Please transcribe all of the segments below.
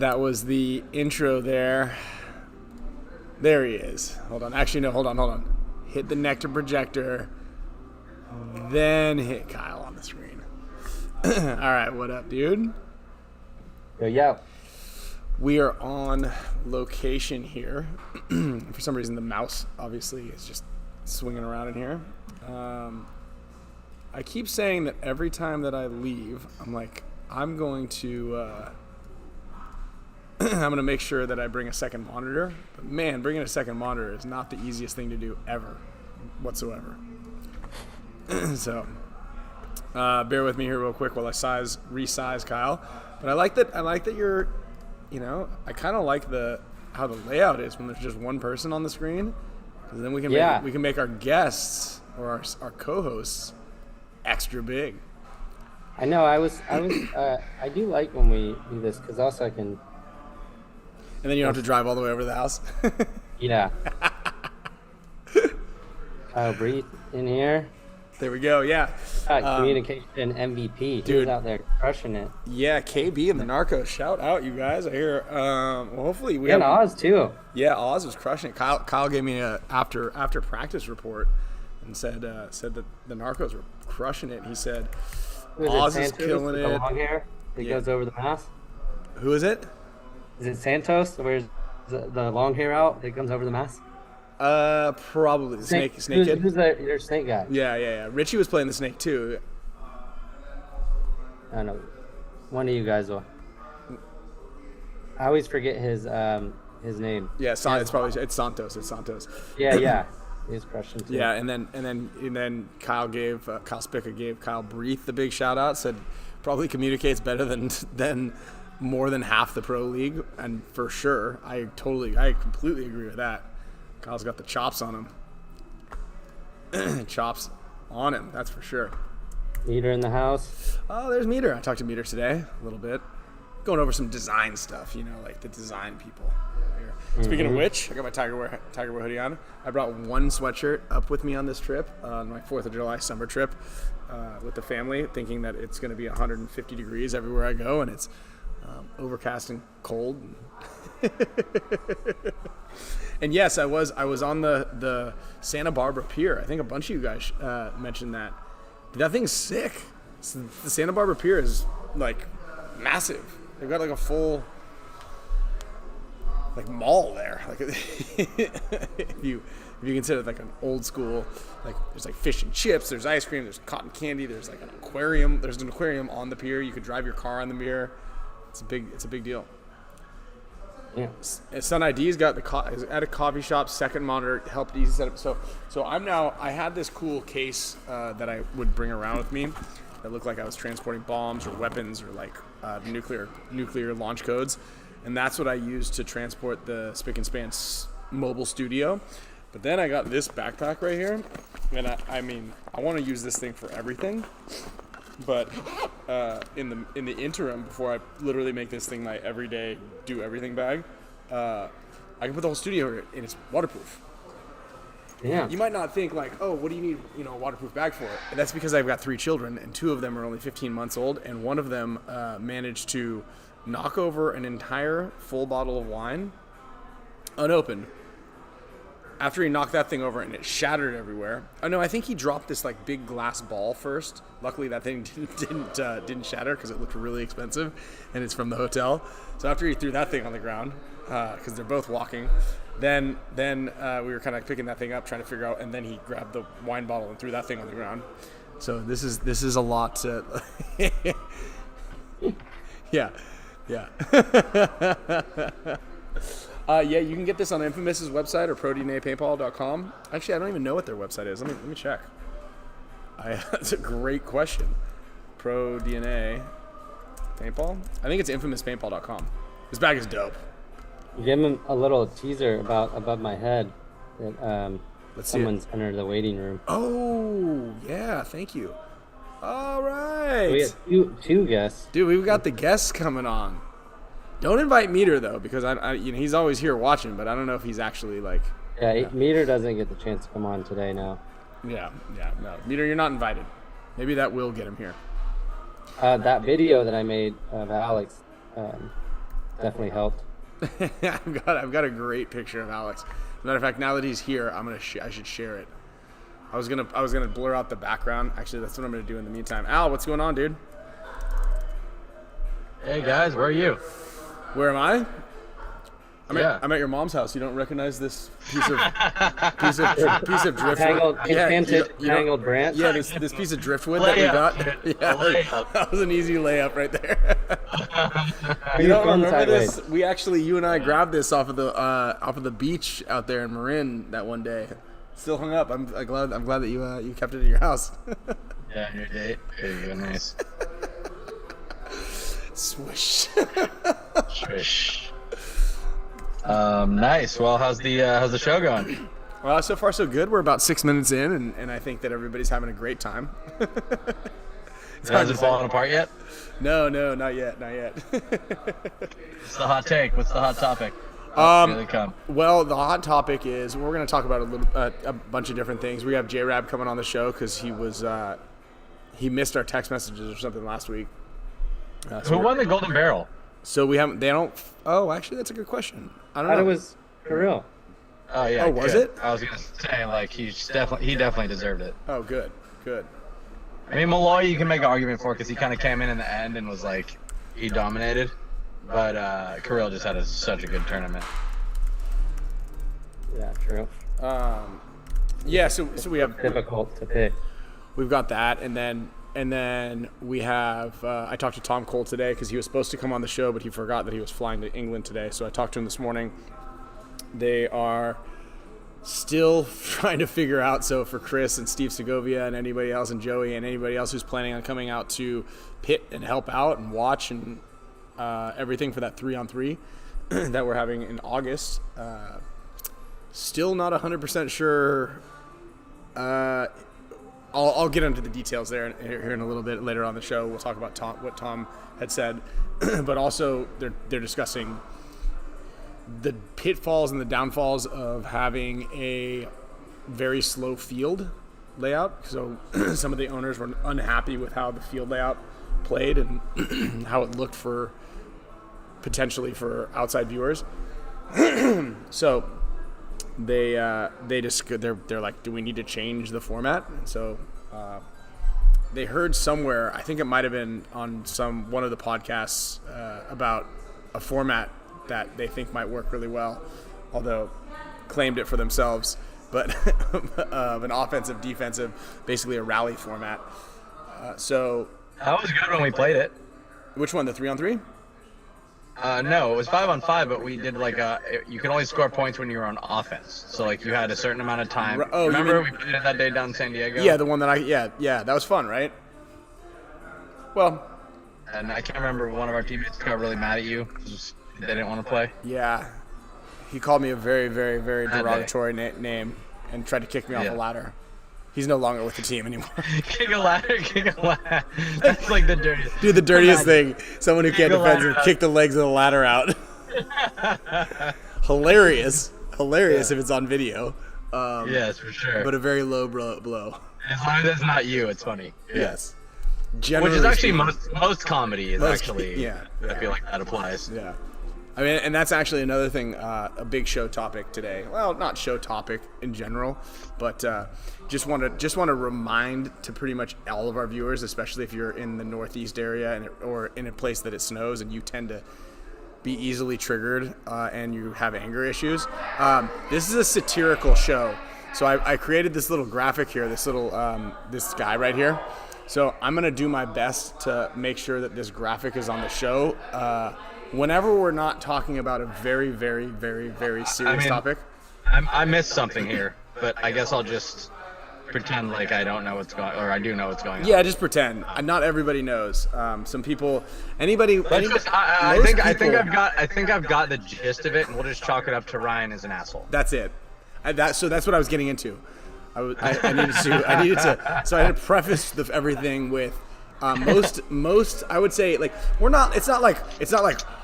that was the intro there. There he is. Hold on. Actually, no, hold on. Hit the NECTR projector. Then hit Kyle on the screen. All right, what up, dude? Yo. We are on location here. For some reason, the mouse obviously is just swinging around in here. I keep saying that every time that I leave, I'm like, I'm going to make sure that I bring a second monitor. But man, bringing a second monitor is not the easiest thing to do ever, whatsoever. So, bear with me here real quick while I resize Kyle. But I like that you're, I kind of like how the layout is when there's just one person on the screen, because then we can make our guests or our co-hosts extra big. I know. I do like when we do this because also I can. And then you don't have to drive all the way over to the house. Yeah. Kyle, breathe in here. There we go. Yeah. Communication MVP. Dude, who's out there crushing it. Yeah, KB and the Narcos. Shout out, you guys. I hear. Well, hopefully we have Oz too. Yeah, Oz was crushing it. Kyle gave me a after practice report and said that the Narcos were crushing it. He said Oz is killing it. The long hair that goes over the mask. Who is it? Is it Santos? Where's the long hair out that comes over the mask? Probably the snake kid. Who's your snake guy? Yeah. Richie was playing the snake too. I don't know. One of you guys will. I always forget his name. Yeah, it's Santos. It's Santos. Yeah. He's crushing too. Yeah, and then Kyle Spicka gave Kyle Breath the big shout out. Said probably communicates better than more than half the pro league, and for sure, I completely agree with that. Kyle's got the chops on him. Chops on him, that's for sure. Meter in the house. Oh, there's Meter. I talked to Meter today a little bit, going over some design stuff. Like the design people. Here. Speaking of which, I got my Tiger Wear hoodie on. I brought one sweatshirt up with me on this trip, on my 4th of July summer trip with the family, thinking that it's going to be 150 degrees everywhere I go, and it's overcast and cold. And yes, I was on the Santa Barbara Pier. I think a bunch of you guys mentioned that. That thing's sick. The Santa Barbara Pier is like massive. They've got like a full mall there. Like if you consider it like an old school, like there's like fish and chips, there's ice cream, there's cotton candy, there's like an aquarium. There's an aquarium on the pier. You could drive your car on the pier. It's a big deal. Yeah. Sun ID's got is at a coffee shop, second monitor, helped easy setup. So I had this cool case that I would bring around with me that looked like I was transporting bombs or weapons or like nuclear launch codes, and that's what I used to transport the Spick-N-Span mobile studio. But then I got this backpack right here, and I want to use this thing for everything. But in the interim, before I literally make this thing my everyday do everything bag, I can put the whole studio in it, and it's waterproof. Yeah. You might not think like, oh, what do you need, a waterproof bag for? And that's because I've got 3 children, and 2 of them are only 15 months old, and one of them managed to knock over an entire full bottle of wine unopened. After he knocked that thing over and it shattered everywhere. Oh no, I think he dropped this like big glass ball first. Luckily that thing didn't shatter because it looked really expensive, and it's from the hotel. So after he threw that thing on the ground, because they're both walking, then we were kind of picking that thing up, trying to figure out, and then he grabbed the wine bottle and threw that thing on the ground. So this is a lot to. Yeah. Yeah, you can get this on Infamous's website or prodnapaintball.com. Actually, I don't even know what their website is. Let me check. That's a great question. ProDNA Paintball? I think it's infamouspaintball.com. This bag is dope. You gave him a little teaser above my head that someone's entered the waiting room. Oh, yeah, thank you. All right. We have two guests. Dude, we've got the guests coming on. Don't invite Meter though, because he's always here watching, but I don't know if he's actually like. Yeah, Meter doesn't get the chance to come on today now. Yeah, no, Meter, you're not invited. Maybe that will get him here. That video that I made of Alex, definitely helped. I've got a great picture of Alex. As a matter of fact, now that he's here, I should share it. I was gonna blur out the background. Actually, that's what I'm gonna do in the meantime. Al, what's going on, dude? Hey guys, where are you? Where am I? I'm at your mom's house. You don't recognize this piece of driftwood? Tangled branch? Yeah, this piece of driftwood that we got. Yeah, that was an easy layup right there. You don't remember this? You and I grabbed this off of the beach out there in Marin that one day. Still hung up. I'm glad that you kept it in your house. Yeah, on your date. There you go, nice. Swish. Swish. Nice. Well, how's the show going? Well, so far so good. We're about 6 minutes in, and I think that everybody's having a great time. Has it fallen apart yet? No, not yet. What's the hot take? What's the hot topic? Well, the hot topic is we're going to talk about a bunch of different things. We have J-Rab coming on the show because he missed our text messages or something last week. Who won the Golden Barrel? So we haven't. They don't. Oh, actually, that's a good question. I don't know. It was Kirill. Oh yeah. Oh, was it? I was gonna say like he definitely deserved it. Oh, good. I mean, Malloy you can make an argument for because he kind of came in the end and was like he dominated, but Kirill just had such a good tournament. Yeah, true. Yeah. So we have difficult to pick. We've got that, and then we have. I talked to Tom Cole today because he was supposed to come on the show, but he forgot that he was flying to England today. So I talked to him this morning. They are still trying to figure out. So for Chris and Steve Segovia and anybody else, and Joey and anybody else who's planning on coming out to pit and help out and watch and everything for that 3-on-3 that we're having in August. Still not 100% sure. I'll get into the details here in a little bit later on the show. We'll talk about what Tom had said, but also they're discussing the pitfalls and the downfalls of having a very slow field layout. So some of the owners were unhappy with how the field layout played and how it looked potentially for outside viewers. So they're like, do we need to change the format? And so they heard somewhere, I think it might have been on one of the podcasts about a format that they think might work really well, although claimed it for themselves, but of an offensive defensive, basically a rally format. So that was good when we played it. Which one, the 3-on-3? No, it was 5-on-5, but we did you can only score points when you're on offense. So like you had a certain amount of time. Oh, remember we played it that day down in San Diego? Yeah, the one that that was fun, right? Well, and I can't remember, one of our teammates got really mad at you because they didn't want to play. Yeah, he called me a very, very, very derogatory name and tried to kick me off a ladder. He's no longer with the team anymore. Kick a ladder. That's like the dirtiest. Dude, the dirtiest thing. Someone who can't defend and kick the legs of the ladder out. Hilarious if it's on video. Yes, for sure. But a very low blow. As long as it's not you, it's funny. Yes. Which is actually most comedy is actually. Yeah. I feel like that applies. Yeah. I mean, and that's actually another thing, a big show topic today. Well, not show topic in general, but just want to remind to pretty much all of our viewers, especially if you're in the Northeast area or in a place that it snows and you tend to be easily triggered and you have anger issues. This is a satirical show, so I created this little graphic here, this guy right here. So I'm gonna do my best to make sure that this graphic is on the show. Whenever we're not talking about a very, very, very, very serious topic. I missed something here, but I guess I'll just pretend like I don't know what's going, or I do know what's going on. Yeah, just pretend. Not everybody knows. Some people, anybody. I think I've got the gist of it, and we'll just chalk it up to Ryan as an asshole. That's it. So that's what I was getting into. I needed to. So I had to preface everything with. Most I would say, like, it's not like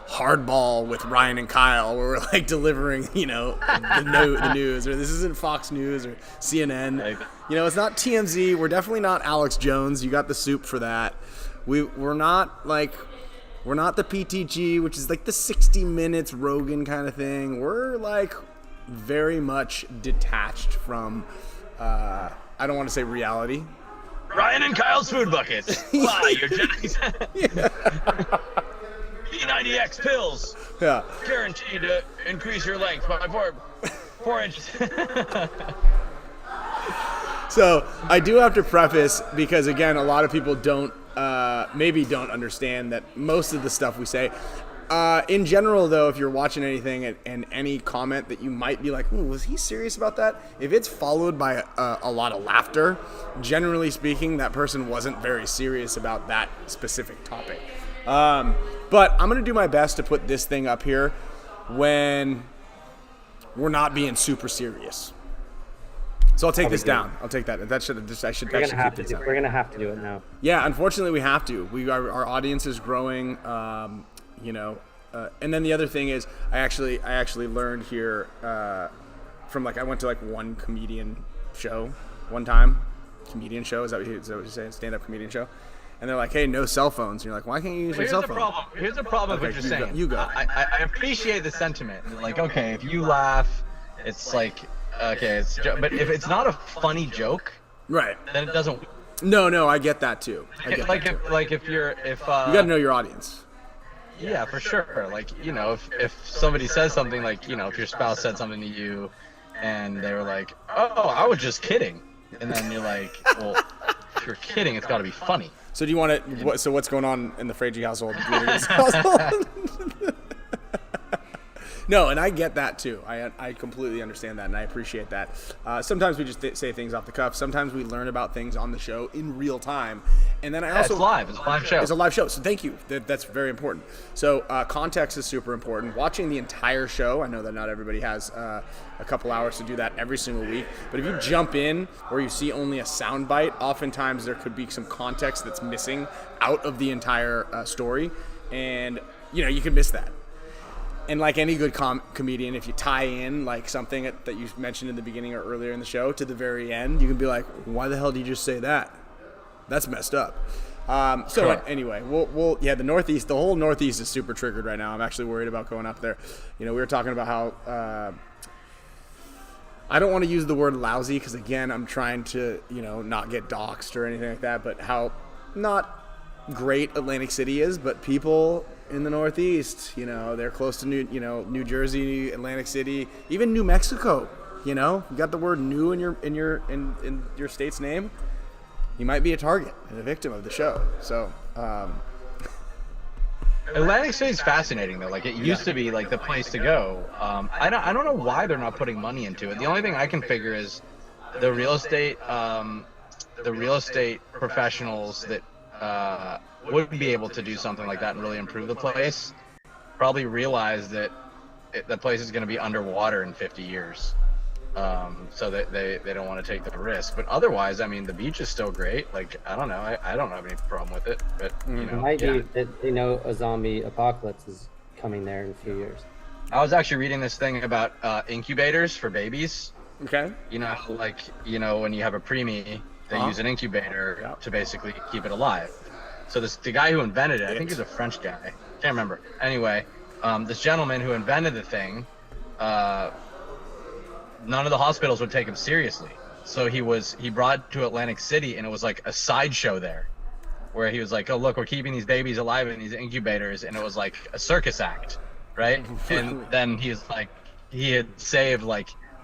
hardball with Ryan and Kyle where we're like delivering the news, or this isn't Fox News or CNN. It's not TMZ. We're definitely not Alex Jones. You got the soup for that. We're not like We're not the PTG, which is like the 60 minutes Rogan kind of thing. We're like very much detached from, I don't want to say reality. Ryan and Kyle's food buckets. Wow, your Jennings. P90X pills. Yeah. Guaranteed to increase your length by 4 inches. So I do have to preface, because again, a lot of people maybe don't understand that most of the stuff we say. In general, though, if you're watching anything and any comment that you might be like, was he serious about that? If it's followed by a lot of laughter, generally speaking, that person wasn't very serious about that specific topic. But I'm going to do my best to put this thing up here when we're not being super serious. So I'll take this down. I'll take that. I should keep this up. We're gonna have to do it now. Yeah, unfortunately, we have to. Our audience is growing. And then the other thing is, I actually learned here from I went to one comedian show one time. Comedian show, is that what you're saying? Stand-up comedian show. And they're like, hey, no cell phones. And you're like, why can't you use your cell phone? Here's the problem with what you're saying. You go. I appreciate the sentiment. Like, okay, if you laugh, it's like, okay, but if it's not a funny joke, right, then it doesn't. No, I get that too. If you gotta know your audience. Yeah, for sure. Like, if somebody says something like, if your spouse said something to you, and they were like, oh, I was just kidding, and then you're like, well, if you're kidding, it's got to be funny. So do you want to? So what's going on in the FRAIGE household? No, and I get that too. I completely understand that, and I appreciate that. Sometimes we just say things off the cuff. Sometimes we learn about things on the show in real time, and then I also it's live. It's a live show. It's a live show. So thank you. That's very important. So context is super important. Watching the entire show. I know that not everybody has a couple hours to do that every single week. But if you jump in or you see only a sound bite, oftentimes there could be some context that's missing out of the entire story, and you can miss that. And like any good comedian, if you tie in something that you mentioned in the beginning or earlier in the show to the very end, you can be like, why the hell did you just say that? That's messed up. Anyway, the Northeast, the whole Northeast is super triggered right now. I'm actually worried about going up there. We were talking about how, I don't want to use the word lousy because again, I'm trying to, not get doxxed or anything like that, but how not great Atlantic City is, but people in the Northeast, they're close to New Jersey, Atlantic City, even New Mexico. You got the word "new" in your state's name, you might be a target and a victim of the show. So Atlantic City is fascinating though. Like it used to be the place to go. I don't know why they're not putting money into it. The only thing I can figure is the real estate professionals that would be able to do something like that and really improve the place probably realize that the place is going to be underwater in 50 years. So that they don't want to take the risk. But otherwise, the beach is still great. I don't know. I don't have any problem with it. But it might be that a zombie apocalypse is coming there in a few years. I was actually reading this thing about incubators for babies. Okay. When you have a preemie, they use an incubator to basically keep it alive. So the guy who invented it, I think he's a French guy. Can't remember. Anyway, this gentleman who invented the thing, none of the hospitals would take him seriously. So he brought it to Atlantic City, and it was like a sideshow there, where he was like, oh, look, we're keeping these babies alive in these incubators, and it was like a circus act, right? And then he had saved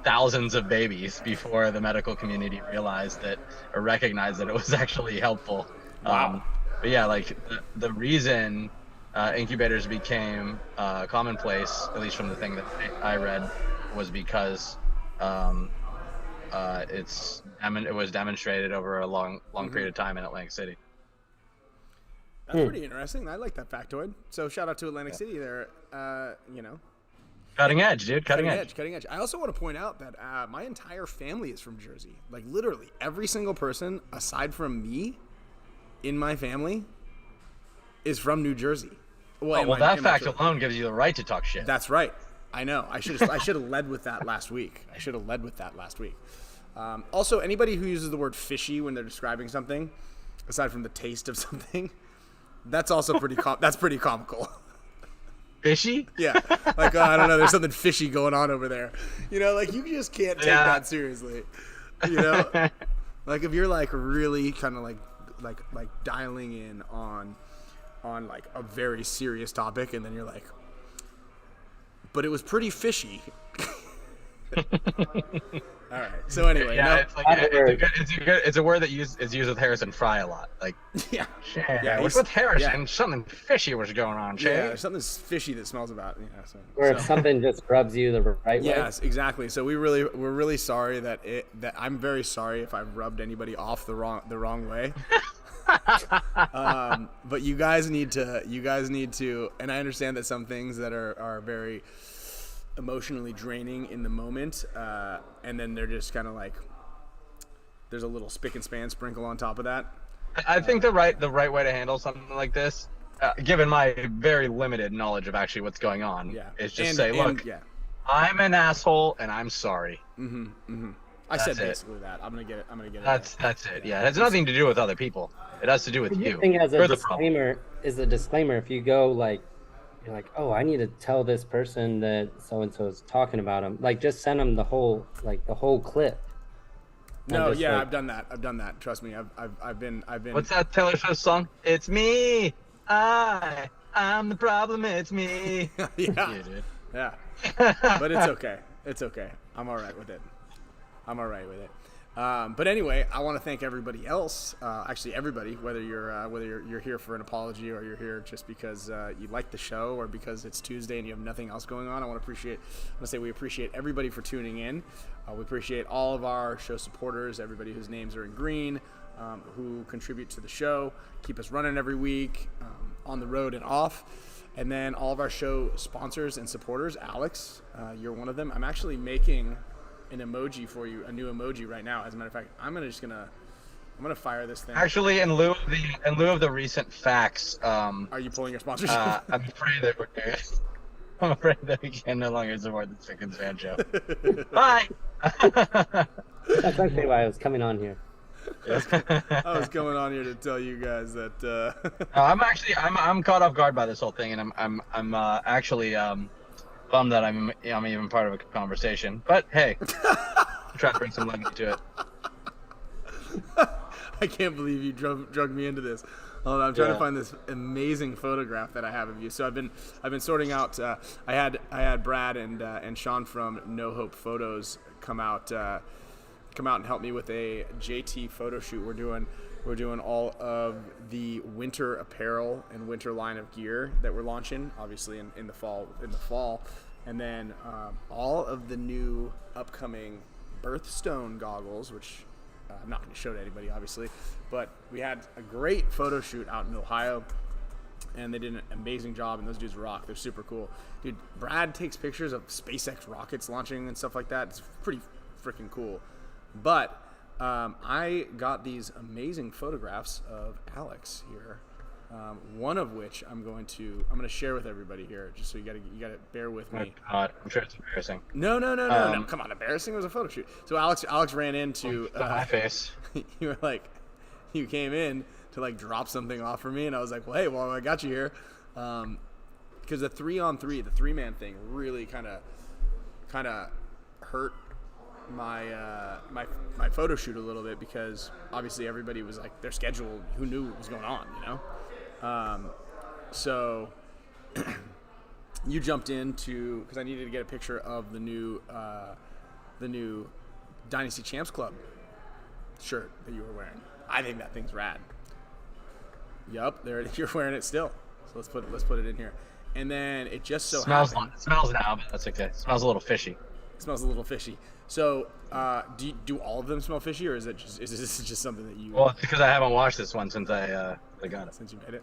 thousands of babies before the medical community realized that or recognized that it was actually helpful. Wow. But yeah, the reason incubators became commonplace, at least from the thing that I read, was because it was demonstrated over a long period of time in Atlantic City. That's pretty interesting. I like that factoid. So shout out to Atlantic City there. Cutting edge, dude. Cutting edge. I also want to point out that my entire family is from Jersey. Literally every single person aside from me in my family is from New Jersey. That fact alone gives you the right to talk shit. That's right. I know. I should have led with that last week. Also, anybody who uses the word fishy when they're describing something, aside from the taste of something, That's also that's pretty comical. Fishy? Yeah, like I don't know, there's something fishy going on over there. You know, like you just can't take that seriously. You know, like if you're like really kind of like dialing in on like a very serious topic, and then you're like, but it was pretty fishy. All right. So anyway, yeah, it's like it's a word that is used with Harrison Fry a lot. Like, yeah, what's with Harrison? Something fishy was going on, Jay. Yeah, there's something fishy that smells about. Or if something just rubs you the right way. Yes, exactly. So we're really sorry that I'm very sorry if I've rubbed anybody off the wrong way. But you guys need to, and I understand that some things that are very emotionally draining in the moment, and then they're just kind of like there's a little spick and span sprinkle on top of that. I think the right way to handle something like this, given my very limited knowledge of actually what's going on, is just say, look, I'm an asshole and I'm sorry. I said basically that. I'm gonna get it. That's it. Yeah, it has nothing to do with other people. It has to do with you. The thing as a disclaimer is a disclaimer. If you go like, you're like, oh, I need to tell this person that so and so is talking about him. Like, just send them the whole clip. No, yeah, I've done that. Trust me, I've been. What's that Taylor Swift song? It's me. I'm the problem. It's me. Yeah. But it's okay. It's okay. I'm all right with it. But anyway, I want to thank everybody else. Actually, everybody, whether you're here for an apology or you're here just because you like the show or because it's Tuesday and you have nothing else going on. I want to say we appreciate everybody for tuning in. We appreciate all of our show supporters, everybody whose names are in green, who contribute to the show, keep us running every week, on the road and off. And then all of our show sponsors and supporters. Alex, you're one of them. I'm actually making an emoji for you, a new emoji right now. As a matter of fact, I'm gonna fire this thing. Actually, in lieu of the recent facts, are you pulling your sponsorship? I'm afraid that we can no longer support the Spicka Span Show. Bye. That's actually why I was coming on here. I was coming on here to tell you guys that. I'm caught off guard by this whole thing, and I'm actually bummed that I'm even part of a conversation. But hey, I'm trying to bring some levity to it. I can't believe you drug me into this. Hold on, I'm trying to find this amazing photograph that I have of you. So I've been sorting out. I had Brad and Sean from No Hope Photos come out and help me with a JT photo shoot. We're doing all of the winter apparel and winter line of gear that we're launching, obviously in the fall, and then all of the new upcoming birthstone goggles, which I'm not going to show to anybody, obviously, but we had a great photo shoot out in Ohio, and they did an amazing job, and those dudes rock. They're super cool. Dude, Brad takes pictures of SpaceX rockets launching and stuff like that. It's pretty freaking cool. But I got these amazing photographs of Alex here, one of which I'm going to share with everybody here, just so you gotta bear with me. Oh God, I'm sure it's embarrassing. No. Come on, embarrassing. It was a photo shoot. So Alex ran into my face. You came in to like drop something off for me, and I was like, well, hey, I got you here, because the 3-on-3, the 3-man thing really kind of hurt my photo shoot a little bit, because obviously everybody was like, their schedule, who knew what was going on, you know? So you jumped into, because I needed to get a picture of the new Dynasty Champs Club shirt that you were wearing. I think that thing's rad. Yup, there you're wearing it still. So let's put it in here. And then it just so smells happens, now, but that's okay. It smells a little fishy. So, do all of them smell fishy, or is this just something that you? Well, it's because I haven't washed this one since I got it. Since you made it.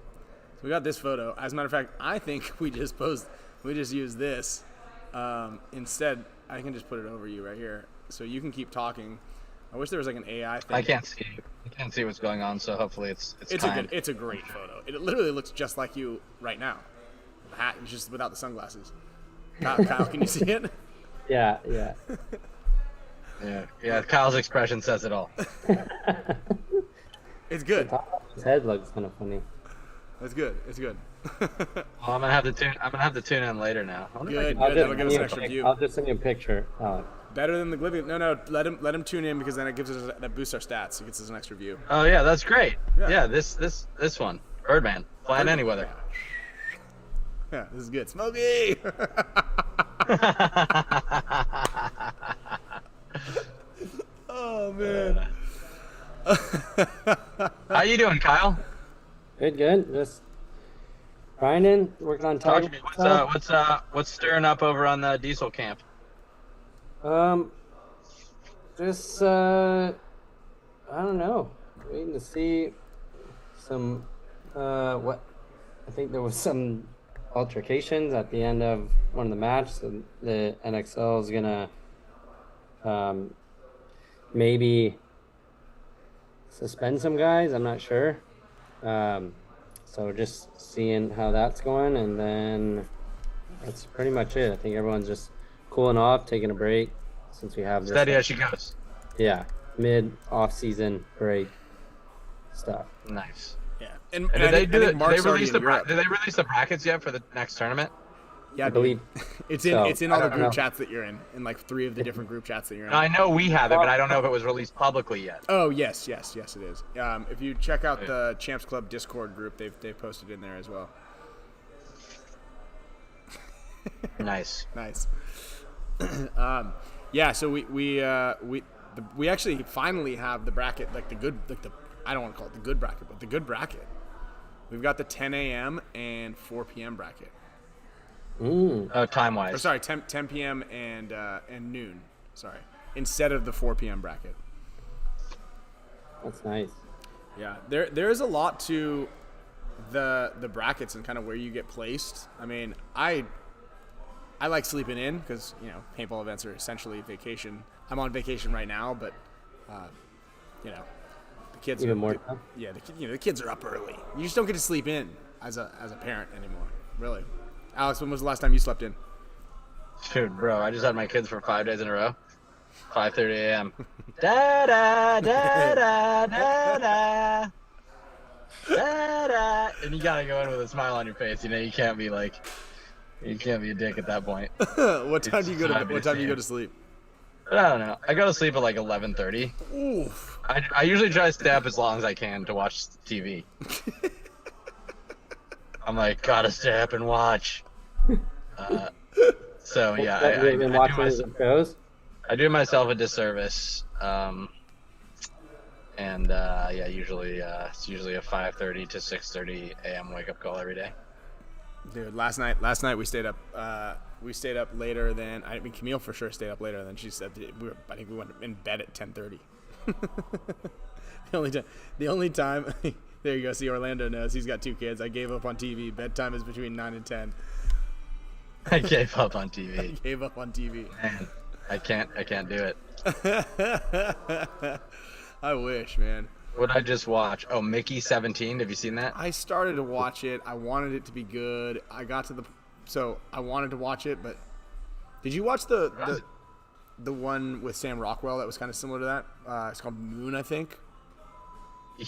So we got this photo. As a matter of fact, I think we just use this instead. I can just put it over you right here, so you can keep talking. I wish there was like an AI thing. I can't see what's going on, so hopefully it's a great photo. It literally looks just like you right now. The hat, just without the sunglasses. Kyle, can you see it? Yeah. Yeah. Kyle's expression says it all. It's good. His head looks kind of funny. That's good. It's good. Well, I'm gonna have to tune in later now. I wonder if I Good. can- I'll That'll just give us send an you a extra pic- view. I'll just send you a picture. Better than the Glibian. No, let him tune in because then it gives us that boosts our stats. It gets us an extra view. Oh yeah, that's great. Yeah. Yeah, this one, Birdman, flying any weather. Yeah, this is good. Smokey. Oh man. How you doing, Kyle? Good. Just grinding, working on Talk target. to me. What's stirring up over on the diesel camp? Just I don't know. Waiting to see some what I think there was some altercations at the end of one of the matches. And the NXL is gonna maybe suspend some guys. I'm not sure. So just seeing how that's going, and then that's pretty much it. I think everyone's just cooling off, taking a break since we have this. Steady as she goes. Yeah, mid off season break stuff. Nice. Yeah. And I did they think- I think Mark's already in Europe. did they release the brackets yet for the next tournament? Yeah, I believe. it's in so. it's in all I the don't group know. chats that you're in like 3 of the different group chats that you're in. I know we have it, but I don't know if it was released publicly yet. Oh yes, it is. If you check out the Champs Club Discord group, they've posted in there as well. Nice. Nice. Yeah, so we actually finally have the bracket, like the I don't want to call it the good bracket, but the good bracket. We've got the 10 a.m. and 4 p.m. bracket. Oh, time Or wise. sorry, 10 p.m. and noon. Sorry, instead of the 4 p.m. bracket. That's nice. Yeah, there is a lot to the brackets and kind of where you get placed. I mean, I like sleeping in because paintball events are essentially vacation. I'm on vacation right now, but the kids Even are, more time? Yeah, the kids are up early. You just don't get to sleep in as a parent anymore. Really, Alex, when was the last time you slept in? Dude, bro, I just had my kids for 5 days in a row. 5:30 a.m. Da da da da da da. Da da. And you gotta go in with a smile on your face. You can't be a dick at that point. What time do you go to sleep? I don't know. I go to sleep at like 11:30. Oof. I usually try to stay up as long as I can to watch TV. I'm like, gotta stay up and watch. So yeah, You've been watching some shows? I do myself a disservice. Usually it's usually a 5:30 to 6:30 a.m. wake up call every day. Dude, last night we stayed up. We stayed up later than Camille for sure stayed up later than she said. I think we went in bed at 10:30. The only time. There you go. See, Orlando knows he's got 2 kids. I gave up on TV. Bedtime is between 9 and 10. I gave up on TV. Gave up on TV. Man, I can't do it. I wish, man. What'd I just watch? Oh, Mickey 17. Have you seen that? I started to watch it. I wanted it to be good. I wanted to watch it, but did you watch the one with Sam Rockwell that was kind of similar to that? It's called Moon, I think.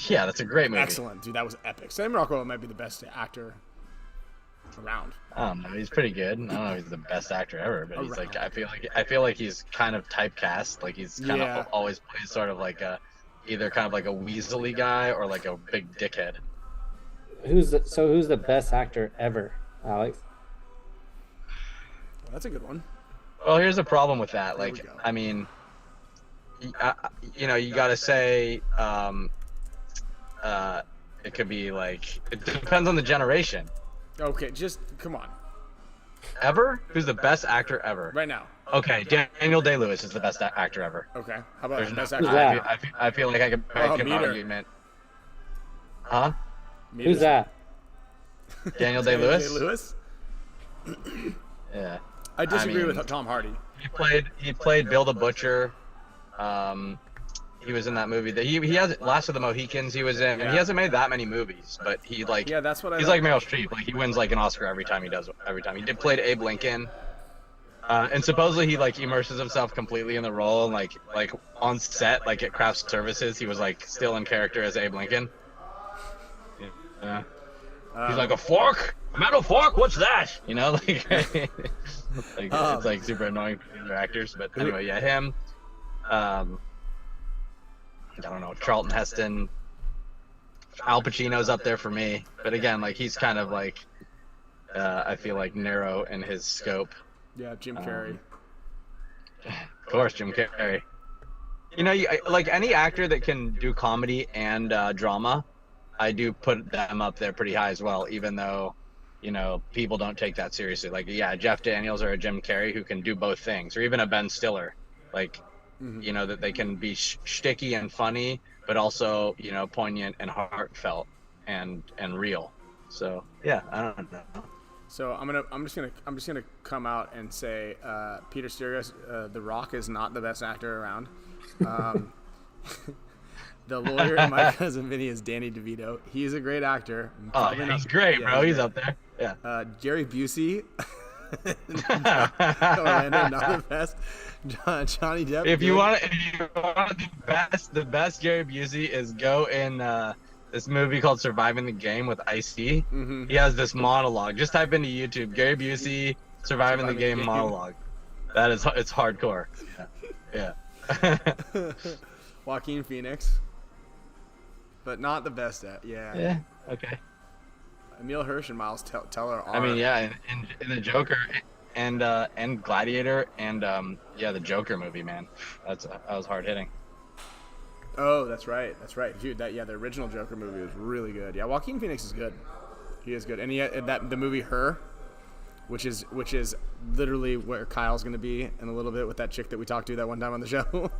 Yeah, that's a great movie. Excellent, dude. That was epic. Sam Rockwell might be the best actor around. I don't know. He's pretty good. I don't know if he's the best actor ever, but he's Around. like I feel like he's kind of typecast. Like he's kind Yeah. of always plays sort of like either kind of like a weaselly guy or like a big dickhead. Who's the best actor ever, Alex? That's a good one. Well, here's the problem with that. There we Like, go. I mean, you got to say, it could be like, it depends on the generation. Okay, just come on. Ever? Who's the best actor ever? Right now. Okay, Daniel Day-Lewis is the best actor ever. Okay. How about There's best no, actor? that? I feel like I could make an Meter. argument. Huh? Who's that? Daniel Day-Lewis? Day-Lewis? Yeah. I disagree mean- with Tom Hardy. He played Bill the Butcher. He was in that movie that he has Last of the Mohicans he was in. Yeah. And he hasn't made that many movies, but he like Yeah, that's what I he's like Meryl Streep. Like he wins like an Oscar every time he did played Abe Lincoln. And supposedly he like immerses himself completely in the role and like on set, like at craft services, he was like still in character as Abe Lincoln. Yeah. He's like, a fork? A metal fork? What's that? You know, like, it's like super annoying for the other actors. But anyway, yeah, him. I don't know, Charlton Heston. Al Pacino's up there for me. But again, like, he's kind of like, I feel like narrow in his scope. Yeah, Jim Carrey. Of course, Jim Carrey. You know, like any actor that can do comedy and drama, I do put them up there pretty high as well, even though, you know, people don't take that seriously. Like, yeah, Jeff Daniels or a Jim Carrey who can do both things, or even a Ben Stiller. Like, you know, that they can be shticky and funny, but also, you know, poignant and heartfelt and real. So, yeah, I don't know. So I'm just gonna come out and say Peter Sturges, The Rock is not the best actor around. The lawyer in My Cousin Vinny is Danny DeVito. He's a great actor. He's great, bro. He's up there. Yeah. Gary Busey. Orlando, not the best. Johnny Depp. If you want the best Gary Busey is go in this movie called Surviving the Game with Ice-T. He has this monologue. Just type into YouTube Gary Busey Surviving the Game monologue. It's hardcore. Yeah. Joaquin Phoenix, but not the best at. Yeah. Okay. Emil Hirsch and Miles Teller are. I mean, yeah, in the Joker and Gladiator and the Joker movie, man. That was hard hitting. Oh, that's right, dude. The original Joker movie was really good. Yeah, Joaquin Phoenix is good. He is good, and the movie Her, which is literally where Kyle's gonna be in a little bit with that chick that we talked to that one time on the show.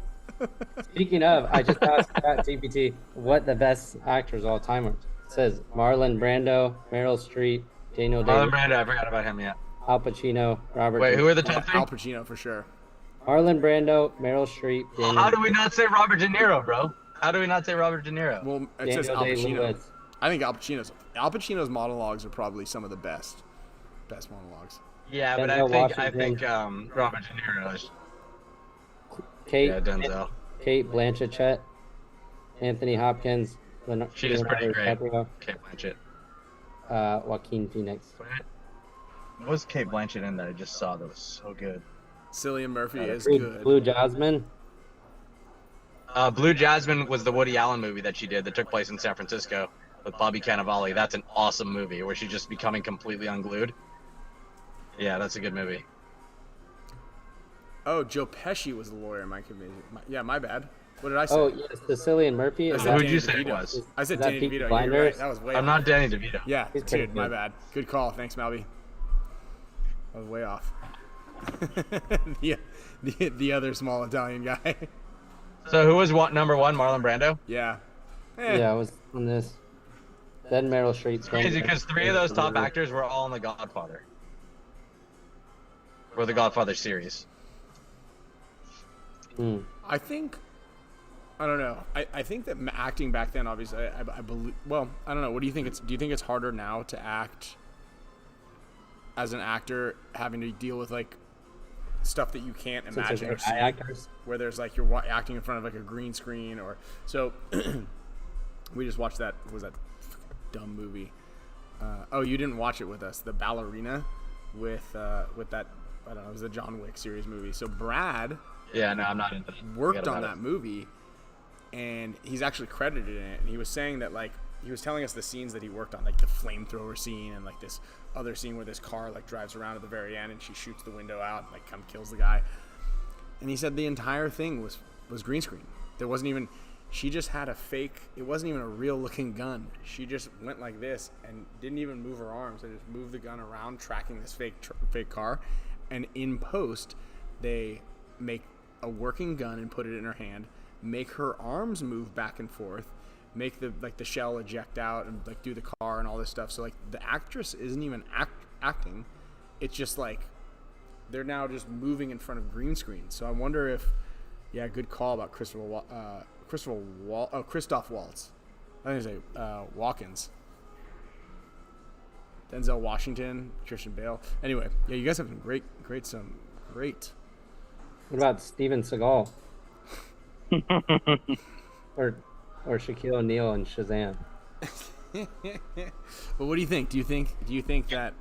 Speaking of, I just asked ChatGPT what the best actors of all time are. It says Marlon Brando, Meryl Streep, Daniel Marlon Day-Lewis, Brando, I forgot about him yet. Al Pacino, Robert. Wait, who are the top three? Al Pacino for sure. Marlon Brando, Meryl Streep. Daniel How do we not say Robert De Niro, bro? How do we not say Robert De Niro? Well, it Daniel says Al Pacino. Day-Lewis. I think Al Pacino's monologues are probably some of the best monologues. Yeah, but Denzel I think Washington. Robert De Niro is. Denzel. Kate Blanchett, Anthony Hopkins, She is pretty great. DiCaprio, Kate Blanchett. Joaquin Phoenix. What was Kate Blanchett in that I just saw that was so good? Cillian Murphy is good. Blue Jasmine. Blue Jasmine was the Woody Allen movie that she did that took place in San Francisco with Bobby Cannavale. That's an awesome movie where she's just becoming completely unglued. Yeah, that's a good movie. Oh, Joe Pesci was the lawyer in my conviction. My bad. What did I say? Oh, yes, the Cillian Murphy. I Is said Who'd Danny you say it DeVito. was? I said Is that Danny Peaky DeVito. You're Blinders? right. That was way I'm off. not Danny DeVito. Yeah, He's pretty dude, my good. bad. Good call. Thanks, Malby. I was way off. the other small Italian guy. So who was number one? Marlon Brando? Yeah. Yeah, I was on this. Then Meryl Streep. Crazy because three of those top actors were all in The Godfather. Or The Godfather series. I think, I don't know. I think that acting back then, obviously, I believe. Well, I don't know. What do you think? Do you think it's harder now to act as an actor, having to deal with like stuff that you can't imagine or see, actors? where there's like you're acting in front of like a green screen, or so. We just watched that. What was that dumb movie? Oh, you didn't watch it with us. The Ballerina, with that. I don't know. It was a John Wick series movie. So Brad. Yeah, no, I'm not into that. Worked on that movie, and he's actually credited in it. And he was saying that, like, he was telling us the scenes that he worked on, like the flamethrower scene and like this other scene where this car like drives around at the very end and she shoots the window out and like come kills the guy. And he said the entire thing was green screen. There wasn't even. She just had a fake. It wasn't even a real looking gun. She just went like this and didn't even move her arms. They just moved the gun around, tracking this fake car. And in post, they make a working gun and put it in her hand, make her arms move back and forth, make the shell eject out and like do the car and all this stuff. So like the actress isn't even acting. It's just like they're now just moving in front of green screen. So I wonder if, yeah, good call about Christoph Waltz. I think say Watkins. Denzel Washington, Christian Bale. Anyway, yeah, you guys have some great. What about Steven Seagal? or Shaquille O'Neal and Shazam? But what do you think? Do you think that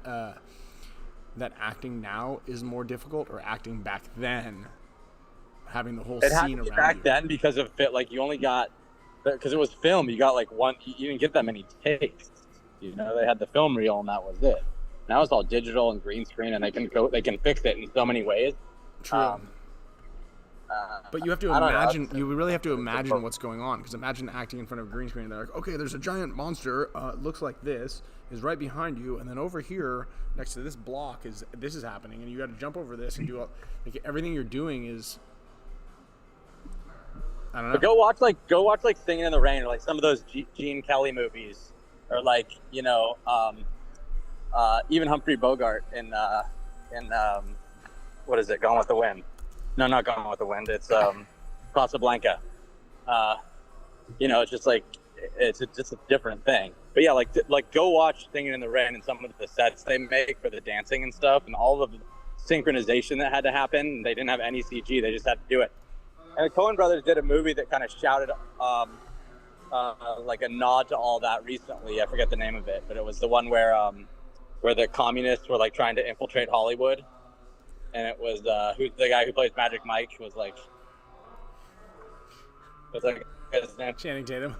that acting now is more difficult, or acting back then, having the whole It had scene to be around back you? then because of fit. Like you only got, because it was film. You got like one. You didn't get that many takes. You know, they had the film reel and that was it. Now it's all digital and green screen, and they can fix it in so many ways. True. But you have to I don't know. imagine. You really have to imagine what's going on. Because imagine acting in front of a green screen. And they're like, okay, there's a giant monster. Looks like this is right behind you, and then over here next to this block is this is happening, and you got to jump over this and do all, like everything you're doing is. I don't know. But go watch like Singing in the Rain, or like some of those Gene Kelly movies, or like even Humphrey Bogart in what is it? Gone with the Wind. No, not Gone with the Wind. It's Casablanca. It's just like it's just a different thing. But yeah, like go watch Singing in the Rain and some of the sets they make for the dancing and stuff, and all of the synchronization that had to happen. They didn't have any CG; they just had to do it. And the Coen brothers did a movie that kind of shouted like a nod to all that recently. I forget the name of it, but it was the one where the communists were like trying to infiltrate Hollywood. And it was the guy who plays Magic Mike was like his name? Channing Tatum.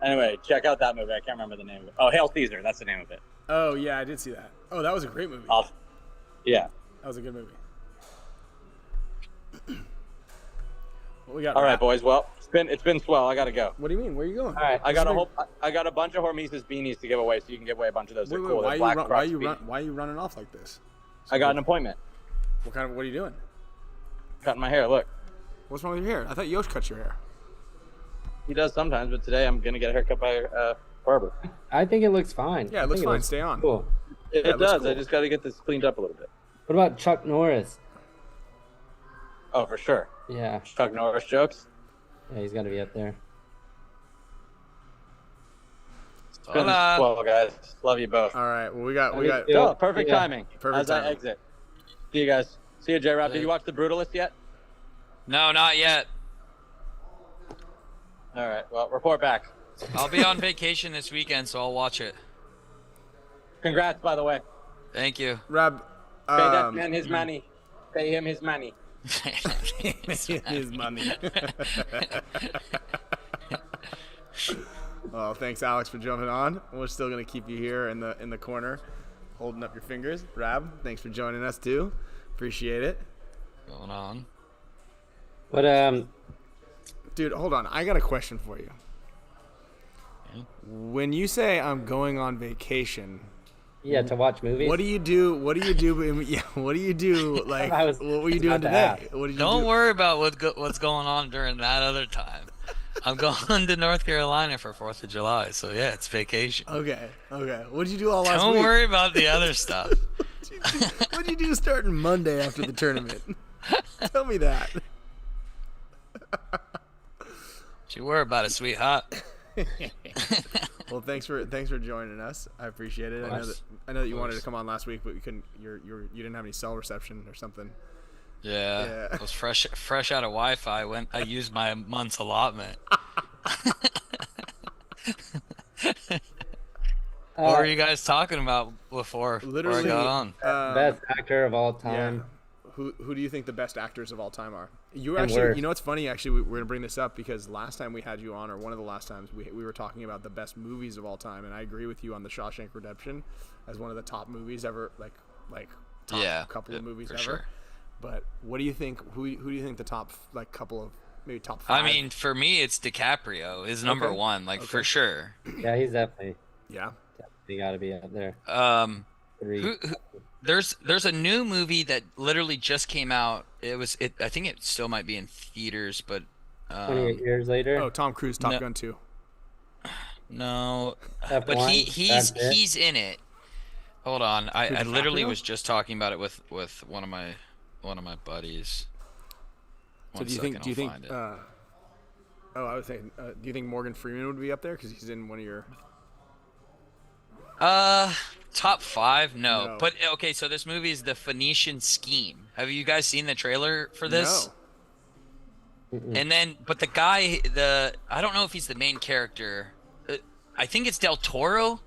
Anyway, check out that movie. I can't remember the name of it. Oh, Hail Caesar. That's the name of it. Oh yeah, I did see that. Oh, that was a great movie. Yeah. That was a good movie. What we got? All right, boys. Well, it's been swell. I gotta go. What do you mean? Where are you going? All right. I got a bunch of Hormesis beanies to give away, so you can give away a bunch of those. Wait, They're cool. why They're are you running off like this? I got an appointment. What are you doing? Cutting my hair. Look. What's wrong with your hair? I thought Yosh cut your hair. He does sometimes, but today I'm gonna get a haircut by a barber. I think it looks fine. Yeah, it looks fine. Stay on. Cool. It looks does. cool. I just got to get this cleaned up a little bit. What about Chuck Norris? Oh, for sure. Yeah. Chuck Norris jokes. Yeah, he's got to be up there. It's been swell, guys. Love you both. All right. Well, we got. Oh, perfect Yeah. timing. Perfect as timing. I exit. See you guys. See you, J-Rap. Did you watch The Brutalist yet? No, not yet. All right. Well, report back. I'll be on vacation this weekend, so I'll watch it. Congrats, by the way. Thank you. Rob. Pay that man his money. Pay him his money. his money. Well, thanks, Alex, for jumping on. We're still gonna keep you here in the corner, holding up your fingers. Rab, thanks for joining us too. Appreciate it. Going on. But Dude, hold on. I got a question for you. When you say I'm going on vacation, yeah, to watch movies. what do you do? What do you do? Yeah, what do you do? Like, what were you doing about to today? ask. What did you Don't do? worry about what's going on during that other time. I'm going to North Carolina for 4th of July, so yeah, it's vacation. Okay. What did you do all last Don't week? worry about the other stuff. What did you do starting Monday after the tournament? Tell me that. Don't you worry about it, sweetheart. Well, thanks for joining us. I appreciate it. I know that you wanted to come on last week, but you couldn't. You didn't have any cell reception or something. Yeah. I was fresh out of Wi-Fi when I used my month's allotment. What were you guys talking about before I got on? Best actor of all time. Yeah. Who do you think the best actors of all time are? You And actually, worst. you know what's funny? Actually, we're gonna bring this up because last time we had you on, or one of the last times, we were talking about the best movies of all time, and I agree with you on The Shawshank Redemption as one of the top movies ever, like top couple of movies ever. Sure. But what do you think? Who do you think the top couple of maybe top 5? I mean, for me, it's DiCaprio is number one, for sure. Yeah, he's definitely yeah. got to be up there. 3. There's a new movie that literally just came out. I think it still might be in theaters, but 28 years later. Oh, Tom Cruise, Top No. Gun 2. No, F1, but that's it. he's in it. Hold on, I literally DiCaprio? was just talking about it with one of my buddies. So do you think? I was saying, do you think Morgan Freeman would be up there because he's in one of your? Top 5? No. No. But okay, so this movie is The Phoenician Scheme. Have you guys seen the trailer for this? No. And then, but the guy, I don't know if he's the main character. I think it's Del Toro.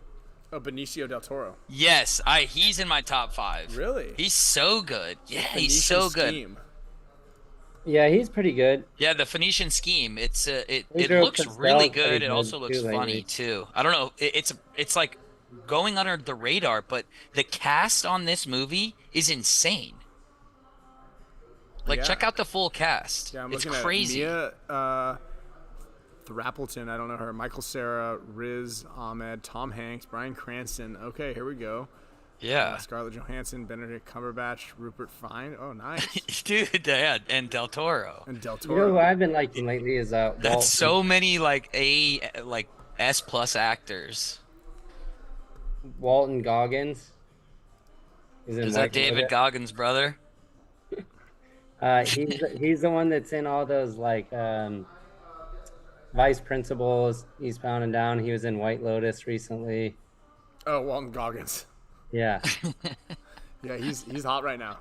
Oh, Benicio del Toro. Yes, he's in my top 5. Really? He's so good. Yeah, he's Phoenician so good. Scheme. Yeah, he's pretty good. Yeah, the Phoenician Scheme. It drove looks Castell's really pretty good. It also good looks too funny lately. too. I don't know. It's like going under the radar, but the cast on this movie is insane. Like, Yeah. check out the full cast. Yeah, I'm it's looking crazy. at Mia Thrapleton. I don't know her. Michael Cera, Riz Ahmed, Tom Hanks, Bryan Cranston. Okay, here we go. Yeah. Scarlett Johansson, Benedict Cumberbatch, Rupert Fine. Oh, nice. Dude, yeah, and Del Toro. And Del You know Toro. who I've been liking lately is That's Walt. so many like S+ actors. Walton Goggins. He's in Is that White David Lotus. Goggins' brother? He's the one that's in all those like vice principals, Eastbound and Down. He was in White Lotus recently. Oh, Walton Goggins. Yeah. Yeah, he's hot right now.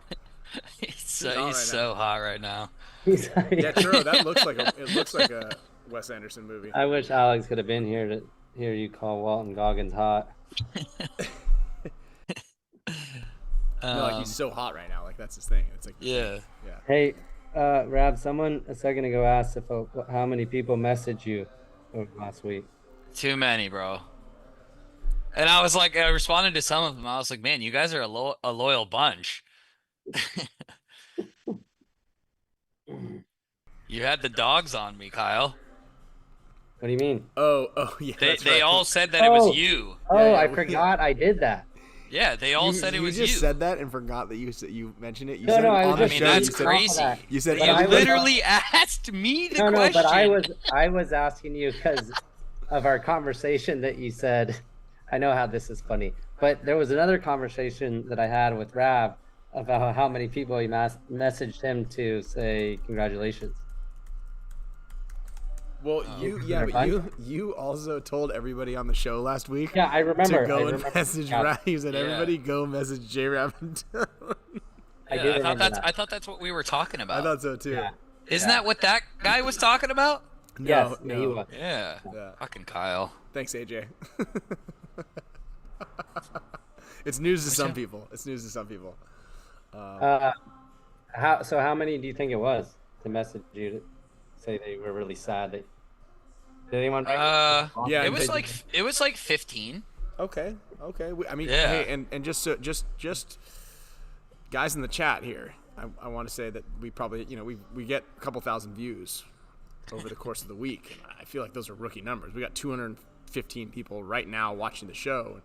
He's hot so hot right now. Yeah, true. That looks like a Wes Anderson movie. I wish Alex could have been here to hear you call Walton Goggins hot. No, like he's so hot right now. Like that's his thing. It's like Yeah. yeah. Hey, Rab, someone a second ago asked how many people messaged you over last week. Too many, bro. And I was like, I responded to some of them. I was like, man, you guys are a loyal bunch. You had the dogs on me, Kyle. What do you mean? Oh, yeah. They that's right. all said that it was you. Oh, yeah, I we- forgot I did that. Yeah, they all said it was You you. just said that and forgot that you mentioned it. You No, said no, it I was on the just- I show. mean, You that's said- crazy. You said But You I was- literally asked me the No, question. but I was asking you because of our conversation that you said. I know how this is funny, but there was another conversation that I had with Rab about how many people he messaged him to say congratulations. Well, Never but mind. you also told everybody on the show last week. Yeah, I remember. To go I and remember. message Yeah, Rab. You said Yeah. everybody go message J Rab. I Yeah, did I thought remember that. I thought that's what we were talking about. I thought so too. Yeah. Isn't that what that guy was talking about? No, Yes, no. he was. Yeah. Yeah. Fucking Kyle. Thanks, AJ. It's news to some people. It's news to some people. How many do you think it was to message you to say they were really sad that? Did anyone? Yeah, it was they- like 15. Okay. I mean, Yeah. hey, and just guys in the chat here. I want to say that we probably, we get a couple thousand views over the course of the week. I feel like those are rookie numbers. We got 215 people right now watching the show.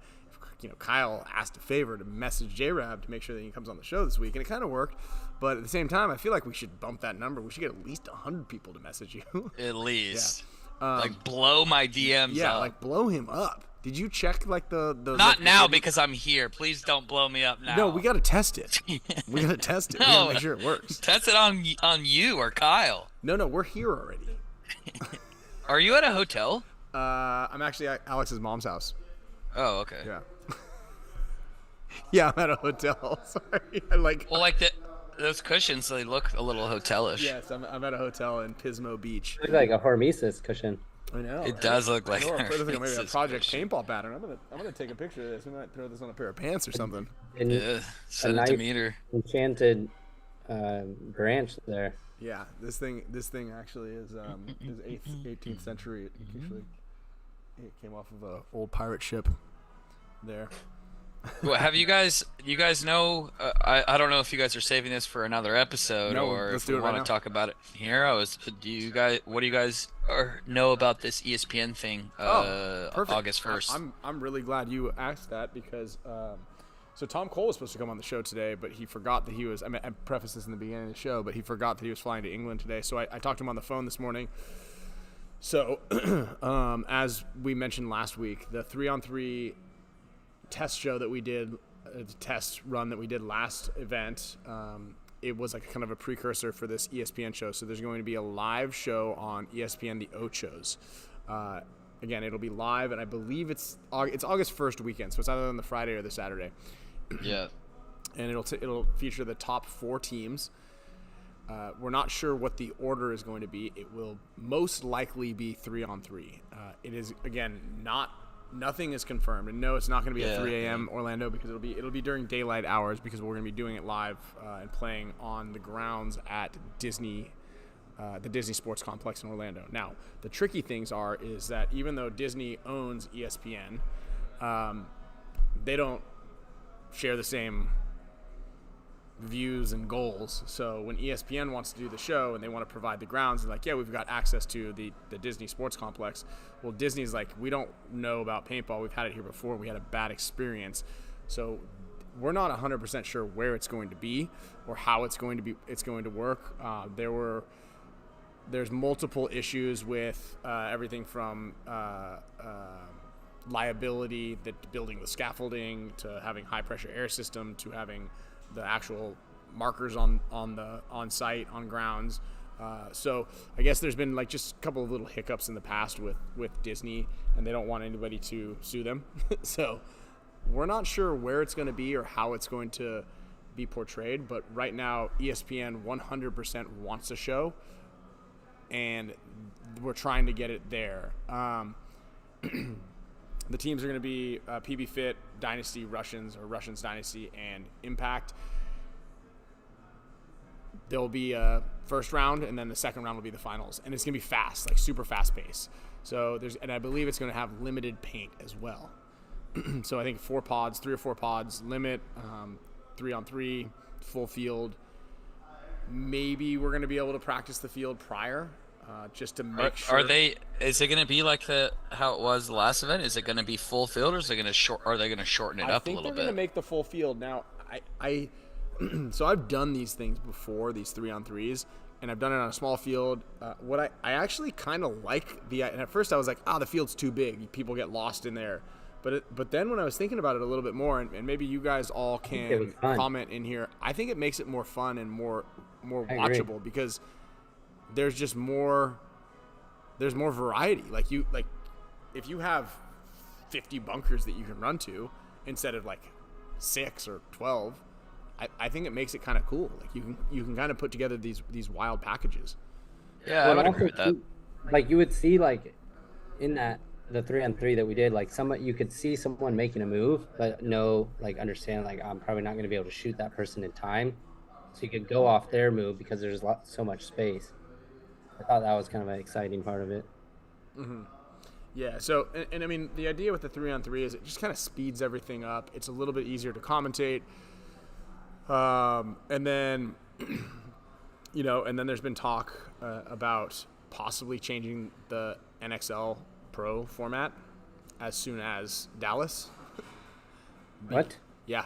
Kyle asked a favor to message J-Rab to make sure that he comes on the show this week, and it kind of worked. But at the same time, I feel like we should bump that number. We should get at least 100 people to message you. At least. Yeah. Like blow my DMs Yeah, up. like blow him up. Did you check like the Not now because I'm here. Please don't blow me up now. No, we got to test it. We got to test it. We got No. to make sure it works. Test it on you or Kyle. No, we're here already. Are you at a hotel? I'm actually at Alex's mom's house. Oh, okay. Yeah. Yeah, I'm at a hotel. Sorry. Well, like those cushions, they look a little hotelish. Yes, I'm at a hotel in Pismo Beach. Looks like a HORMESIS cushion. I know. It does look like Or maybe a Hormesis project cushion. paintball pattern. I'm gonna take a picture of this. We might throw this on a pair of pants or something. And Yeah, send it nice- to meter. enchanted branch there. Yeah, this thing actually is 18th century. It came off of a old pirate ship. There. Well, have you guys know? I don't know if you guys are saving this for another episode No, or let's if do we it right want now. to talk about it here. What do you guys know about this ESPN thing? Perfect. August 1st. I'm really glad you asked that because so Tom Cole was supposed to come on the show today, but he forgot that he was. I prefaced this in the beginning of the show, but he forgot that he was flying to England today. So I talked to him on the phone this morning. So as we mentioned last week, the 3-on-3 test show that we did, the test run that we did last event, it was like kind of a precursor for this ESPN show. So there's going to be a live show on ESPN, the Ochos. Again, it'll be live, and I believe it's August 1st weekend, so it's either on the Friday or the Saturday. Yeah. And it'll feature the top 4 teams. We're not sure what the order is going to be. It will most likely be 3-on-3. It is, again, not Nothing is confirmed, and no, it's not going to be at Yeah. 3 a.m. Orlando because it'll be during daylight hours because we're going to be doing it live and playing on the grounds at Disney, the Disney Sports Complex in Orlando. Now, the tricky things is that even though Disney owns ESPN, they don't share the same views and goals. So when ESPN wants to do the show and they want to provide the grounds, they're like, yeah, we've got access to the Disney Sports Complex. Well, Disney's like, we don't know about paintball. We've had it here before. We had a bad experience. So we're not 100% sure where it's going to be or how it's going to work. There's multiple issues with everything from liability, that building the scaffolding, to having high pressure air system, to having the actual markers on site on grounds. So I guess there's been like just a couple of little hiccups in the past with Disney, and they don't want anybody to sue them. So we're not sure where it's going to be or how it's going to be portrayed. But right now, ESPN 100% wants a show, and we're trying to get it there. The teams are going to be PB Fit, Dynasty, Russians, or Russians Dynasty, and Impact. There'll be a first round, and then the second round will be the finals. And it's going to be fast, like super fast pace. So and I believe it's going to have limited paint as well. So I think 3 or 4 pods, limit, 3-on-3, full field. Maybe we're going to be able to practice the field prior. Just to make sure. Is it going to be like how it was the last event? Is it going to be full field, or is it going to shorten it up a little bit? I think they're going to make the full field. Now, so I've done these things before, these 3-on-3s, and I've done it on a small field. What I actually kind of like and at first I was like, the field's too big. People get lost in there. But then when I was thinking about it a little bit more, and maybe you guys all can comment in here, I think it makes it more fun and more watchable because there's just more variety. Like if you have 50 bunkers that you can run to instead of like 6 or 12, I think it makes it kind of cool. Like you can kind of put together these wild packages. Yeah, I would agree with that. Like you would see like in the 3-on-3 that we did, like you could see someone making a move, but understand like I'm probably not going to be able to shoot that person in time. So you could go off their move because there's so much space. I thought that was kind of an exciting part of it. Mm-hmm. Yeah, so, and I mean, the idea with the 3-on-3 is it just kind of speeds everything up. It's a little bit easier to commentate. And then, and then there's been talk about possibly changing the NXL Pro format as soon as Dallas. What? Yeah.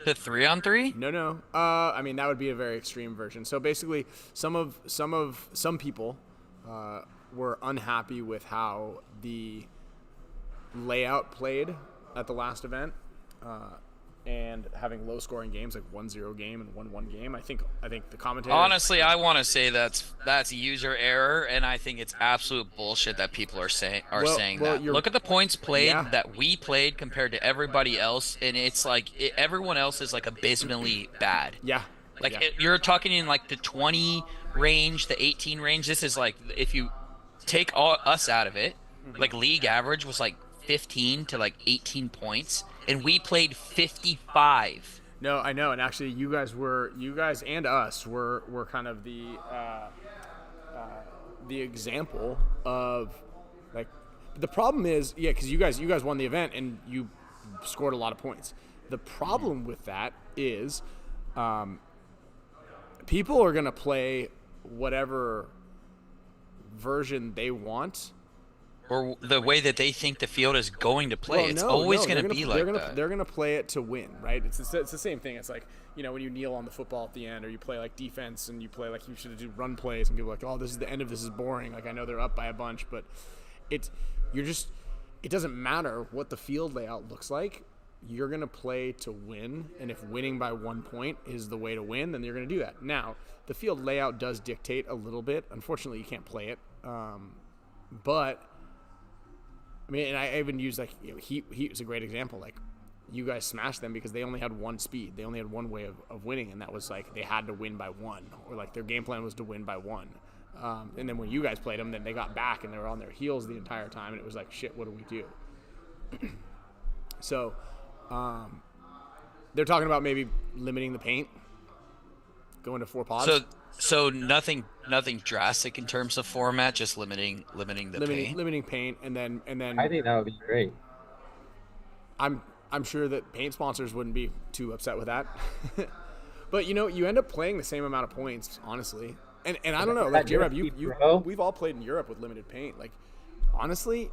The 3-on-3? No. I mean, that would be a very extreme version. So basically, some people were unhappy with how the layout played at the last event, and having low-scoring games like 1-0 game and 1-1 game. I think the commentators. Honestly, I want to say that's user error, and I think it's absolute bullshit that people are saying that. Look at the points played that we played compared to everybody else, and it's like everyone else is like abysmally bad. Yeah. You're talking in like the 20 range, the 18 range. This is like if you take us out of it, like league average was like 15 to like 18 points, and we played 55. No, I know, and actually, you guys and us were kind of the example of like the problem is because you guys won the event and you scored a lot of points. The problem with that is people are gonna play whatever version they want. Or the way that they think the field is going to play. It's always going to be like that. They're going to play it to win, right? It's the same thing. It's like, when you kneel on the football at the end, or you play like defense and you play like you should do run plays, and people are like, oh, this is the end of this is boring. Like I know they're up by a bunch, but it doesn't matter what the field layout looks like. You're going to play to win, and if winning by 1 point is the way to win, then you're going to do that. Now, the field layout does dictate a little bit. Unfortunately, you can't play it, but I mean, and I even use Heat is a great example. Like, you guys smashed them because they only had one speed. They only had one way of winning, and that was like they had to win by 1, or like their game plan was to win by 1. And then when you guys played them, then they got back and they were on their heels the entire time, and it was like, shit, what do we do? So, they're talking about maybe limiting the paint, going to 4 pods. So nothing drastic in terms of format, just limiting the paint. Limiting paint, and then I think that would be great. I'm sure that paint sponsors wouldn't be too upset with that. But you end up playing the same amount of points, honestly. And I don't know, like J-Rab, we've all played in Europe with limited paint. Like, honestly,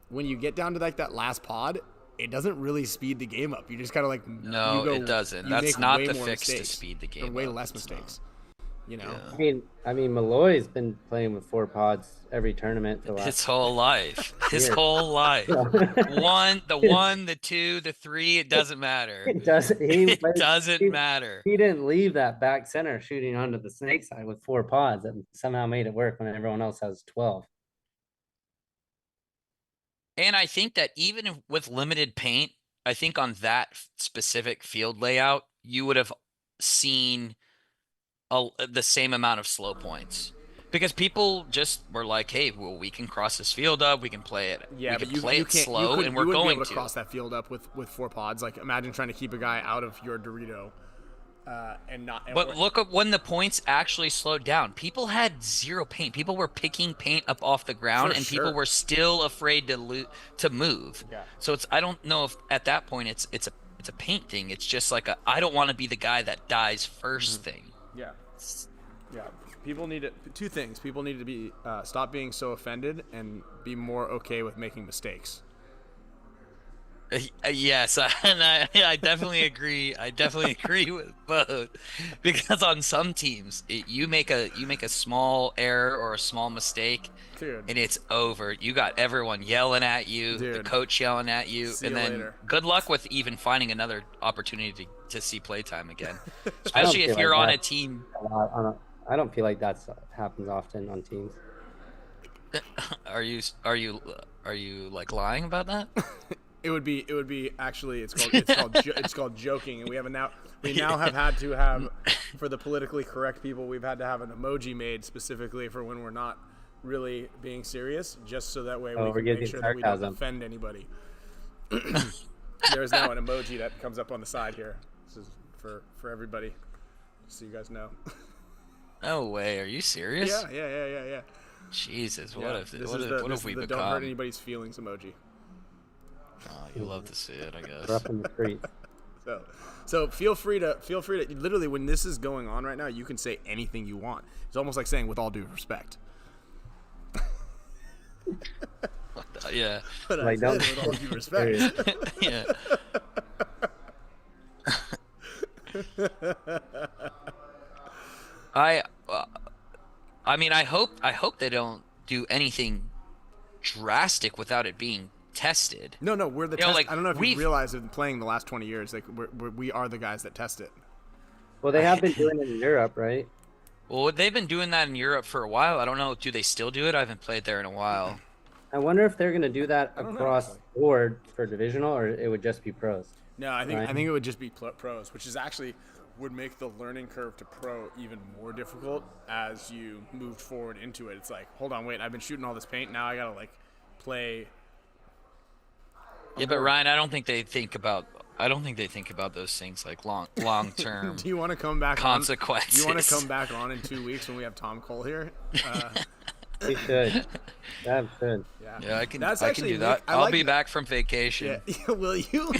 when you get down to like that last pod, it doesn't really speed the game up. You just kind of like it doesn't. That's not the fix to speed the game up. Way less mistakes. Yeah. I mean, Malloy's been playing with 4 pods every tournament for the last his whole life. His whole life. the 1, the 2, the 3. It doesn't matter. It doesn't. It doesn't matter. He didn't leave that back center shooting onto the snake side with 4 pods and somehow made it work when everyone else has 12. And I think that even with limited paint, I think on that specific field layout, you would have seen the same amount of slow points, because people just were like, "Hey, well, we can cross this field up. We can play it. Yeah, we but can play it slow, and we're going be able to cross that field up with 4 pods. Like, imagine trying to keep a guy out of your Dorito, and not. But look at when the points actually slowed down. People had 0 paint. People were picking paint up off the ground, and people were still afraid to move. Yeah. So I don't know if at that point it's a paint thing. It's just like I don't want to be the guy that dies first thing. Yeah. Yeah. People need 2 things. People need to be stop being so offended and be more okay with making mistakes. Yes, and I definitely agree. I definitely agree with both, because on some teams, you make a small error or a small mistake, dude, and it's over. You got everyone yelling at you, dude, the coach yelling at you, see and you then later. Good luck with even finding another opportunity to see playtime again, especially if you're on a team. I don't feel like that happens often on teams. Are you like lying about that? It would be actually it's called joking, and we now have had to have, for the politically correct people, we've had to have an emoji made specifically for when we're not really being serious, just so that way we can make sure that we don't offend anybody. There's now an emoji that comes up on the side here. This is for everybody, just so you guys know. No way. Are you serious? Yeah. Jesus, what have we become? Don't hurt anybody's feelings emoji. Oh, you love to see it, I guess. Rough in the street. So feel free to literally, when this is going on right now, you can say anything you want. It's almost like saying with all due respect. Yeah. But like, I said with all due respect. Yeah. I mean, I hope they don't do anything drastic without it being tested. No, we're the test. Like, I don't know if you realize in playing the last 20 years, like we are the guys that test it. Well, they have been doing it in Europe, right? Well, they've been doing that in Europe for a while. I don't know. Do they still do it? I haven't played there in a while. I wonder if they're going to do that across the board for divisional, or it would just be pros. No, I think it would just be pros, which is actually would make the learning curve to pro even more difficult as you moved forward into it. It's like, hold on, wait, I've been shooting all this paint. Now I got to like play. Yeah, but Ryan, I don't think they think about those things like long term. Do you want to come back consequences? Do you want to come back on in 2 weeks when we have Tom Cole here? We should. That should. Yeah, I can do that. I'll be back from vacation. Yeah. Will you?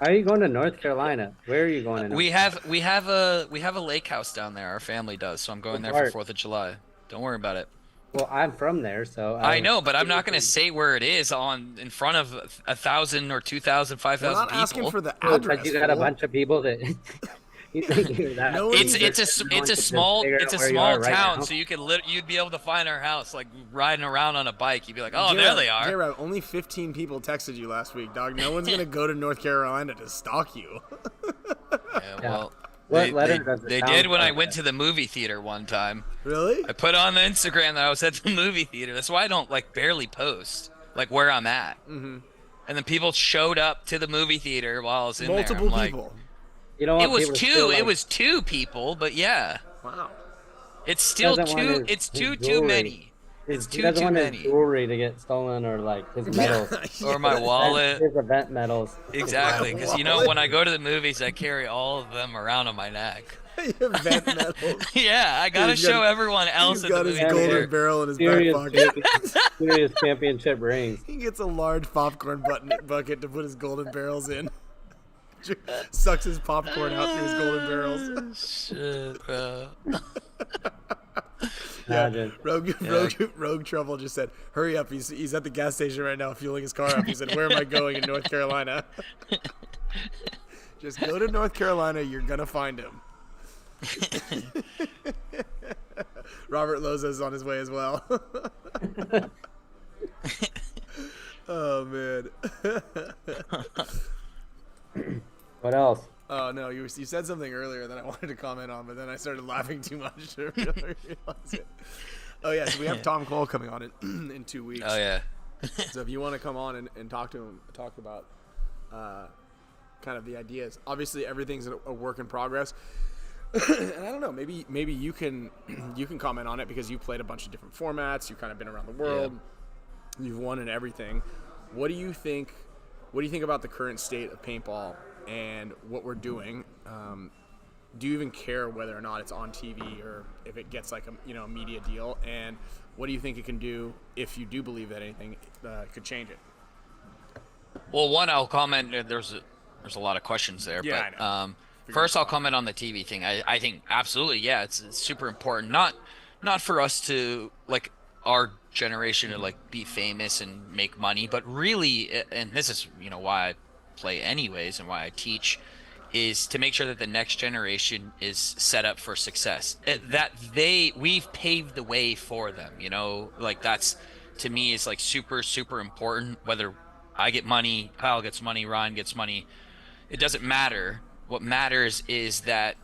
Are you going to North Carolina? Where are you going? We have a lake house down there. Our family does, so I'm going there for 4th of July. Don't worry about it. Well, I'm from there, so I know, but I'm not going to say where it is in front of 1,000 or 2,000, 5,000 people. I'm not asking for the address. You got a bunch of people that. It's a small town, so you'd be able to find our house like riding around on a bike. You'd be like, oh, there they are. J-Rab, only 15 people texted you last week, dog. No one's gonna go to North Carolina to stalk you. Yeah, well, they did when I went to the movie theater one time. Really? I put on the Instagram that I was at the movie theater. That's why I don't barely post where I'm at. Mm-hmm. And then people showed up to the movie theater while I was in Multiple there. people. You know what? It was two people, but yeah. Wow. It's still two. It's too many. It's He doesn't too want many. his jewelry to get stolen or like his medals. Or my wallet. His event medals. Exactly, because you know wallet. when I go to the movies, I carry all of them around on my neck. Event medals. Yeah, I gotta He's got- show everyone else He's at the got his movie golden theater. barrel in his back Serious, pocket. serious championship rings. He gets a large popcorn bucket to put his golden barrels in. Sucks his popcorn out through his golden barrels. Shit, bro. Imagine. Rogue Trouble just said, "Hurry up! He's at the gas station right now, fueling his car up." He said, "Where am I going in North Carolina?" Just go to North Carolina. You're gonna find him. Robert Loza's on his way as well. Oh man. What else? Oh no, you said something earlier that I wanted to comment on, but then I started laughing too much to really realize it. Oh yeah, so we have Tom Cole coming on in 2 weeks. Oh yeah. So if you want to come on and talk to him, talk about kind of the ideas. Obviously, everything's a work in progress. And I don't know, maybe you can comment on it because you played a bunch of different formats. You've kind of been around the world. Yeah. You've won and everything. What do you think about the current state of paintball and what we're doing? Do you even care whether or not it's on TV or if it gets like a media deal? And what do you think it can do if you do believe that anything could change it? Well, one, I'll comment. There's a lot of questions there. Yeah, but I know. First, I'll comment on the TV thing. I think absolutely, yeah, it's super important. Not for us to like our generation to like be famous and make money, but really, and this is why I play anyways and why I teach, is to make sure that the next generation is set up for success. That we've paved the way for them. Like that's to me is like super important. Whether I get money, Kyle gets money, Ryan gets money, it doesn't matter. What matters is that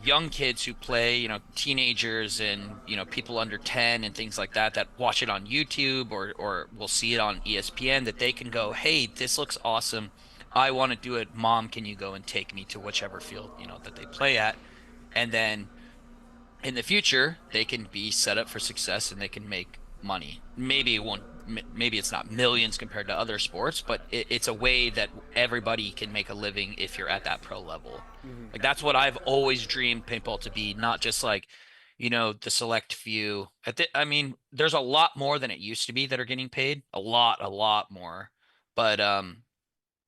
young kids who play, teenagers and, people under 10 and things like that watch it on YouTube or will see it on ESPN, that they can go, hey, this looks awesome. I want to do it. Mom, can you go and take me to whichever field, that they play at? And then in the future, they can be set up for success and they can make money. Maybe it's not millions compared to other sports, but it's a way that everybody can make a living if you're at that pro level. Mm-hmm. Like that's what I've always dreamed paintball to be, not just like, the select few. There's a lot more than it used to be that are getting paid, a lot more. But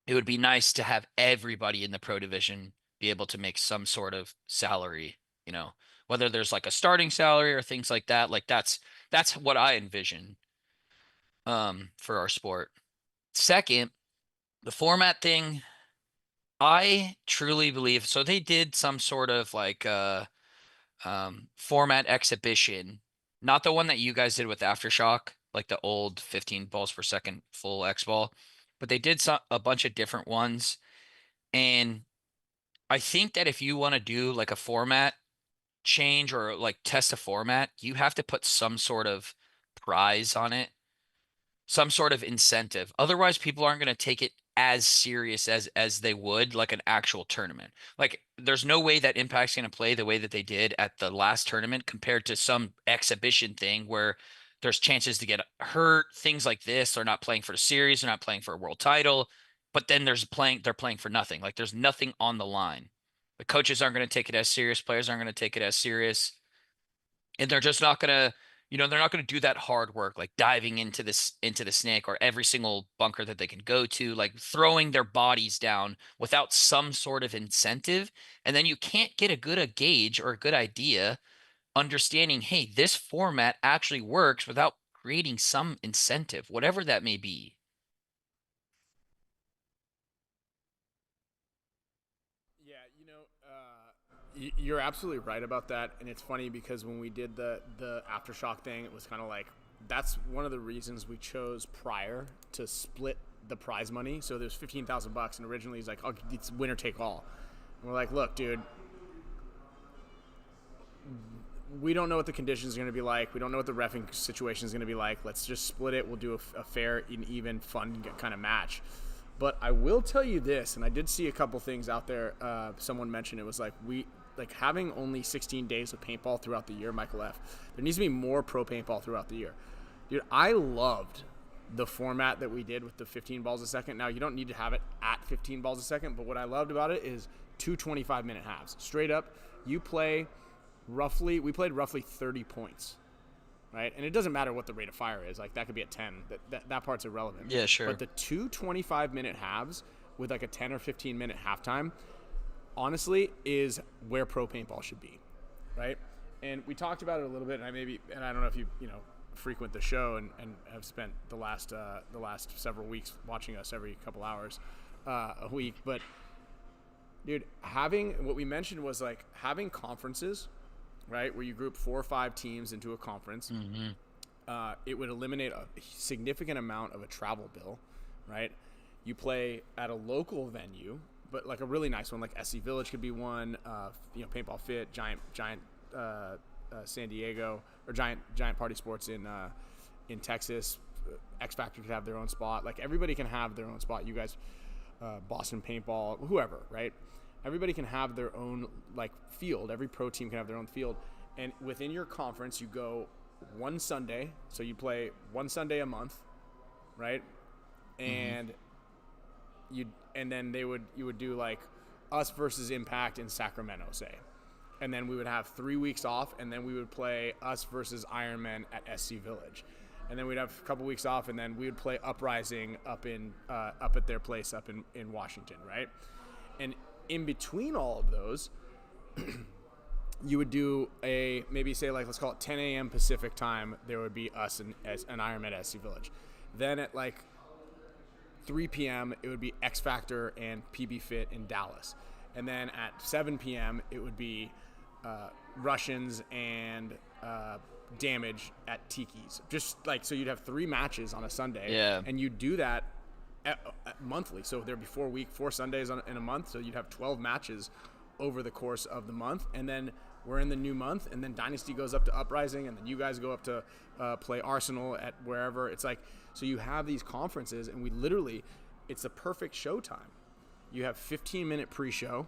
it would be nice to have everybody in the pro division be able to make some sort of salary, whether there's like a starting salary or things like that. Like that's what I envision for our sport. Second, the format thing, I truly believe, so they did some sort of like format exhibition, not the one that you guys did with Aftershock, like the old 15 balls per second full X ball, but they did a bunch of different ones. And I think that if you want to do like a format change or like test a format, you have to put some sort of prize on it, some sort of incentive. Otherwise, people aren't going to take it as serious as they would like an actual tournament. Like there's no way that Impact's going to play the way that they did at the last tournament compared to some exhibition thing where there's chances to get hurt, things like this. They're not playing for the series, they're not playing for a world title, but then they're playing for nothing. Like there's nothing on the line. The coaches aren't going to take it as serious, players aren't going to take it as serious. And they're just not going to, they're not going to do that hard work, like diving into the snake or every single bunker that they can go to, like throwing their bodies down without some sort of incentive. And then you can't get a good gauge or a good idea understanding, hey, this format actually works without creating some incentive, whatever that may be. Yeah, you're absolutely right about that. And it's funny because when we did the Aftershock thing, it was kind of like, that's one of the reasons we chose prior to split the prize money. So there's $15,000 and originally he's like, oh, it's winner take all. And we're like, look, dude, we don't know what the conditions are going to be like. We don't know what the reffing situation is going to be like. Let's just split it. We'll do a fair and even fun kind of match. But I will tell you this, and I did see a couple things out there. Someone mentioned it was like having only 16 days of paintball throughout the year, Michael F. There needs to be more pro paintball throughout the year. Dude, I loved the format that we did with the 15 balls a second. Now, you don't need to have it at 15 balls a second, but what I loved about it is 2 25-minute halves. Straight up, we played roughly 30 points, right? And it doesn't matter what the rate of fire is. Like, that could be at 10. That part's irrelevant. Yeah, sure. But the 2 25-minute halves with like a 10 or 15-minute halftime, honestly, is where pro paintball should be, right? And we talked about it a little bit, and I don't know if you frequent the show and have spent the last several weeks watching us every couple hours a week, but dude, what we mentioned was like having conferences, right, where you group 4 or 5 teams into a conference. It would eliminate a significant amount of a travel bill, right? You play at a local venue, but like a really nice one, like SC Village could be one, Paintball Fit, Giant San Diego, or Giant Party Sports in Texas. X Factor could have their own spot. Like, everybody can have their own spot. You guys, Boston Paintball, whoever, right? Everybody can have their own like field. Every pro team can have their own field. And within your conference, you go one Sunday. So you play one Sunday a month, right? And then you would do like us versus Impact in Sacramento, say. And then we would have 3 weeks off, and then we would play us versus Ironman at SC Village. And then we'd have a couple weeks off, and then we would play Uprising up at their place up in Washington, right? And in between all of those, you would do maybe say, like, let's call it 10 a.m. Pacific time, there would be us and Ironman at SC Village. Then at like 3 p.m., it would be X Factor and PB Fit in Dallas. And then at 7 p.m., it would be Russians and Damage at Tiki's. Just like, so you'd have 3 matches on a Sunday. Yeah. And you do that monthly. So there'd be 4 Sundays in a month. So you'd have 12 matches over the course of the month. And then we're in the new month, and then Dynasty goes up to Uprising, and then you guys go up to play Arsenal at wherever. It's like, so you have these conferences, and it's a perfect showtime. You have 15-minute pre-show,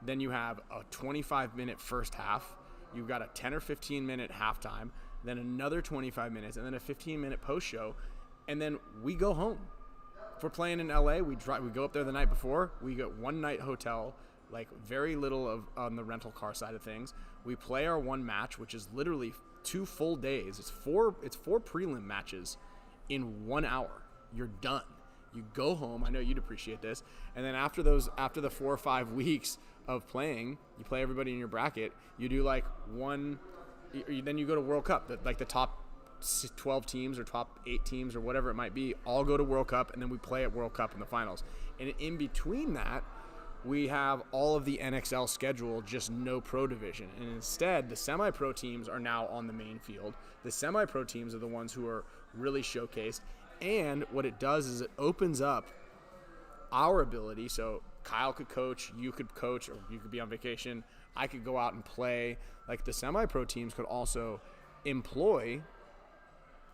then you have a 25-minute first half, you've got a 10 or 15-minute halftime, then another 25 minutes, and then a 15-minute post-show, and then we go home. If we're playing in LA, we go up there the night before, we get one-night hotel, like very little on the rental car side of things. We play our one match, which is literally 2 full days. It's four prelim matches in 1 hour. You're done. You go home. I know you'd appreciate this. And then after the 4 or 5 weeks of playing, you play everybody in your bracket. You do like then you go to World Cup. Like the top 12 teams or top 8 teams or whatever it might be all go to World Cup, and then we play at World Cup in the finals. And in between that, we have all of the NXL schedule, just no pro division. And instead, the semi-pro teams are now on the main field. The semi-pro teams are the ones who are really showcased. And what it does is it opens up our ability. So Kyle could coach, you could coach, or you could be on vacation. I could go out and play. Like, the semi-pro teams could also employ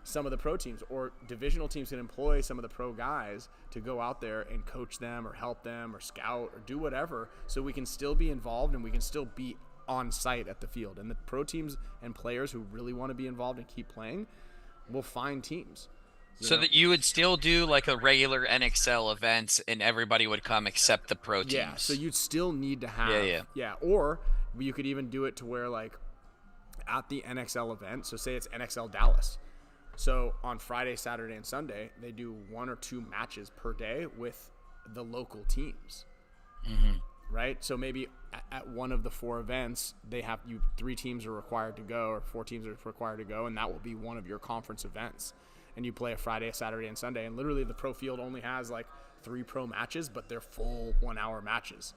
some of the pro teams, or divisional teams can employ some of the pro guys to go out there and coach them or help them or scout or do whatever, so we can still be involved and we can still be on site at the field. And the pro teams and players who really want to be involved and keep playing will find teams. So that you would still do like a regular NXL events and everybody would come except the pro teams. Yeah, so you'd still need to have or you could even do it to where, like, at the NXL event, so say it's NXL Dallas. So on Friday, Saturday, and Sunday, they do 1 or 2 matches per day with the local teams, right? So maybe at one of the 4 events, they have 3 teams are required to go, or 4 teams are required to go, and that will be one of your conference events. And you play a Friday, Saturday, and Sunday, and literally the pro field only has like 3 pro matches, but they're full 1-hour matches,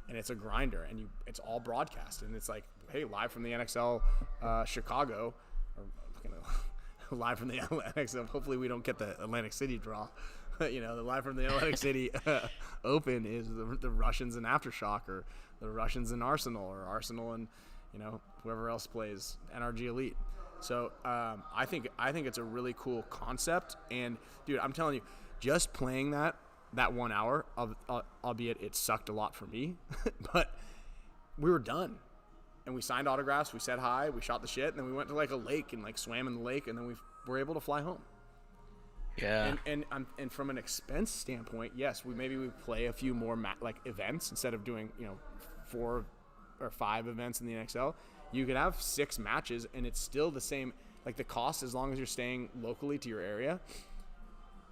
and it's a grinder, and it's all broadcast, and it's like, hey, live from the NXL Chicago, or live from the NXL. Hopefully we don't get the Atlantic City draw. The live from the Atlantic City Open is the Russians and Aftershock, or the Russians and Arsenal, or Arsenal and whoever else plays NRG Elite. So I think it's a really cool concept. And dude, I'm telling you, just playing that 1 hour, albeit it sucked a lot for me, but we were done. and we signed autographs, we said hi, we shot the shit, and then we went to like a lake and like swam in the lake, and then we were able to fly home. Yeah. And from an expense standpoint, yes, we play a few more like events instead of doing 4 or 5 events in the NXL. You could have 6 matches, and it's still the same. Like the cost, as long as you're staying locally to your area,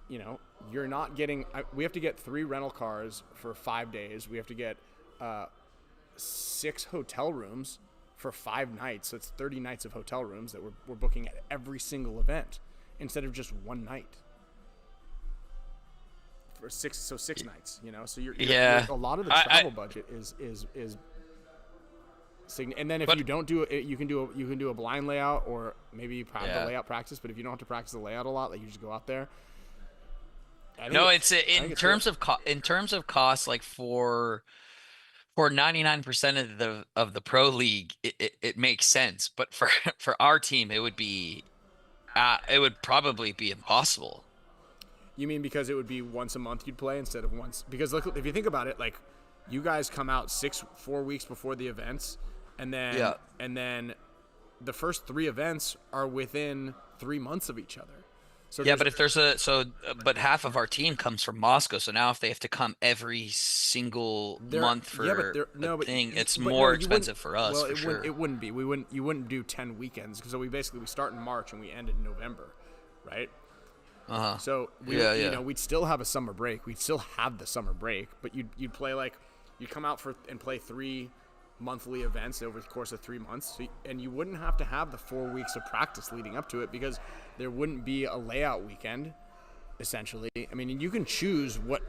you're not getting. We have to get 3 rental cars for 5 days. We have to get 6 hotel rooms for 5 nights. So it's 30 nights of hotel rooms that we're booking at every single event instead of just one night. For 6 nights, So you're a lot of the travel budget is. And then if you don't do it, you can do a blind layout, or maybe you have the layout practice. But if you don't have to practice the layout a lot, like you just go out there. In terms of cost, like for 99% of the pro league, it makes sense. But for our team, it would probably be impossible. You mean because it would be once a month you'd play instead of once? Because look, if you think about it, like you guys come out 4 weeks before the events, and then the first 3 events are within 3 months of each other. So but if but half of our team comes from Moscow, so now if they have to come every single month for thing, it's more expensive for us. Well, for sure. It wouldn't be. You wouldn't do 10 weekends, because we start in March and we end in November, right? So we'd still have a summer break. We'd still have the summer break, but you'd play you'd come out and play 3 monthly events over the course of 3 months, and you wouldn't have to have the 4 weeks of practice leading up to it, because there wouldn't be a layout weekend. Essentially, I mean, you can choose what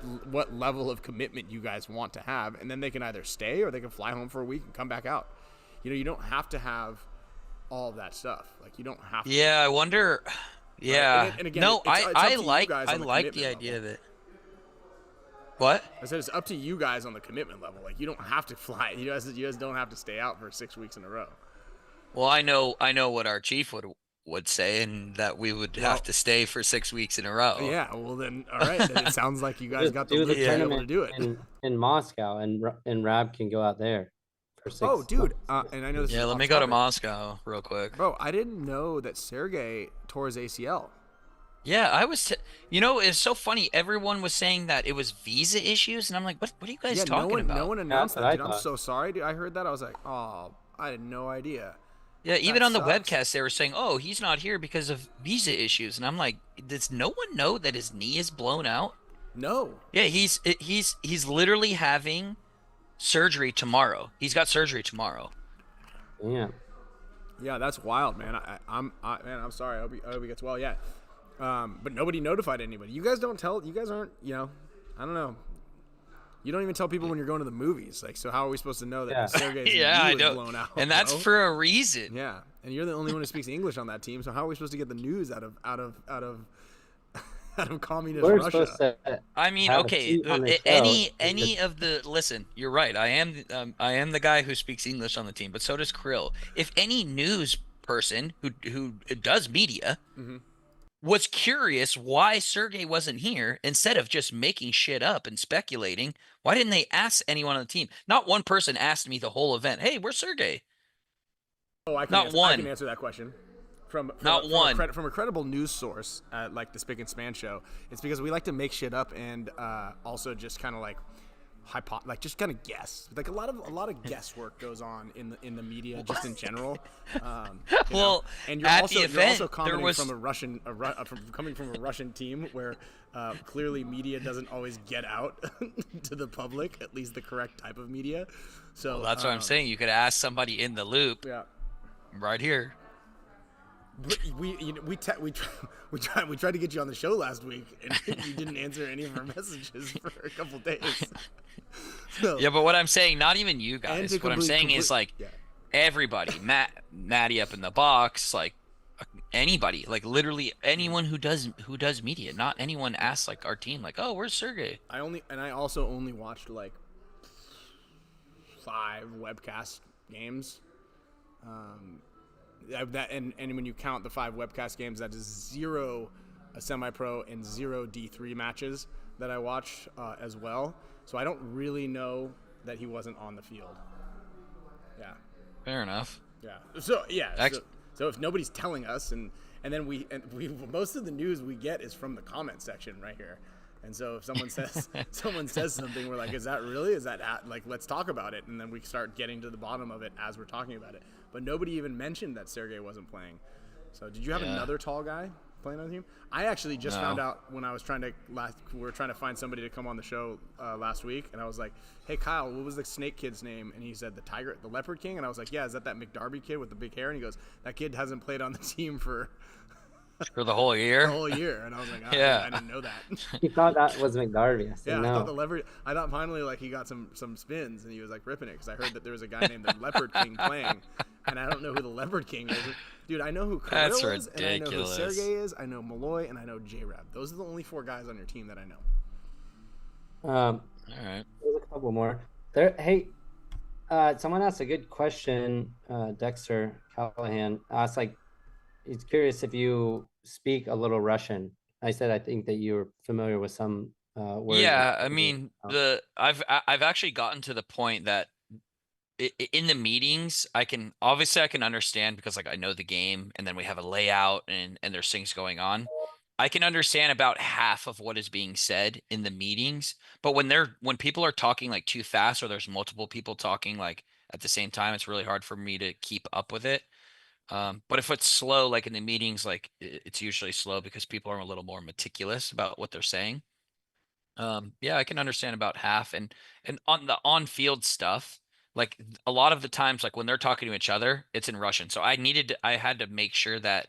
level of commitment you guys want to have, and then they can either stay or they can fly home for a week and come back out. You don't have to have all of that stuff. Like you don't have to. Yeah, I wonder. Yeah. Right? And again, no, I like the idea level. of it. What? I said it's up to you guys on the commitment level. Like you don't have to fly. You guys don't have to stay out for 6 weeks in a row. Well, I know what our chief would say, and that we would have to stay for 6 weeks in a row. Yeah. Well, then, all right. Then it sounds like you guys got the look to be able to do it in Moscow, and Rab can go out there for 6 Oh, dude. months. And I know this. Yeah, is let me go to Moscow real quick. Bro, I didn't know that Sergey tore his ACL. Yeah, I was. It's so funny. Everyone was saying that it was visa issues, and I'm like, what are you guys talking about? No one announced That's that. what I Dude, I'm thought. so sorry, dude. I heard that. I was like, oh, I had no idea. Yeah, even That on the sucks. webcast, they were saying, "Oh, he's not here because of visa issues," and I'm like, "Does no one know that his knee is blown out?" No. Yeah, he's literally having surgery tomorrow. He's got surgery tomorrow. Yeah. Yeah, that's wild, man. I'm sorry. I hope he gets well. Yeah. But nobody notified anybody. You guys don't tell. You guys aren't. I don't know. You don't even tell people when you're going to the movies. Like, so how are we supposed to know that Sergey's knee was blown out? And that's for a reason. Yeah, and you're the only one who speaks English on that team. So how are we supposed to get the news out of communist We're Russia? supposed to. I mean, have a okay, seat on the any of the listen, you're right. I am the guy who speaks English on the team, but so does Krill. If any news person who does media was curious why Sergey wasn't here, instead of just making shit up and speculating, why didn't they ask anyone on the team? Not one person asked me the whole event, "Hey, where's Sergey?" Oh, I Not can one. I can answer that question. From a credible news source, like the Spicka Span Show. It's because we like to make shit up and also just kind of like just kind of guess. Like a lot of guesswork goes on in the media, just in general. Well, and at the event, you're also commenting there was coming from a Russian team where clearly media doesn't always get out to the public, at least the correct type of media. So that's what I'm saying. You could ask somebody in the loop. Yeah. Right here. We tried to get you on the show last week, and you didn't answer any of our messages for a couple days. So, yeah, but what I'm saying, not even you guys. What I'm saying is like everybody, Maddie up in the box, like anybody, like literally anyone who does media. Not anyone asks like our team, like, "Oh, where's Sergey?" I also only watched like 5 webcast games. And when you count the 5 webcast games, that is 0 semi-pro and 0 D3 matches that I watched as well. So I don't really know that he wasn't on the field. Yeah. Fair enough. Yeah. So yeah. Ex- So if nobody's telling us, and then we most of the news we get is from the comment section right here. And so if someone says something, we're like, is that really? Is that like, let's talk about it, and then we start getting to the bottom of it as we're talking about it. But nobody even mentioned that Sergey wasn't playing. So did you have another tall guy playing on the team? I actually just found out when I was we were trying to find somebody to come on the show last week, and I was like, hey Kyle, what was the snake kid's name? And he said the Leopard King, and I was like, yeah, is that McDarby kid with the big hair? And he goes, that kid hasn't played on the team for the whole year. the whole year. And I was like, I didn't know that. He thought that was McDarby. I said, Yeah, no. I thought finally like he got some spins and he was like ripping it, because I heard that there was a guy named the Leopard King playing, and I don't know who the Leopard King is. Dude, I know who That's Kirill is, and I know who ridiculous. Sergey is, I know Malloy, and I know J-Rab. Those are the only 4 guys on your team that I know. All right. There's a couple more. Someone asked a good question. Dexter Callahan asked, like, he's curious if you speak a little Russian. I said I think that you're familiar with some words. Yeah, I mean, I've actually gotten to the point that in the meetings, I can understand, because like I know the game, and then we have a layout, and there's things going on. I can understand about half of what is being said in the meetings, but when people are talking like too fast, or there's multiple people talking like at the same time, it's really hard for me to keep up with it. But if it's slow, like in the meetings, like it's usually slow because people are a little more meticulous about what they're saying. Yeah, I can understand about half, and on the on-field stuff, like a lot of the times, like when they're talking to each other, it's in Russian. So I had to make sure that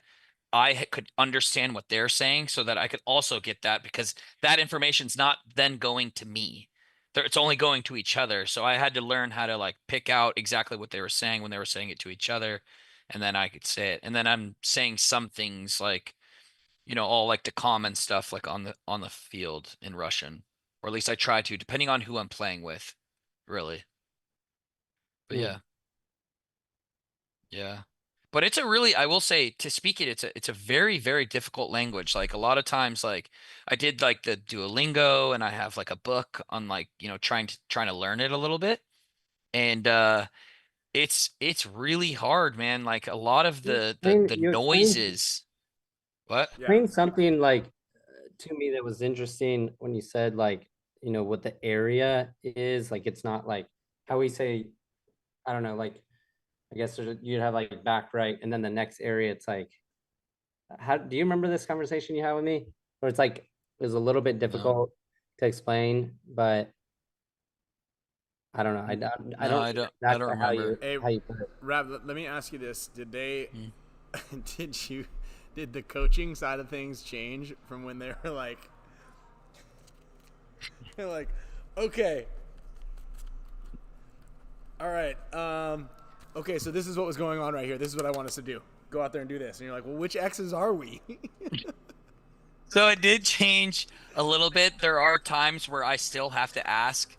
I could understand what they're saying, so that I could also get that, because that information's not then going to me. It's only going to each other. So I had to learn how to like pick out exactly what they were saying when they were saying it to each other, and then I could say it. And then I'm saying some things like, all like the common stuff like on the field in Russian, or at least I try to, depending on who I'm playing with, really. But Hmm. yeah. But it's I will say, to speak it, it's a very, very difficult language. Like a lot of times, like I did like the Duolingo, and I have like a book on like, trying to learn it a little bit. And it's really hard, man. Like a lot of the You noises. What? Yeah. explained something like to me that was interesting when you said like, what the area is. Like it's not like how we say, I don't know, like I guess you'd have like back right, and then the next area it's like, how do you remember this conversation you had with me? Where it's like it was a little bit difficult to explain, but I don't know. I don't exactly how you remember. Hey, how you put it. Rab, let me ask you this: did Hmm. did the coaching side of things change from when they were like, they're like, okay, all right, okay, so this is what was going on right here. This is what I want us to do. Go out there and do this. And you're like, well, which X's are we? So it did change a little bit. There are times where I still have to ask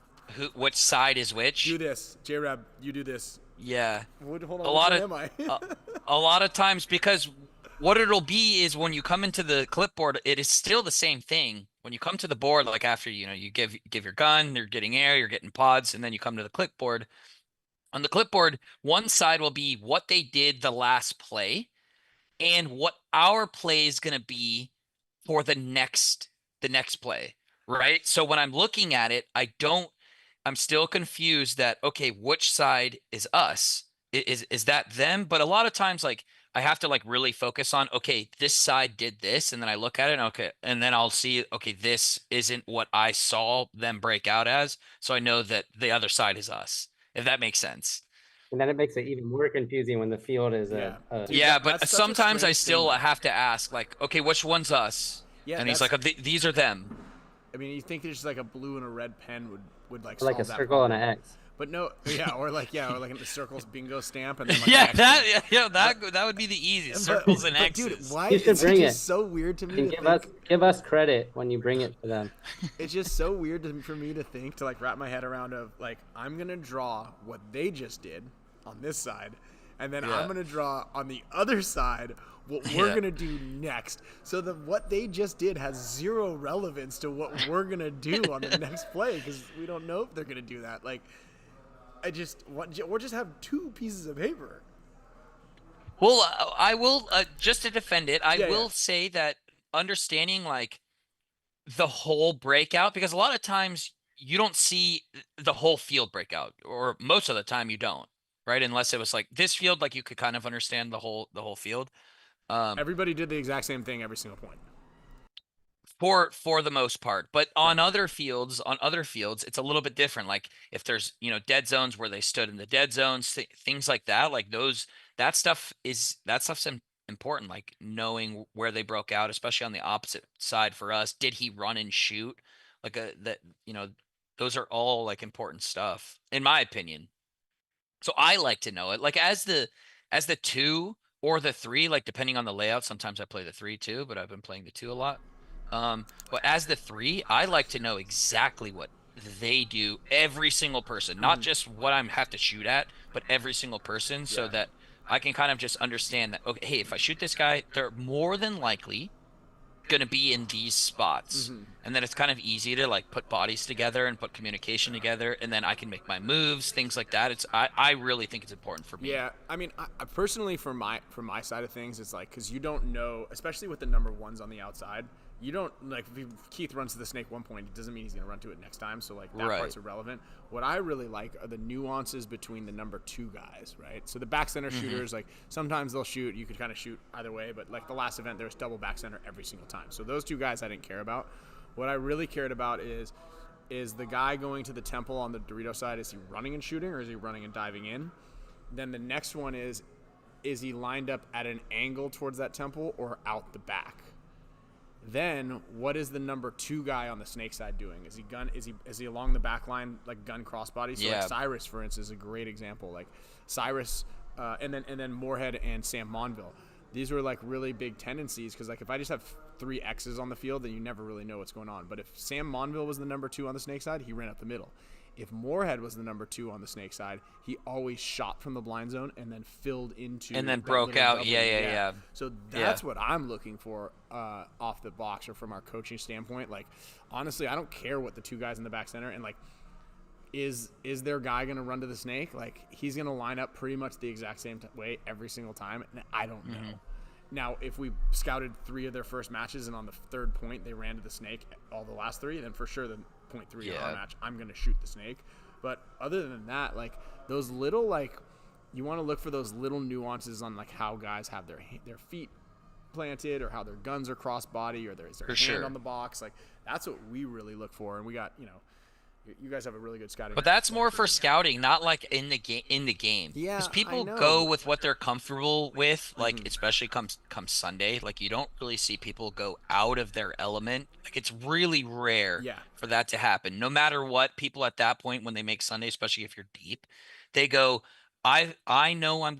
which side is which. Do this, J-Rab. You do this. Yeah. Hold on. A lot which of one am I? a lot of times, because what it'll be is when you come into the clipboard, it is still the same thing. When you come to the board, like after you give your gun, you're getting air, you're getting pods, and then you come to the clipboard. On the clipboard, one side will be what they did the last play, and what our play is going to be for the next play, right? So when I'm looking at it, I'm still confused that, okay, which side is us? Is that them? But a lot of times, like I have to like really focus on, okay, this side did this, and then I look at it, and okay, and then I'll see, okay, this isn't what I saw them break out as, so I know that the other side is us, if that makes sense. And then it makes it even more confusing when the field is Yeah. Dude, Yeah, that's but such a sometimes I strange still thing. have to ask, like, okay, which one's us? Yeah, And he's like, these are them. I mean, you think there's just like a blue and a red pen would like Or like solve a that circle and problem. an X. But no, or like a circles bingo stamp, and then like Yeah, an X. that would be the easiest. Circles and but X's. dude, why You should it's bring just it. so weird to me And to give us credit when you bring it to them. it's just so weird for me to think, to like wrap my head around of like, I'm gonna draw what they just did on this side, and then I'm gonna draw on the other side what we're gonna do next. So that what they just did has zero relevance to what we're gonna do on the next play, because we don't know if they're gonna do that. Like, or just have two pieces of paper. Well, I will just to defend it. I Yeah, will yeah. say that understanding like the whole breakout, because a lot of times you don't see the whole field breakout, or most of the time you don't, right? Unless it was like this field, like you could kind of understand the whole field. Um, Everybody did the exact same thing every single point. for the most part, but Right. on other fields it's a little bit different. Like if there's dead zones where they stood in the dead zones, things like that, like those, that stuff's important, like knowing where they broke out, especially on the opposite side. For us, did he run and shoot, like a that those are all like important stuff in my opinion. So I like to know it, like as the two or the three, like depending on the layout. Sometimes I play the three too, but I've been playing the two a lot. But as the three, I like to know exactly what they do, every single person, not just what I'm have to shoot at, but every single person, so Yeah. that I can kind of just understand that, okay, hey, if I shoot this guy, they're more than likely going to be in these spots. And then it's kind of easy to like put bodies together and put communication together, and then I can make my moves, things like that. I really think it's important for me. Yeah, I mean, I personally, from my side of things, it's like, because you don't know, especially with the number ones on the outside, you don't, like, if Keith runs to the snake one point, it doesn't mean he's going to run to it next time, so, like, that Right. part's irrelevant. What I really like are the nuances between the number two guys, right? So the back center shooters, like, sometimes they'll shoot, you could kind of shoot either way, but, like, the last event, there was double back center every single time. So those two guys I didn't care about. What I really cared about is the guy going to the temple on the Dorito side, is he running and shooting, or is he running and diving in? Then the next one is he lined up at an angle towards that temple or out the back? Then what is the number two guy on the snake side doing? Is he along the back line, like gun crossbody? So Yeah. like Cyrus, for instance, is a great example. Like Cyrus, and then Moorhead and Sam Monville. These were like really big tendencies, because like if I just have three X's on the field, then you never really know what's going on. But if Sam Monville was the number two on the snake side, he ran up the middle. If Moorhead was the number two on the snake side, he always shot from the blind zone and then filled into And then that broke little out. double. Yeah. So that's what I'm looking for off the box, or from our coaching standpoint. Like, honestly, I don't care what the two guys in the back center, and like, is their guy going to run to the snake? Like, he's going to line up pretty much the exact same way every single time, and I don't know. Now, if we scouted three of their first matches and on the third point they ran to the snake all the last three, then for sure the point three of our match, I'm going to shoot the snake. But other than that, like, those little, like, you want to look for those little nuances on like how guys have their feet planted, or how their guns are cross-body, or there's their hand on the box. Like, that's what we really look for. And we got, you guys have a really good scouting. But that's more for scouting, not like in the game. Yeah, because people I know. go with what they're comfortable with. Like especially comes Sunday, like you don't really see people go out of their element. Like it's really rare for that to happen. No matter what, people at that point when they make Sunday, especially if you're deep, they go, I know I'm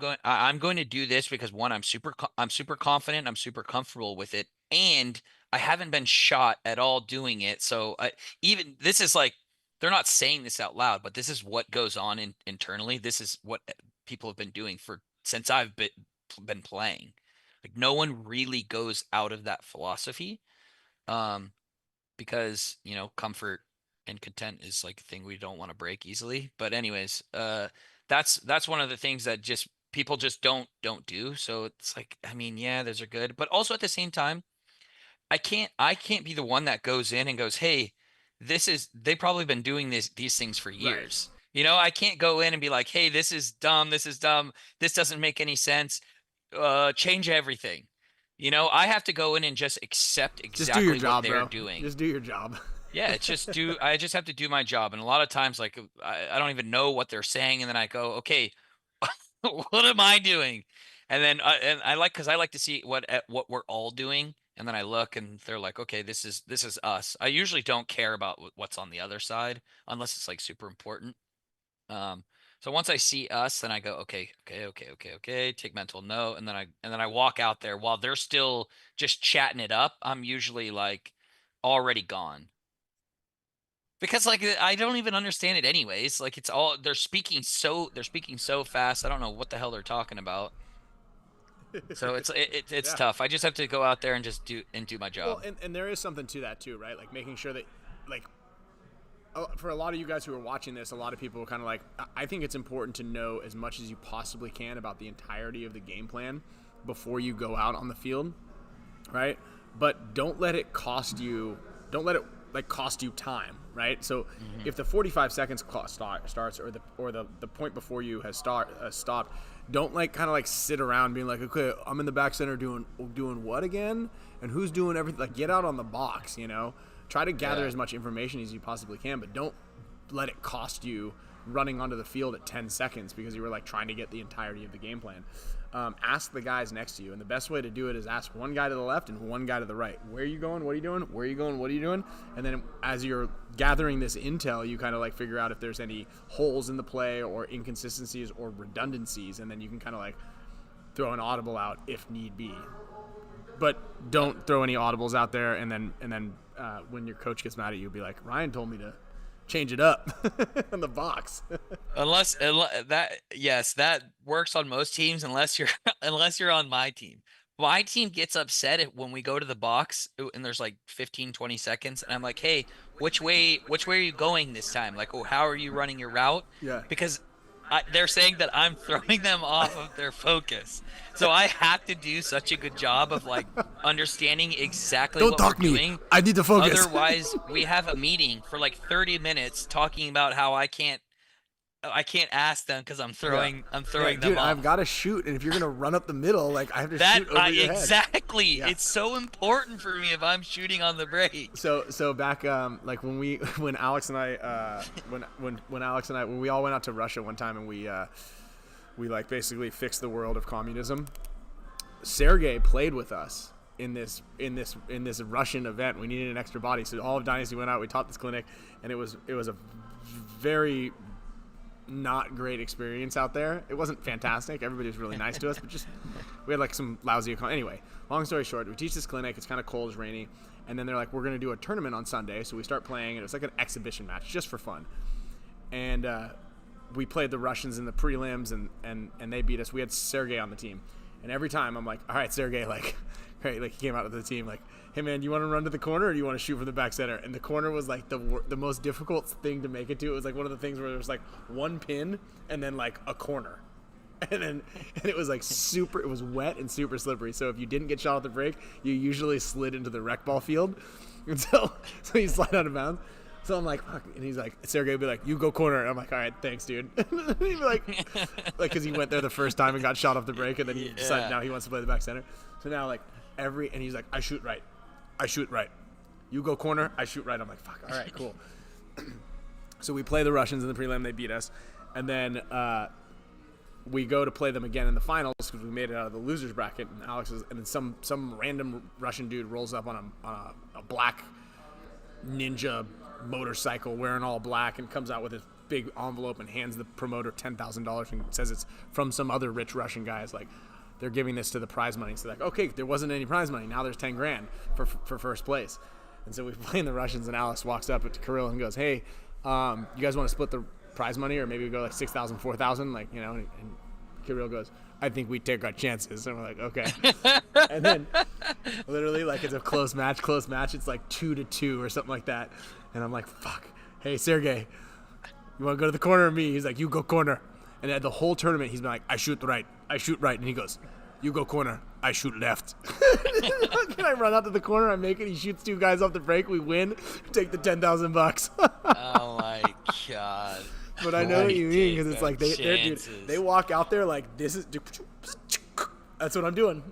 going to do this because one, I'm super confident, I'm super comfortable with it, and I haven't been shot at all doing it. So even this is like, they're not saying this out loud, but this is what goes on internally. This is what people have been doing since I've been playing. Like no one really goes out of that philosophy, because comfort and content is like a thing we don't want to break easily. But anyways, that's one of the things that just people just don't do. So it's like, I mean, yeah, those are good, but also at the same time, I can't be the one that goes in and goes, hey, they've probably been doing these things for years. I can't go in and be like, hey, this is dumb, this doesn't make any sense, change everything. I have to go in and just accept exactly do your job, what they're bro. doing. Just do your job. Yeah, I just have to do my job. And a lot of times, like, I don't even know what they're saying, and then I go, okay, what am I doing? And then and because I like to see what we're all doing, and then I look and they're like, okay, this is us. I usually don't care about what's on the other side unless it's like super important. So once I see us, then I go, okay, take mental note, and then I walk out there while they're still just chatting it up. I'm usually like already gone. Because like I don't even understand it anyways. Like it's all they're speaking so fast. I don't know what the hell they're talking about. So it's tough. I just have to go out there and just do my job. Well, and there is something to that too, right? Like making sure that, like, for a lot of you guys who are watching this, a lot of people are kind of like, I think it's important to know as much as you possibly can about the entirety of the game plan before you go out on the field, right? But don't let it cost you. Don't let it like cost you time, right? So if the 45 seconds clock starts, or the point before you has stopped, don't like kind of like sit around being like, okay, I'm in the back center doing what again, and who's doing everything. Like, get out on the box, you know. Try to gather as much information as you possibly can, but don't let it cost you running onto the field at 10 seconds because you were like trying to get the entirety of the game plan. Ask the guys next to you, and the best way to do it is ask one guy to the left and one guy to the right. Where are you going? What are you doing? Where are you going? What are you doing? And then as you're gathering this intel, you kind of like figure out if there's any holes in the play or inconsistencies or redundancies, and then you can kind of like throw an audible out if need be. But don't throw any audibles out there, and then when your coach gets mad at you, be like, Ryan told me to change it up in the box. Unless that works on most teams, unless you're on my team. My team gets upset when we go to the box and there's like 15, 20 seconds, and I'm like, hey, which way are you going this time? Like, oh, how are you running your route? Yeah. Because they're saying that I'm throwing them off of their focus. So I have to do such a good job of like understanding exactly what we're doing. I need to focus. Otherwise, we have a meeting for like 30 minutes talking about how I can't ask them because I'm throwing them dude, off. I've got to shoot, and if you're gonna run up the middle, like I have to shoot over your head. Exactly. Yeah. It's so important for me if I'm shooting on the break. So back like when Alex and I when we all went out to Russia one time, and we like basically fixed the world of communism. Sergey played with us in this Russian event. We needed an extra body, so all of Dynasty went out. We taught this clinic, and it was a very not great experience out there. It wasn't fantastic. Everybody was really nice to us, but just we had like some lousy anyway, long story short, we teach this clinic. It's kind of cold, it's rainy, and then they're like, we're going to do a tournament on Sunday. So we start playing, and it was like an exhibition match just for fun. And we played the Russians in the prelims, and they beat us. We had Sergey on the team, and every time I'm like, all right, Sergey, like, right, like he came out of the team like, hey man, you want to run to the corner or do you want to shoot from the back center? And the corner was like the most difficult thing to make it to. It was like one of the things where there was like one pin and then like a corner, and it was like it was wet and super slippery. So if you didn't get shot at the break, you usually slid into the rec ball field, and so you slide out of bounds. So I'm like, fuck. And he's like, Sergey would be like, you go corner. And I'm like, all right, thanks, dude. He'd be like, because he went there the first time and got shot off the break, and then he decided now he wants to play the back center. So now like and he's like, I shoot right. You go corner, I shoot right. I'm like, fuck, all right, cool. So we play the Russians in the prelim, they beat us. And then we go to play them again in the finals because we made it out of the losers bracket. And then some random Russian dude rolls up on a black ninja motorcycle wearing all black and comes out with his big envelope and hands the promoter $10,000 and says it's from some other rich Russian guy. It's like, they're giving this to the prize money. So like, okay, there wasn't any prize money. Now there's 10 grand for first place. And so we play in the Russians, and Alex walks up to Kirill and goes, hey, you guys want to split the prize money, or maybe we go like 6,000, 4,000, like, you know, and Kirill goes, I think we take our chances. And we're like, okay. And then literally like it's a close match. It's like 2-2 or something like that. And I'm like, fuck. Hey, Sergey, you want to go to the corner or me? He's like, you go corner. And at the whole tournament, he's been like, I shoot right. And he goes, you go corner, I shoot left. And I run out to the corner, I make it, he shoots two guys off the break, we win, take the $10,000. Oh my god. But I know what you mean, because it's like, they walk out there like, this is, that's what I'm doing.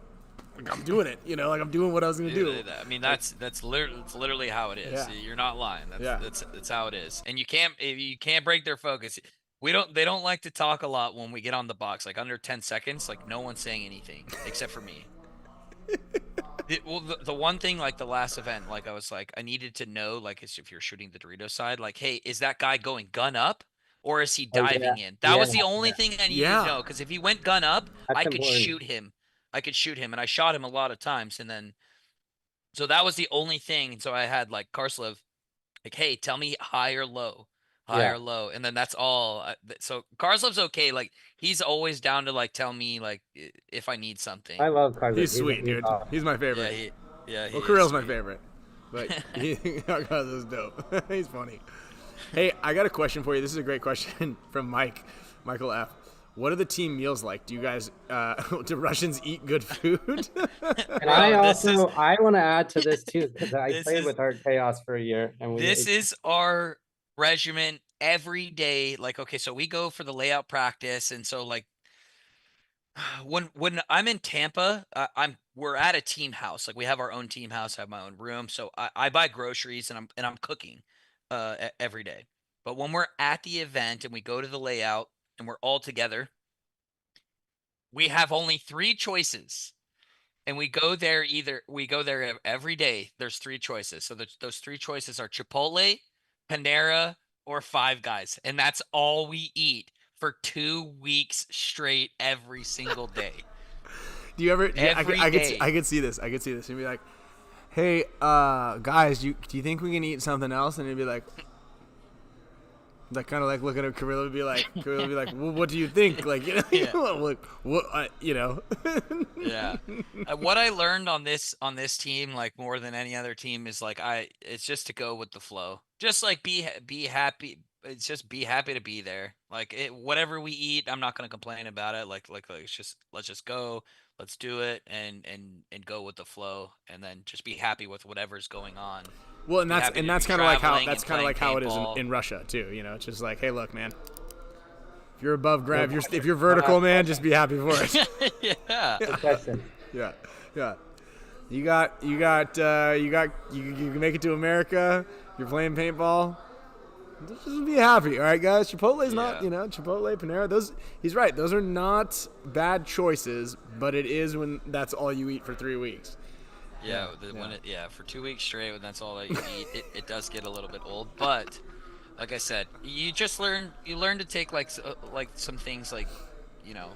Like, I'm doing it, you know, like I'm doing what I was going to do. I mean, that's literally how it is. Yeah. You're not lying. That's how it is. And you can't break their focus. They don't like to talk a lot when we get on the box, like under 10 seconds, like no one's saying anything except for me. The one thing, like the last event, like I was like, I needed to know, like if you're shooting the Dorito side, like, hey, is that guy going gun up or is he diving in? That was the only thing I needed to know, because if he went gun up, I could shoot him. And I shot him a lot of times, and then so that was the only thing. And so I had like Karslev, like, hey, tell me high or low. Or low, and then that's all. So Karslev's okay. Like he's always down to like tell me like if I need something. I love Karslev. He's sweet, dude. He's my favorite. Yeah. Well, Kirill's my favorite, but Karslev's dope. He's funny. Hey, I got a question for you. This is a great question from Michael F. What are the team meals like? Do you guys, do Russians eat good food? And I want to add to this too, because I this played is- with Hard Chaos for a year, and This is our regimen every day. Like, okay, so we go for the layout practice, and so like when I'm in Tampa, we're at a team house. Like we have our own team house, I have my own room, so I buy groceries and I'm cooking every day. But when we're at the event and we go to the layout and we're all together, we have only three choices. And we go there every day. There's three choices. So those three choices are Chipotle, Panera, or Five Guys. And that's all we eat for 2 weeks straight every single day. Do you ever? Every day. I could see this. I could see this. And be like, "Hey, guys, do you think we can eat something else?" And it'd be like kind of like looking at Carrillo, would be like, well, "What do you think?" Like, you know, Yeah. like what, you know? Yeah. What I learned on this team, like more than any other team, is like it's just to go with the flow. Just like be happy. It's just be happy to be there. Like whatever we eat, I'm not gonna complain about it. Like let's just go, let's do it, and go with the flow, and then just be happy with whatever's going on. Well, and that's kind of like how it is paintball. in Russia too. You know, it's just like, hey, look, man. If you're above ground, if you're vertical, man, just be happy for it. Yeah. Good question. Yeah. You can make it to America. You're playing paintball. Just be happy, all right, guys. Chipotle's not, Yeah. Chipotle, Panera. He's right. Those are not bad choices, but it is when that's all you eat for 3 weeks. Yeah, for 2 weeks straight, when that's all that you eat, it does get a little bit old. But like I said, you learn to take like some things, like, you know,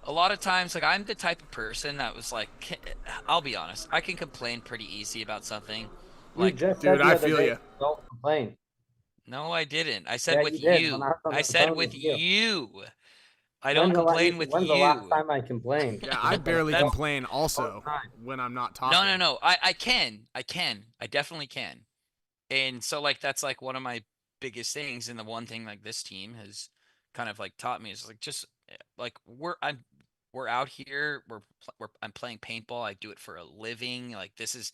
a lot of times, like I'm the type of person that was like, I'll be honest, I can complain pretty easy about something. Like, just dude, said the I other feel day, you. Don't complain. no, I didn't. I said Yeah, with you did, you. when I was on I the said phone with with you. you. I don't complain with When's you. the last time I complained? Yeah, I barely That's- complain also when I'm not talking. No. I can. I definitely can. And so like that's like one of my biggest things, and the one thing like this team has kind of like taught me is like just like we're out here, I'm playing paintball. I do it for a living. Like this is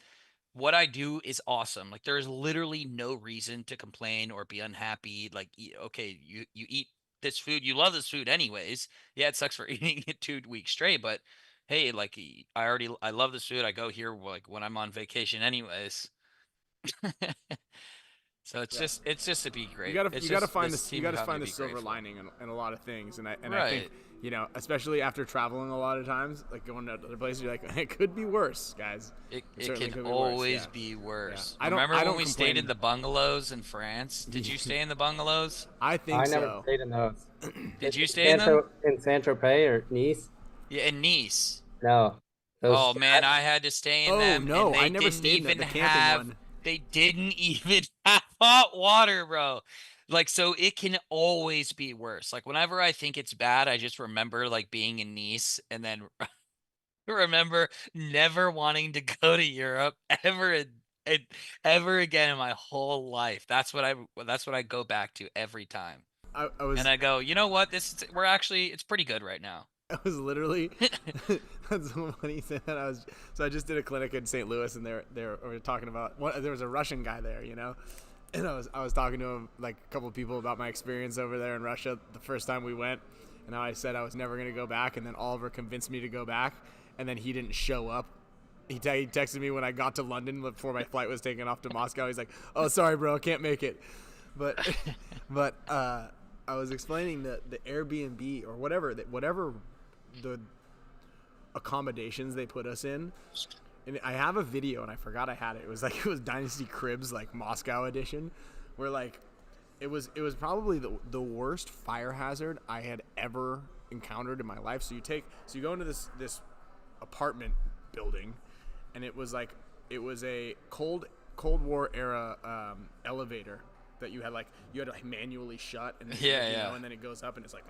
what I do is awesome. Like there is literally no reason to complain or be unhappy. Like okay, you eat this food, you love this food anyways. Yeah, it sucks for eating it 2 weeks straight, but hey, like I love this food. I go here like when I'm on vacation anyways. So it's just to be great. You gotta find this you team gotta taught me find to the be silver grateful. lining in a lot of things, and I Right. think, you know, especially after traveling a lot of times, like going to other places, you're like, it could be worse, guys. It certainly can could be worse, always yeah. be worse. Yeah. Remember I don't when we stayed complain. in the bungalows in France? Did you stay in the bungalows? I think I never so. stayed in those. Did you stay in them? In Saint Tropez or Nice? Yeah, in Nice. No. Those Oh man, I had to stay in Oh, them. no, and they I never didn't stayed in even the camping have. one. They didn't even have hot water, bro. Like so, it can always be worse. Like whenever I think it's bad, I just remember like being in Nice, and then remember never wanting to go to Europe ever again in my whole life. That's what I go back to every time. I was And I go, you know what? It's pretty good right now. I was literally that's so funny you said that. I just did a clinic in St. Louis, and we were talking about there was a Russian guy there, you know, and I was talking to him, like a couple of people, about my experience over there in Russia the first time we went, and how I said I was never gonna go back, and then Oliver convinced me to go back, and then he didn't show up. He texted me when I got to London before my flight was taken off to Moscow. He's like, "Oh, sorry, bro, can't make it," but I was explaining the Airbnb or whatever the accommodations they put us in, and I have a video, and I forgot I had it. It was Dynasty Cribs, like Moscow edition, where like it was probably the worst fire hazard I had ever encountered in my life. So you go into this apartment building, and it was a Cold War era elevator that you had to manually shut, and then and then it goes up, and it's like,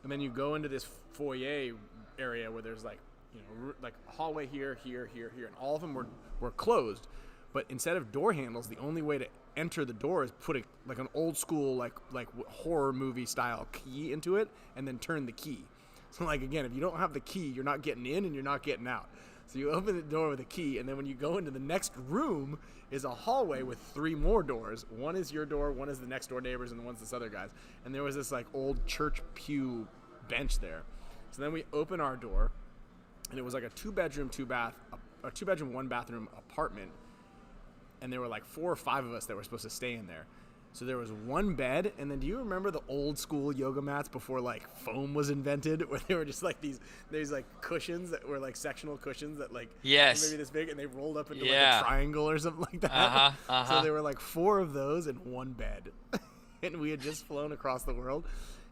and then you go into this foyer area where there's like a hallway here, and all of them were closed, But instead of door handles, the only way to enter the door is put like an old school like horror movie style key into it, and then turn the key. So like again, if you don't have the key, you're not getting in and you're not getting out. So you open the door with a key, and then when you go into the next room is a hallway with 3 more doors. One is your door, one is the next door neighbors, and one's this other guy's. And there was this like old church pew bench there. So then we open our door, and it was like a 2-bedroom, 2-bathroom, 1-bathroom apartment. And there were like 4 or 5 of us that were supposed to stay in there. So there was 1 bed, and then do you remember the old school yoga mats before like foam was invented, where they were just like these like cushions that were like sectional cushions that like Yes. maybe this big, and they rolled up into like a triangle or something like that. So there were like 4 of those in 1 bed, and we had just flown across the world,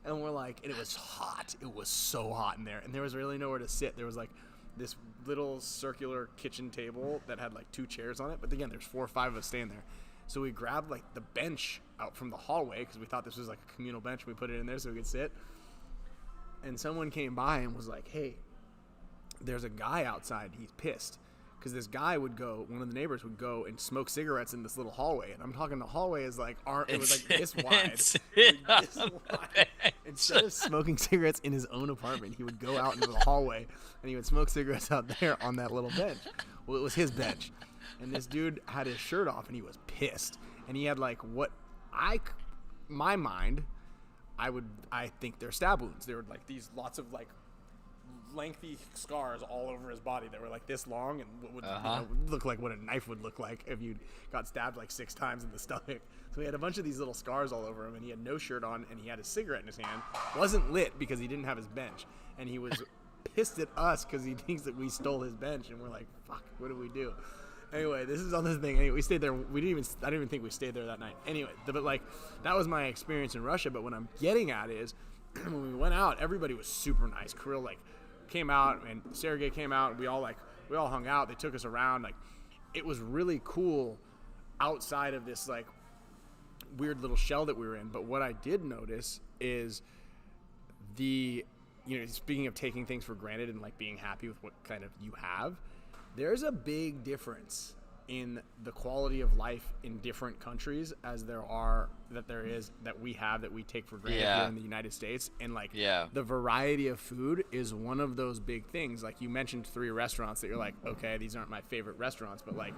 and we're like, and it was hot. It was so hot in there, and there was really nowhere to sit. There was like this little circular kitchen table that had like 2 chairs on it, but again, there's 4 or 5 of us staying there. So we grabbed like the bench out from the hallway because we thought this was like a communal bench, and we put it in there so we could sit. And someone came by and was like, "Hey, there's a guy outside. He's pissed because this guy would go. One of the neighbors would go and smoke cigarettes in this little hallway. And I'm talking the hallway is like it was like this wide. This wide. Instead of smoking cigarettes in his own apartment, he would go out into the hallway and he would smoke cigarettes out there on that little bench. Well, it was his bench. And this dude had his shirt off, and he was pissed. And he had like my mind, I think they're stab wounds. They were like these lots of like lengthy scars all over his body that were like this long, and what would look like what a knife would look like if you got stabbed like 6 times in the stomach. So he had a bunch of these little scars all over him, and he had no shirt on, and he had a cigarette in his hand. Wasn't lit because he didn't have his bench, and he was pissed at us because he thinks that we stole his bench, and we're like, fuck, what do we do? Anyway, this is on this thing. Anyway, we stayed there. I didn't even think we stayed there that night. Anyway, but like that was my experience in Russia. But what I'm getting at is when we went out, everybody was super nice. Kirill like came out, and Sergey came out, and we all hung out. They took us around. Like it was really cool outside of this like weird little shell that we were in. But what I did notice is speaking of taking things for granted and like being happy with what kind of you have, there's a big difference in the quality of life in different countries that we take for granted here in the United States. And like the variety of food is one of those big things. Like you mentioned 3 restaurants that you're like, okay, these aren't my favorite restaurants, but like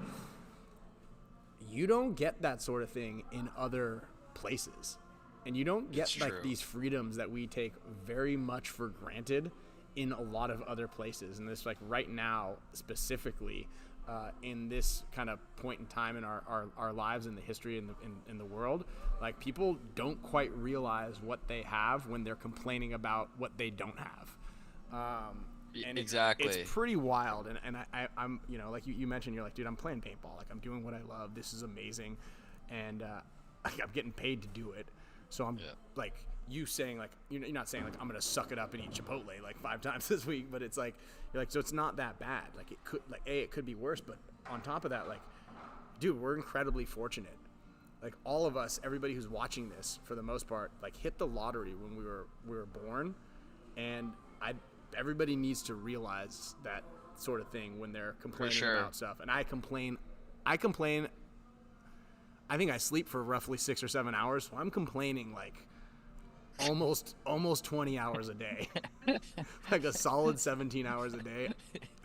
you don't get that sort of thing in other places. And you don't get these freedoms that we take very much for granted in a lot of other places. And this like right now specifically in this kind of point in time in our lives in the history in the world, like people don't quite realize what they have when they're complaining about what they don't have. And it's pretty wild. And I'm like you mentioned, you're like, dude, I'm playing paintball, like I'm doing what I love, this is amazing, and I'm getting paid to do it. So I'm like you saying like you're not saying like I'm gonna suck it up and eat Chipotle like 5 times this week, but it's like you're like, so it's not that bad. Like it could be worse, but on top of that, like, dude, we're incredibly fortunate. Like all of us, everybody who's watching this for the most part, like hit the lottery when we were born, and everybody needs to realize that sort of thing when they're complaining about stuff. And I complain. I think I sleep for roughly 6 or 7 hours, so I'm complaining like almost 20 hours a day. Like a solid 17 hours a day.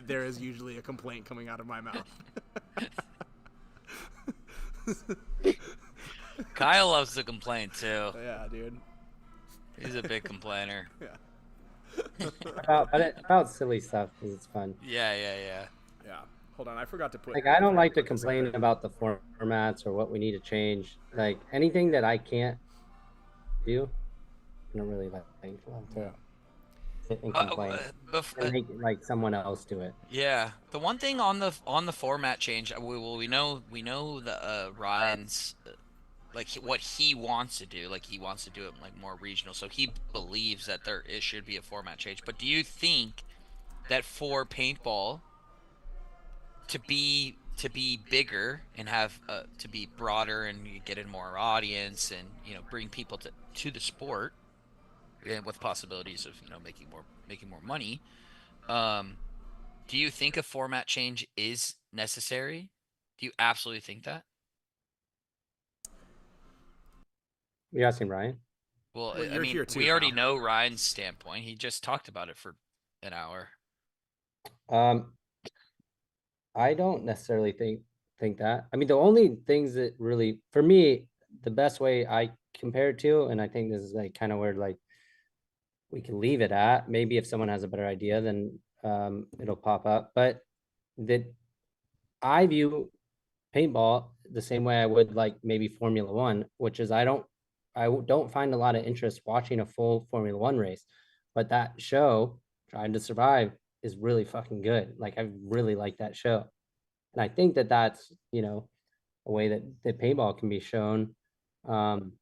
There is usually a complaint coming out of my mouth. Kyle loves to complain too. Yeah, dude. He's a big complainer. about silly stuff because it's fun. Yeah. Hold on, I forgot to put. Like I don't like to complain about the formats or what we need to change. Like anything that I can't do, I don't really like to sit and complain. And make like someone else do it. Yeah, the one thing on the format change, we know the Ryan's like what he wants to do. Like he wants to do it like more regional, so he believes that it should be a format change. But do you think that for paintball to be bigger and have to be broader and you get in more audience and bring people to the sport, and with possibilities of making more money, do you think a format change is necessary? Do you absolutely think that? You asking Ryan? Well, Well, I you're mean, here too, we already Kyle. know Ryan's standpoint. He just talked about it for an hour. Um, I don't necessarily think that. I mean, the only things that really, for me, the best way I compare it to, and I think this is like kind of where like we can leave it at. Maybe if someone has a better idea, then it'll pop up. But that I view paintball the same way I would like maybe Formula One, which is I don't find a lot of interest watching a full Formula One race, but that show, Trying to Survive, is really fucking good. Like I really like that show, and I think that that's a way that paintball can be shown um,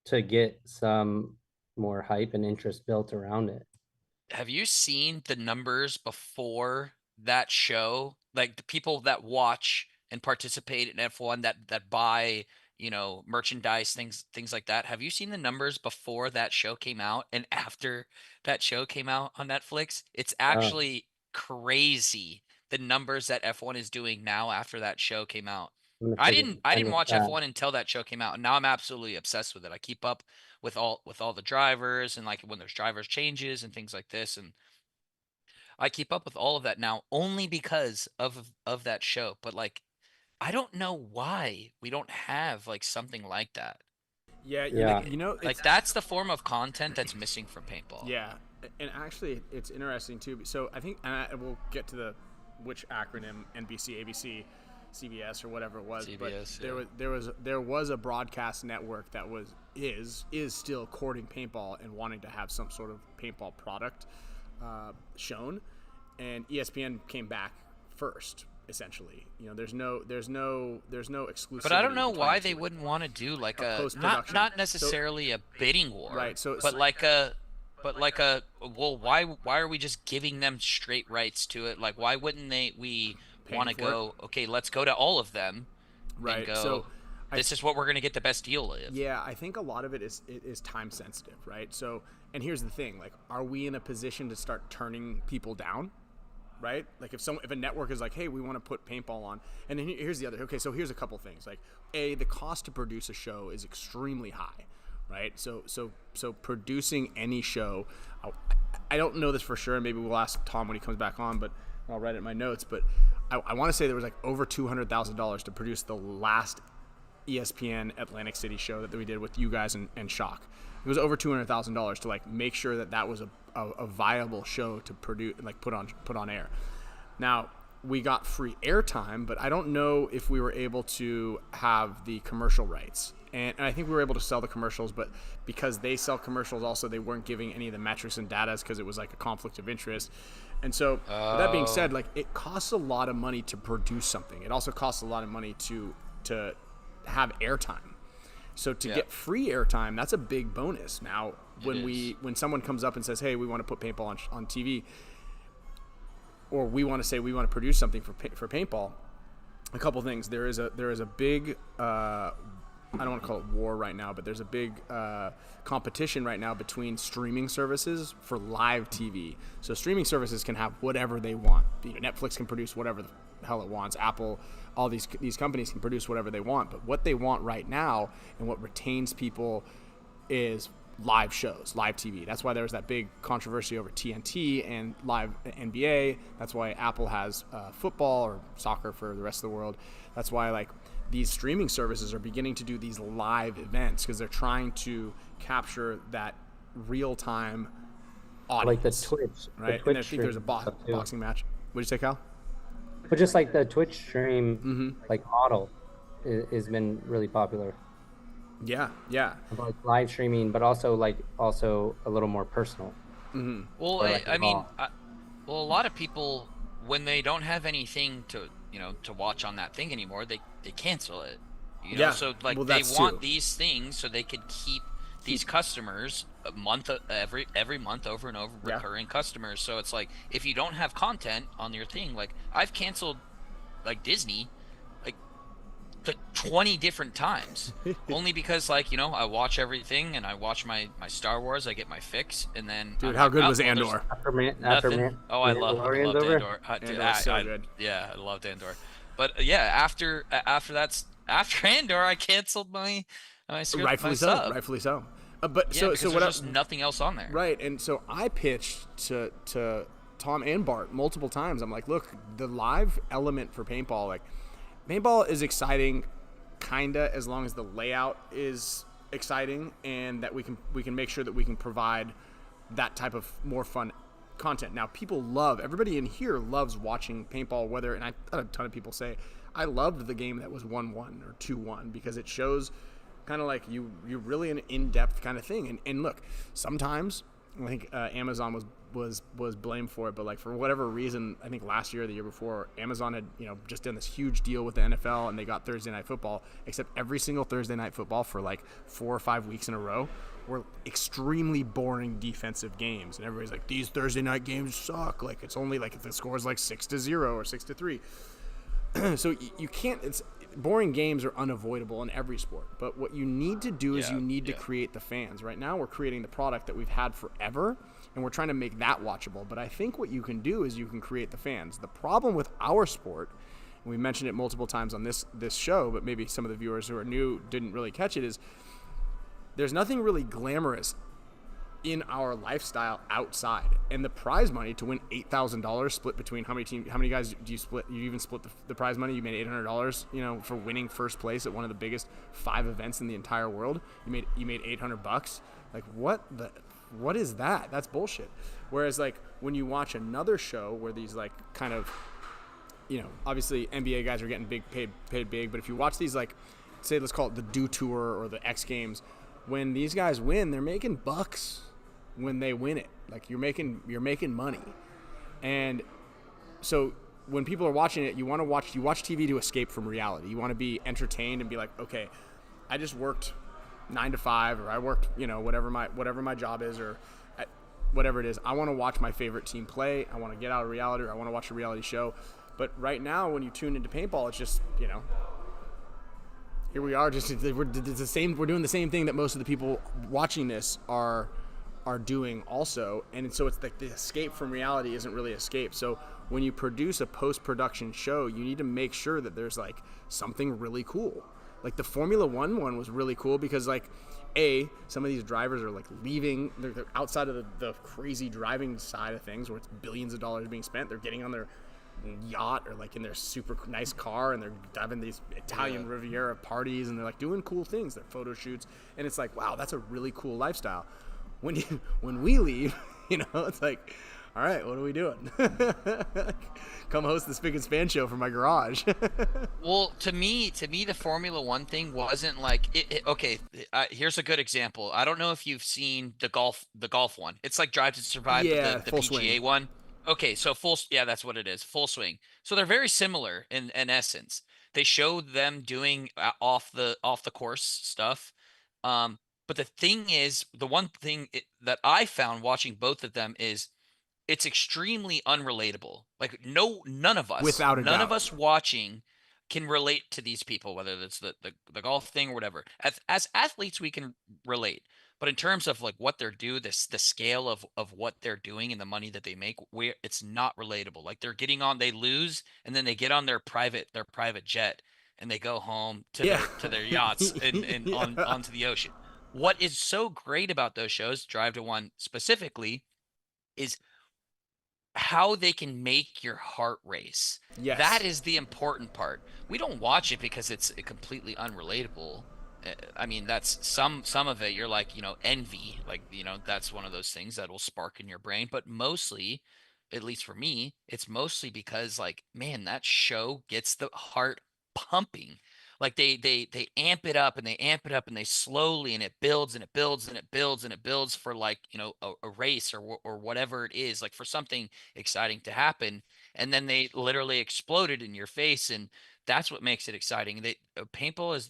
to get some more hype and interest built around it. Have you seen the numbers before that show? Like the people that watch and participate in F1 that buy, merchandise, things like that. Have you seen the numbers before that show came out and after that show came out on Netflix? It's Uh, actually crazy the numbers that F1 is doing now after that show came out. I'm gonna I take didn't I a didn't watch stab. F1 until that show came out, and now I'm absolutely obsessed with it. I keep up with all the drivers and like when there's drivers changes and things like this, and I keep up with all of that now only because of that show. But like I don't know why we don't have like something like that. Yeah, Yeah, Like it's that's the form of content that's missing from paintball. yeah, and actually, it's interesting too. So I think, and we'll get to the which acronym NBC, ABC, CBS, or whatever it was. But CBS, there was a broadcast network that is still courting paintball and wanting to have some sort of paintball product shown, and ESPN came back first. Essentially, there's no exclusivity. But I don't know between why the they two. wouldn't want to do like a post-production. not necessarily a bidding war, Right, so- but like a well, why are we just giving them straight rights to it? Like why wouldn't we Paying want to for go, okay, let's go to all of them and Right, go, so this is what we're going to get the best deal with. Yeah, I think a lot of it is time sensitive, right? So, and here's the thing: like, are we in a position to start turning people down? Right? Like, if a network is like, hey, we want to put paintball on, and then here's the other. Okay, so here's a couple things. Like, the cost to produce a show is extremely high, right? So producing any show, I don't know this for sure, and maybe we'll ask Tom when he comes back on, but I'll write it in my notes. But I want to say there was like over $200,000 to produce the last ESPN Atlantic City show that we did with you guys and Shock. It was over $200,000 to like make sure that was a viable show to produce, like put on air. Now we got free airtime, but I don't know if we were able to have the commercial rights. And I think we were able to sell the commercials, but because they sell commercials, also they weren't giving any of the metrics and data because it was like a conflict of interest. And so, with that being said, like it costs a lot of money to produce something. It also costs a lot of money to have airtime. So to get free airtime, that's a big bonus. Now, when someone comes up and says, "Hey, we want to put paintball on TV," or we want to say we want to produce something for paintball, a couple things. There is a big I don't want to call it war right now, but there's a big competition right now between streaming services for live TV. So streaming services can have whatever they want. Netflix can produce whatever the hell it wants. Apple, all these companies can produce whatever they want. But what they want right now and what retains people is live shows, live TV. That's why there's that big controversy over TNT and live NBA. That's why Apple has football or soccer for the rest of the world. That's why like these streaming services are beginning to do these live events because they're trying to capture that real-time audience. like the Twitch, right? And I think there's a boxing match. What did you say, Cal? but just like the Twitch stream, like model, has been really popular. Yeah. Like live streaming, but also a little more personal. Well, like I mean, raw. well, a lot of people when they don't have anything to watch on that thing anymore, they cancel it. Yeah, So like well, they that's want too. these things so they could keep these customers every month over and over, Yeah. recurring customers. So it's like if you don't have content on your thing, like I've canceled like Disney like 20 different times only because like I watch everything and I watch my Star Wars, I get my fix, and then Dude, I'm how like, good oh, was well, there's Andor? After nothing. Oh, I loved Mandalorian's over. Andor. Dude, Andor's so good. yeah, I loved Andor. But yeah, after Andor, I canceled my script my Rightfully so. sub. Rightfully so. But Yeah, because what? there's just nothing else on there. Right, and so I pitched to Tom and Bart multiple times. I'm like, look, the live element for paintball, like, paintball is exciting, kinda, as long as the layout is exciting and that we can make sure that we can provide that type of more fun content. Now, everybody in here loves watching paintball, and I had a ton of people say, I loved the game that was 1-1 or 2-1 because it shows kind of like you really an in-depth kind of thing. And look, sometimes I think Amazon was blamed for it, but like for whatever reason, I think last year or the year before, Amazon had just done this huge deal with the NFL and they got Thursday Night Football, except every single Thursday Night Football for like 4 or 5 weeks in a row were extremely boring defensive games, and everybody's like, these Thursday night games suck. Like, it's only like if the score is like 6-0 or 6-3. So you can't. It's boring games are unavoidable in every sport. But what you need to do is you need to create the fans. Right now, we're creating the product that we've had forever, and we're trying to make that watchable. But I think what you can do is you can create the fans. The problem with our sport, and we mentioned it multiple times on this show, but maybe some of the viewers who are new didn't really catch it, is there's nothing really glamorous in our lifestyle outside, and the prize money to win $8,000 split between how many guys do you split? You even split the prize money. You made $800, for winning first place at one of the biggest 5 events in the entire world. You made $800. Like, what is that? That's bullshit. Whereas like when you watch another show where these like kind of, obviously NBA guys are getting paid big, but if you watch these, like, say, let's call it the Do Tour or the X Games, when these guys win, they're making bucks when they win it. Like, you're making money. And so when people are watching it, you watch TV to escape from reality. You want to be entertained and be like, okay, I just worked 9 to 5, or I worked, whatever my job is, or whatever it is. I want to watch my favorite team play. I want to get out of reality, or I want to watch a reality show. But right now, when you tune into paintball, it's just, here we are. We're doing the same thing that most of the people watching this are doing also. And so it's like the escape from reality isn't really escape. So when you produce a post-production show, you need to make sure that there's like something really cool. Like the Formula One was really cool because, like, some of these drivers are like leaving, they're outside of the crazy driving side of things where it's billions of dollars being spent. They're getting on their yacht or like in their super nice car, and they're having these Italian Riviera parties, and they're like doing cool things, they're photo shoots, and it's like, wow, that's a really cool lifestyle. When we leave, it's like, all right, what are we doing? Come host the Spicka Span Show from my garage. Well, to me, the Formula One thing wasn't like okay. Here's a good example. I don't know if you've seen the golf one. It's like Drive to Survive, Yeah, the Full PGA Swing. one. Okay, so that's what it is. Full Swing. So they're very similar in essence. They showed them doing off the course stuff. But the thing is, the one thing that I found watching both of them is it's extremely unrelatable. Like none of us, Without a none of doubt. us watching can relate to these people, whether it's the golf thing or whatever. As athletes, we can relate, but in terms of like what they're the scale of what they're doing and the money that they make, it's not relatable. Like they lose, and then they get on their private jet and they go home to their yachts and onto the ocean. What is so great about those shows, Drive to One specifically, is how they can make your heart race. Yes. That is the important part. We don't watch it because it's completely unrelatable. I mean, that's some of it. You're like, envy, like, that's one of those things that will spark in your brain. But mostly, at least for me, it's mostly because, like, man, that show gets the heart pumping. Like they amp it up and they amp it up and they slowly, and it builds and it builds and it builds and it builds for, like, a race or whatever it is, like for something exciting to happen, and then they literally exploded in your face, and that's what makes it exciting. Paintball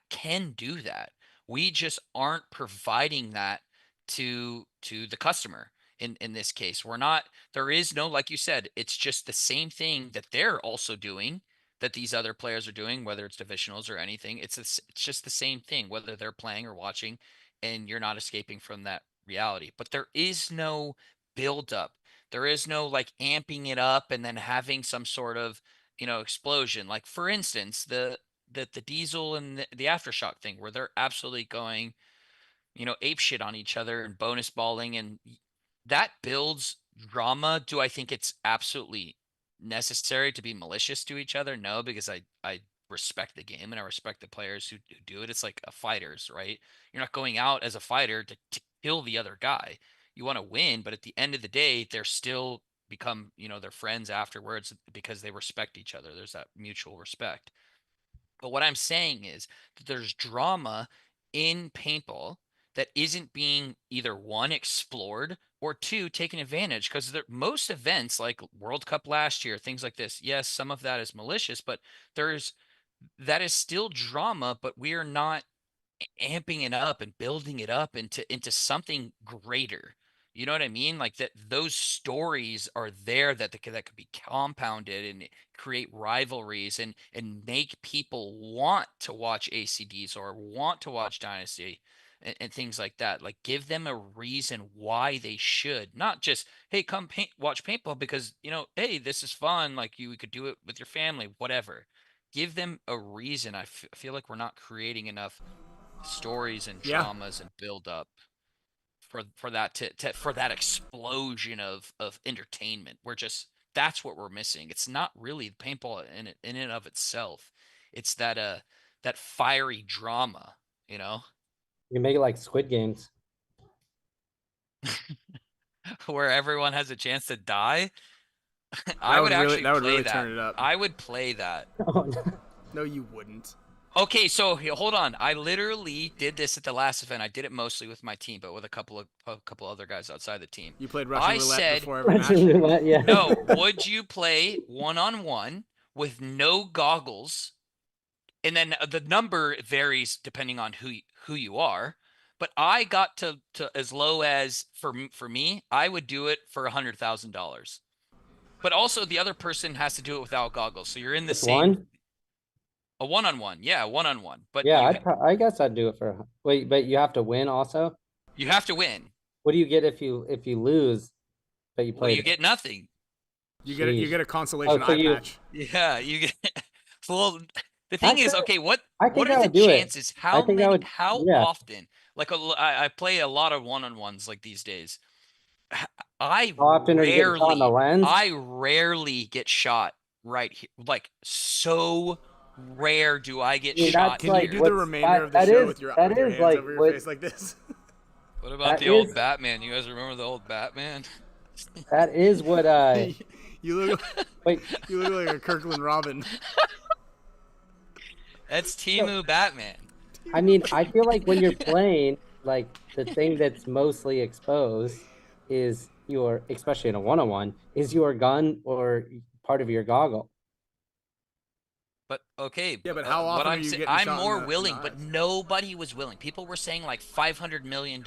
can do that. We just aren't providing that to the customer. In this case, we're not. There is no, like you said, it's just the same thing that they're also doing, that these other players are doing, whether it's divisionals or anything. It's just the same thing, whether they're playing or watching, and you're not escaping from that reality. But there is no build up. There is no like amping it up and then having some sort of, explosion. Like for instance, the diesel and the aftershock thing where they're absolutely going, ape shit on each other and bonus balling, and that builds drama. Do I think it's absolutely necessary to be malicious to each other? No, because I respect the game and I respect the players who do it. It's like a fighters, right? You're not going out as a fighter to kill the other guy. You want to win, but at the end of the day, they're still become, they're friends afterwards because they respect each other. There's that mutual respect. But what I'm saying is that there's drama in paintball that isn't being either one, explored, or two, taken advantage, because most events like World Cup last year, things like this, yes, some of that is malicious, but that is still drama, but we are not amping it up and building it up into something greater. You know what I mean? Like that, those stories are there that could be compounded and create rivalries and make people want to watch ACDs or want to watch Dynasty and things like that. Like give them a reason why they should, not just, hey, come watch paintball because, hey, this is fun. Like you could do it with your family, whatever. Give them a reason. I feel like we're not creating enough stories and Yeah. dramas and build up for that for that explosion of entertainment. That's what we're missing. It's not really paintball in and of itself. It's that fiery drama, You can make it like Squid Games. where everyone has a chance to die. I would actually play that. Turn it up. I would play that. No, you wouldn't. Okay, so hold on. I literally did this at the last event. I did it mostly with my team, but with a couple other guys outside the team. You played Russian roulette before every match? Russian roulette, yeah. No, would you play one-on-one with no goggles? And then the number varies depending on who you are. But I got to as low as for me, I would do it for $100,000. But also the other person has to do it without goggles. So you're in the Just same one? a one-on-one. Yeah, one-on-one. But Yeah, I guess I'd do it for. Wait, but you have to win also? you have to win. What do you get if you lose, but you Well, play? you get nothing. You get a consolation Oh, so eye you- patch. Yeah, you get. Well, the thing is, okay, what I think what I are the would do it. chances? I How think I many? would- How yeah. often? Like I play a lot of one-on-ones like these days. I How often are you getting shot in the lens? I rarely get shot right here. Like so rare do I get Yeah, shot that's Can here. you do What's the remainder of the that show is- with your that hands is like over your what- face like this? What about that the old is- Batman? You guys remember the old Batman? That is what You look wait. you look like a Kirkland Robin. That's Timu Batman. I mean, I feel like when you're playing, like the thing that's mostly exposed is your, especially in a one-on-one, is your gun or part of your goggle. But okay, Yeah, but how often are you getting I'm shot in more the- in the willing, but eyes? nobody was willing. People were saying like $500 million.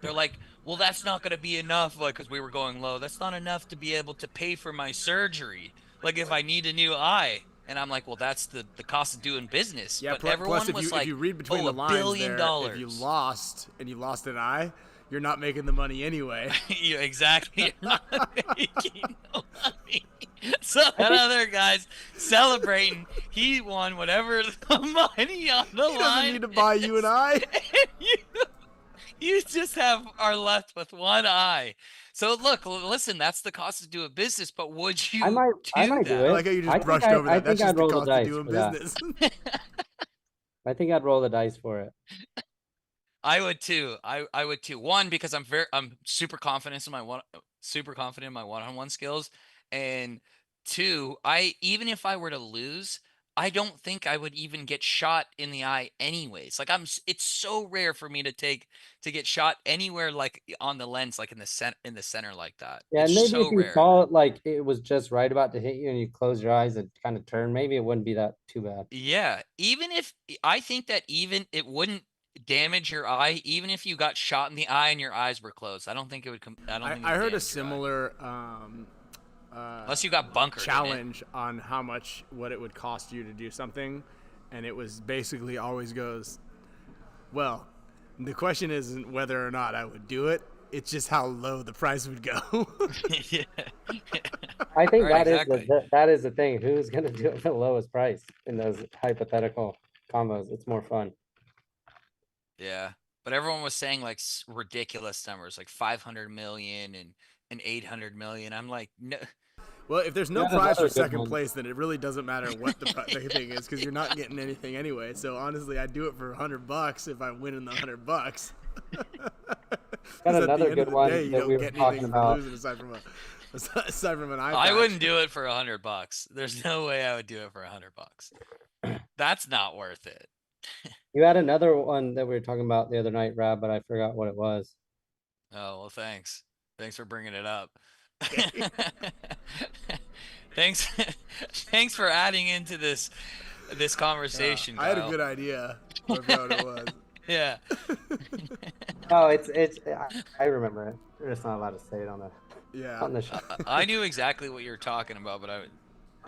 They're like, well, that's not going to be enough, like, because we were going low. That's not enough to be able to pay for my surgery. Like, if I need a new eye. And I'm like, well, that's the cost of doing business. Yeah, but plus everyone if was you like, if you read between oh, the $1 lines billion. there, if you lost an eye, you're not making the money anyway. Yeah, exactly. You're not making no money. So that other guy's celebrating. He won whatever the money on the He line. doesn't need to buy you an eye. You just are left with one eye. So look, listen, that's the cost of doing business. But would you I might I do it. like how you I just think brushed I- over I that. That's think just I'd the roll the cost of dice doing for that. business. I think I'd roll the dice for it. I would too. I would too. One, because I'm super confident in my one-on-one skills, and two, even if I were to lose, I don't think I would even get shot in the eye anyways. Like it's so rare for me to get shot anywhere like on the lens, like in the center like that. Yeah, It's and maybe so if you rare. saw it like it was just right about to hit you and you close your eyes and kind of turn, maybe it wouldn't be that too bad. Yeah, I think that even it wouldn't damage your eye, even if you got shot in the eye and your eyes were closed. I don't think it would. I heard a similar unless you got bunkered challenge on what it would cost you to do something, and it was basically always goes, well, the question isn't whether or not I would do it, It's just how low the price would go. Yeah. I think Right, that exactly. that is the thing. Who's gonna do it for the lowest price in those hypothetical combos? It's more fun. Yeah. But everyone was saying like ridiculous numbers, like 500 million and 800 million. I'm like, no. Well, if there's no Yeah, prize another for good second one. place, then it really doesn't matter what the thing is, because you're not getting anything anyway. So honestly, I'd do it for $100 if I win in the $100. Got 'Cause at the another end good of the one day, you that don't we were get talking anything for about. losing aside from an eye I patch. wouldn't do it for $100. There's no way I would do it for $100. That's not worth it. You had another one that we were talking about the other night, Rab, but I forgot what it was. Oh, well, thanks. Thanks for bringing it up. Thanks. Thanks for adding into this conversation. I had a Kyle. good idea. I forgot what it was. Yeah. Oh, I remember it. We're just not allowed to say it on Yeah. the show. I knew exactly what you were talking about, but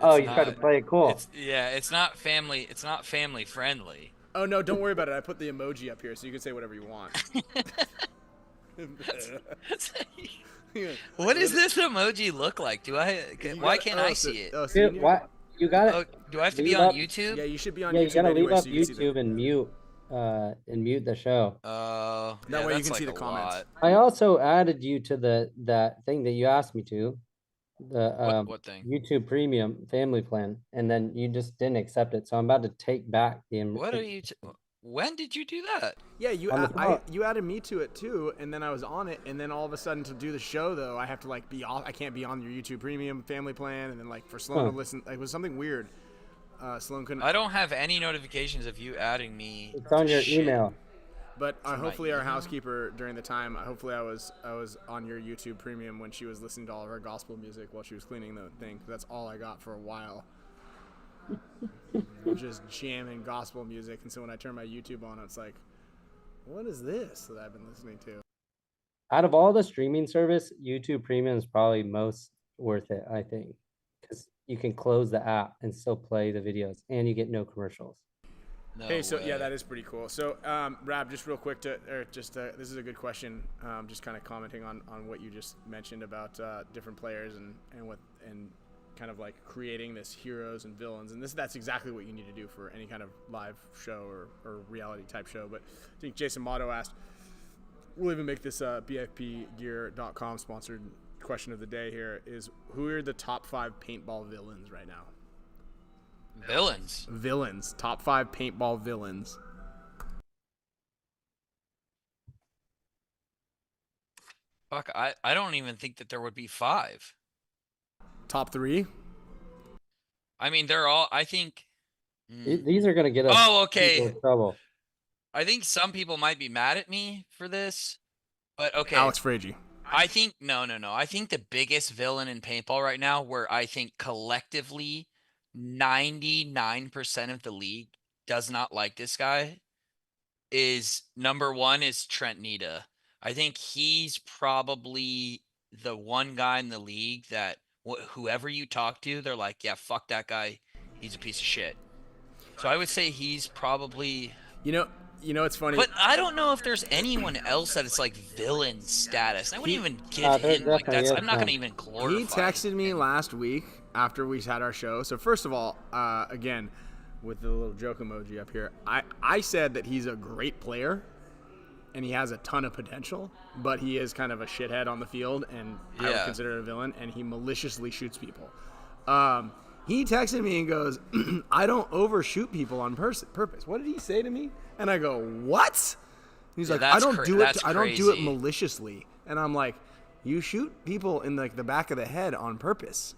Oh, it's you tried to not- play it cool. it's not family. It's not family friendly. Oh no, don't worry about it. I put the emoji up here so you can say whatever you want. What does this emoji look like? Why can't I see it? Oh, Dude, what? You got Oh, it. do I have to be leave on up- YouTube? Yeah, you should be on Yeah, you YouTube gotta anyway, leave up so you can see YouTube and mute the show. Oh, That yeah, way you that's can see like the a comments. lot. I also added you to that thing that you asked me to, the What thing? YouTube Premium family plan, and then you just didn't accept it. So I'm about to take back the. What are you? When did you do that? Yeah, you On the phone. you added me to it too, and then I was on it, and then all of a sudden to do the show though, I have to like be off. I can't be on your YouTube Premium family plan, and then like for Sloan to listen, it was something weird. Sloan couldn't. I don't have any notifications of you adding me. It's on to your shit. email. But my hopefully our email? housekeeper during the time, hopefully I was on your YouTube Premium when she was listening to all of our gospel music while she was cleaning the thing. That's all I got for a while. Just jamming gospel music, and so when I turn my YouTube on, it's like, what is this that I've been listening to? Out of all the streaming service, YouTube Premium is probably most worth it, I think, because you can close the app and still play the videos, and you get no commercials. No Hey, so yeah, way. that is pretty cool. So, Rab, just real quick this is a good question. Just kind of commenting on what you just mentioned about different players and kind of like creating this heroes and villains, and that's exactly what you need to do for any kind of live show or reality type show. But I think Jason Motto asked, we'll even make this BFPGear.com sponsored question of the day here is, who are the top 5 paintball villains right now? Villains. Top 5 paintball villains. Fuck, I don't even think that there would be 5. Top 3. I mean, they're all. I think. These are gonna get us Oh, okay. people in trouble. I think some people might be mad at me for this, but okay. Alex FRAIGE. I think no. I think the biggest villain in paintball right now, where I think collectively 99% of the league does not like this guy, is number 1 is Trent Nita. I think he's probably the one guy in the league that whoever you talk to, they're like, yeah, fuck that guy. He's a piece of shit. So I would say he's probably. You know, it's funny. But I don't know if there's anyone else that it's like villain status. I wouldn't even give there him like definitely that's. is I'm not gonna some. even glorify. He texted me last week after we had our show. So first of all, again, with the little joke emoji up here, I said that he's a great player and he has a ton of potential, but he is kind of a shithead on the field, and I would Yeah. consider it a villain, and he maliciously shoots people. He texted me and goes, I don't overshoot people on purpose. What did he say to me? And I go, what? He's Yeah, like, I that's don't do it. that's I don't do it crazy. maliciously. And I'm like, you shoot people in like the back of the head on purpose.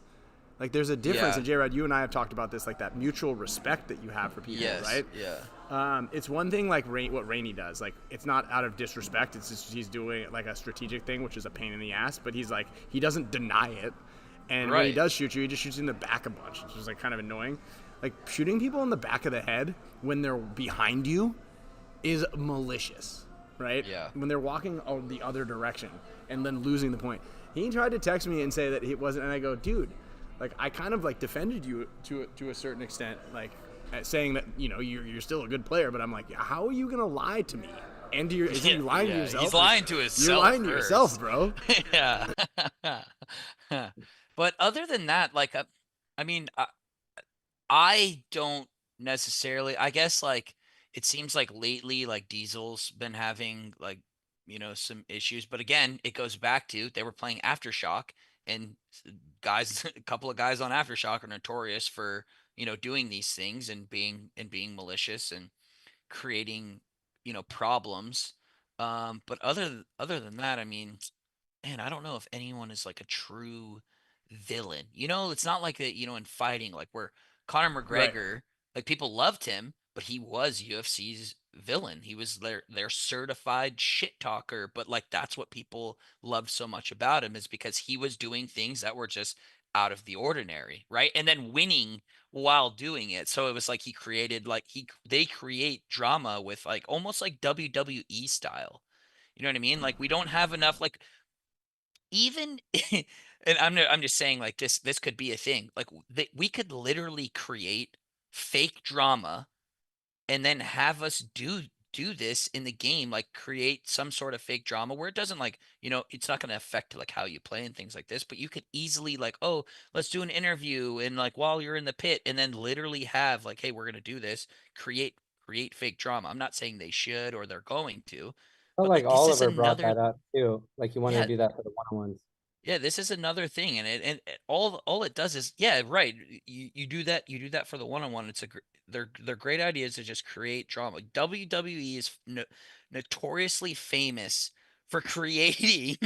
Like there's a difference. Yeah. And J-Rod, you and I have talked about this, like that mutual respect that you have for people, Yes. right? Yeah. It's one thing like what Rainey does. Like it's not out of disrespect. It's just he's doing like a strategic thing, which is a pain in the ass. But he's like, he doesn't deny it. And when he Right. does shoot you, he just shoots you in the back a bunch, which is like kind of annoying. Like shooting people in the back of the head when they're behind you is malicious, right? Yeah. When they're walking the other direction and then losing the point. He tried to text me and say that it wasn't, and I go, dude, like I kind of like defended you to a certain extent, like saying that, you know, you're still a good player, but I'm like, how are you gonna lie to me And you're lying to yourself. He's lying to himself. You're lying to first. yourself, bro. Yeah. But other than that, like, I mean, I don't necessarily. I guess like it seems like lately, like Diesel's been having like some issues. But again, it goes back to they were playing Aftershock, and guys, a couple of guys on Aftershock are notorious for doing these things and being malicious and creating problems. But other than that, I mean, man, I don't know if anyone is like a true villain. It's not like that, in fighting, like where Conor Right. McGregor, like people loved him, but he was UFC's villain. He was their certified shit talker, but like that's what people loved so much about him is because he was doing things that were just out of the ordinary, right? And then winning while doing it. So it was like he created like they create drama with like almost like WWE style. You know what I mean? Like we don't have enough like even and I'm just saying like this could be a thing. Like we could literally create fake drama and then have us do this in the game, like create some sort of fake drama where it doesn't like it's not going to affect like how you play and things like this, but you could easily like, oh, let's do an interview and like while you're in the pit, and then literally have like, hey, we're going to do this, create fake drama. I'm not saying they should or they're going to, Felt but like like this is Oliver brought another that up too. Like he wanted yeah to do that for the one-on-ones. yeah, this is another thing, and all it does is right. You do that for the one-on-one. It's they're great ideas to just create drama. WWE is notoriously famous for creating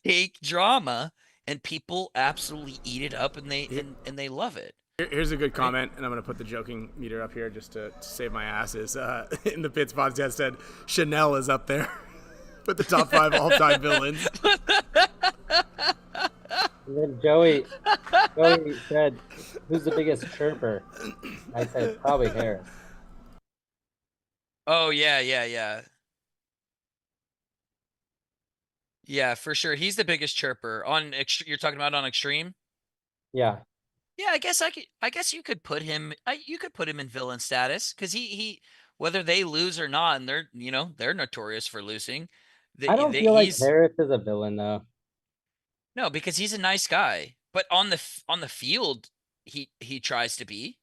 fake drama, and people absolutely eat it up, and they love it. Here's a good comment, and I'm going to put the joking meter up here just to save my ass. Is in the Pits podcast said Chanel is up there with the top 5 all-time villains. And then Joey said, "Who's the biggest chirper?" I said, "Probably Harris." Oh yeah. Yeah, for sure. He's the biggest chirper on. You're talking about on Extreme. Yeah. Yeah, I guess you could put him. You could put him in villain status because he whether they lose or not, and they're notorious for losing. I don't feel like Harris is a villain though. No, because he's a nice guy, but on the field, he tries to be.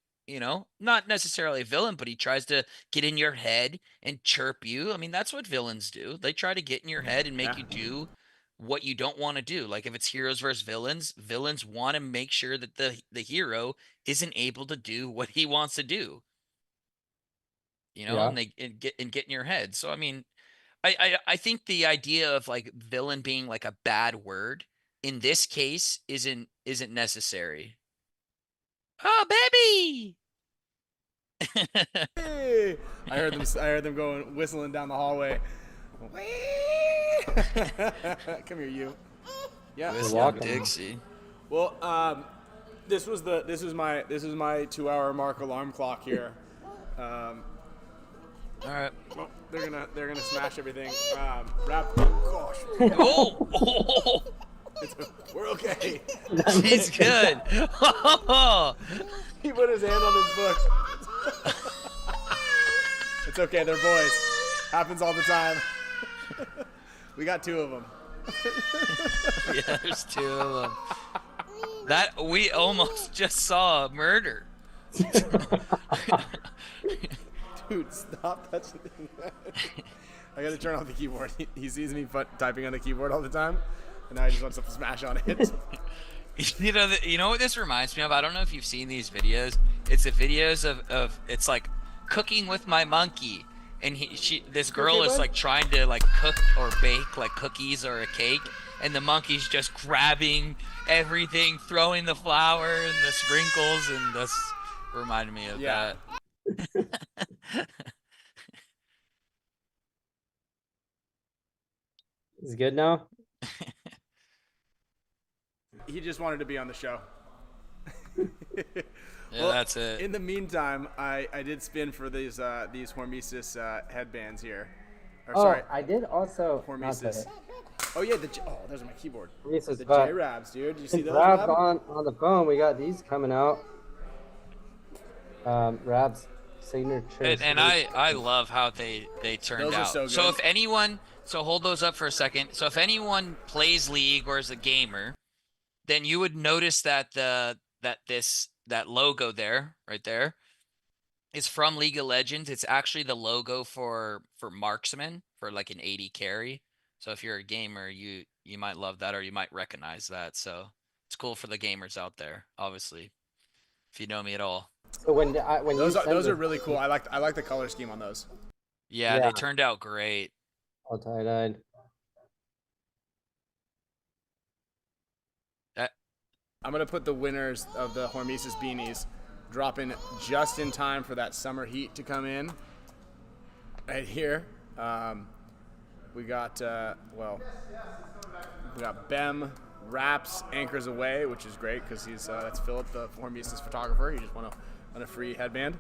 Not necessarily a villain, but he tries to get in your head and chirp you. I mean, that's what villains do. They try to get in your head and make you do what you don't want to do. Like if it's heroes versus villains want to make sure that the hero isn't able to do what he wants to do. And they get in your head. So I mean, I think the idea of like villain being like a bad word in this case isn't necessary. Oh baby. Hey! I heard them going whistling down the hallway. Come here, you. Yeah. Dixie. Well, this was my 2-hour mark alarm clock here. All right. Well, they're gonna smash everything. Wrap. Oh gosh. Oh. We're okay. He's good. He put his hand on his book. It's okay. They're boys. Happens all the time. We got 2 of them. Yeah, there's 2 of them. That we almost just saw a murder. Dude, stop touching that. I gotta turn off the keyboard. He sees me typing on the keyboard all the time, and now he just wants to smash on it. You know what this reminds me of? I don't know if you've seen these videos. It's the videos of it's like cooking with my monkey, and this girl is like trying to like cook or bake like cookies or a cake, and the monkey's just grabbing everything, throwing the flour and the sprinkles, and this reminded me of that. He's good now. He just wanted to be on the show. Yeah, well, that's it. In the meantime, I did spin for these HORMESIS headbands here. Sorry. I did also. HORMESIS. Oh yeah, there's my keyboard. HORMESIS, the J-Rabs, dude. Did you see those? Rabs on the phone. We got these coming out. Rabs. signature. And I love how they turned Those are out. so good. So if anyone, so hold those up for a second. So if anyone plays League or is a gamer, then you would notice that that logo there, right there, is from League of Legends. It's actually the logo for marksman, for like an 80 carry. So if you're a gamer, you might love that, or you might recognize that. So it's cool for the gamers out there, obviously, if you know me at all. So when Those are really cool. I like the color scheme on those. Yeah, Yeah. they turned out great. all tie-dyed. I'm gonna put the winners of the Hormesis beanies dropping just in time for that summer heat to come in. Right here, we got we got Bem Raps Anchors Away, which is great because he's that's Philip, the Hormesis photographer. He just won a free headband.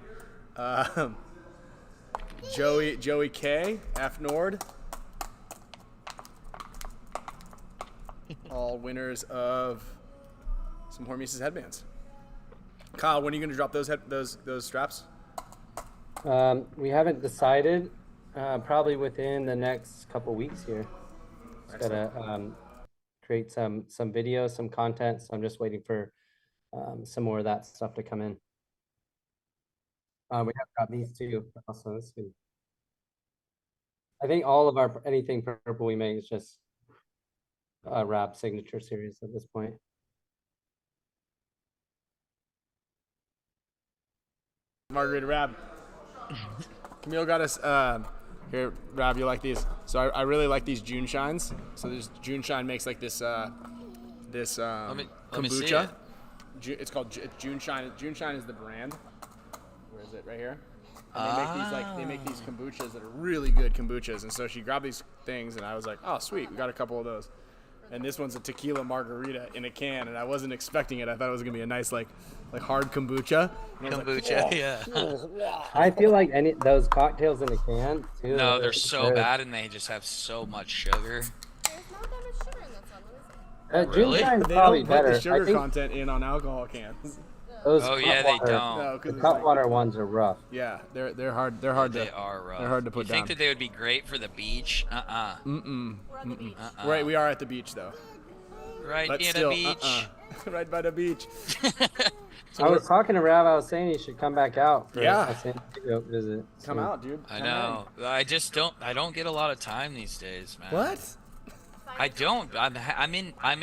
Joey K F Nord, all winners of some Hormesis headbands. Kyle, when are you going to drop those straps? We haven't decided. Probably within the next couple weeks here. Just gotta create some videos, some content. So I'm just waiting for some more of that stuff to come in. We have got these two also. This good. I think all of our anything purple we make is just wrap signature series at this point. Margarita Rab. Camille got us here. Rab, you like these? So I really like these June Shines. So this June Shine makes like this Let me see kombucha. it. It's called June Shine. June Shine is the brand. Where is it? Right here. And they make these kombuchas that are really good kombuchas. And so she grabbed these things, and I was like, oh sweet, we got a couple of those. And this one's a tequila margarita in a can, and I wasn't expecting it. I thought it was gonna be a nice like hard kombucha. And I was like, Kombucha, "Oh." yeah. I feel like those cocktails in a can too. No, they're so bad, and they just have so much sugar. There's not that much sugar in that one. Really? June Shine's They probably don't put better. the sugar I think content in on alcohol cans. those Oh yeah, they Cutwater- don't. No, 'cause The it's like- Cutwater ones are rough. Yeah, they're hard. They're hard They to. are rough. They're hard to put You think down. that they would be great for the beach? We're at the beach. Right, we are at the beach though. Right But near still, the beach. right by the beach. I was talking to Rav. I was saying he should come back out for Yeah. a San Diego visit. Come soon. out, dude. I Come know. I just don't. I don't get a lot of time these days, man. on. What? I don't. I'm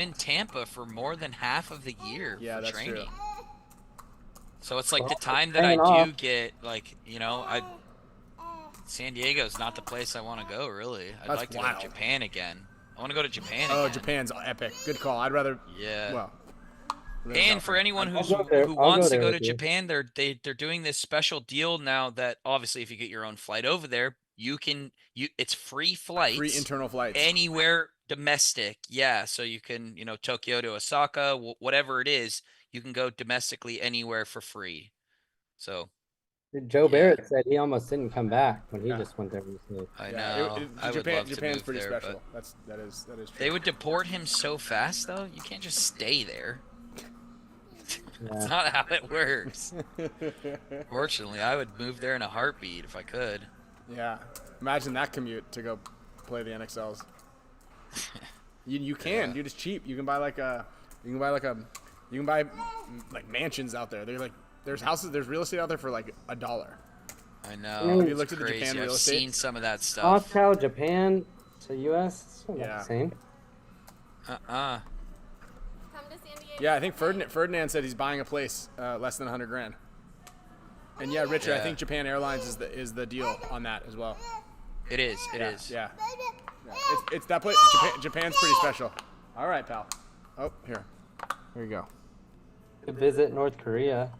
in Tampa for more than half of the year Yeah, for that's training. true. So it's like the Well, time that I hanging do off. get, like, San Diego's not the place I want to go, really. I'd That's like to go wild. to Japan again. I want to go to Japan Oh, again. Japan's epic. Good call. I'd rather. Yeah. Well. And for anyone I'll who's, go there- who I'll wants go to there go to with you. Japan, they're doing this special deal now that obviously if you get your own flight over there, it's free flights. free internal flights. Anywhere domestic. Yeah, so you can, Tokyo to Osaka, whatever it is, you can go domestically anywhere for free. So, Joe Barrett said he almost didn't come back when he Yeah. just went there recently. I Yeah, know. I would love to Japan's move pretty there, special. but That is true. they would deport him so fast though. You can't just stay there. That's Yeah. not how it works. Fortunately, I would move there in a heartbeat if I could. Yeah. Imagine that commute to go play the NXLs. You can, Yeah. dude. It's cheap. You can buy like mansions out there. They're like there's houses, there's real estate out there for like $1. I know. Have you looked It's at the crazy. Japan I've real estate? seen some of that stuff. Moscow, Japan to US, it's not Yeah. the same. Come to San Diego. Yeah, I think Ferdinand said he's buying a place less than $100,000. And yeah, Richard, I Yeah. think Japan Airlines is the deal on that as well. It is. It is. Yeah. It's that place. Japan's pretty special. All right, pal. Oh, here you go. To visit North Korea.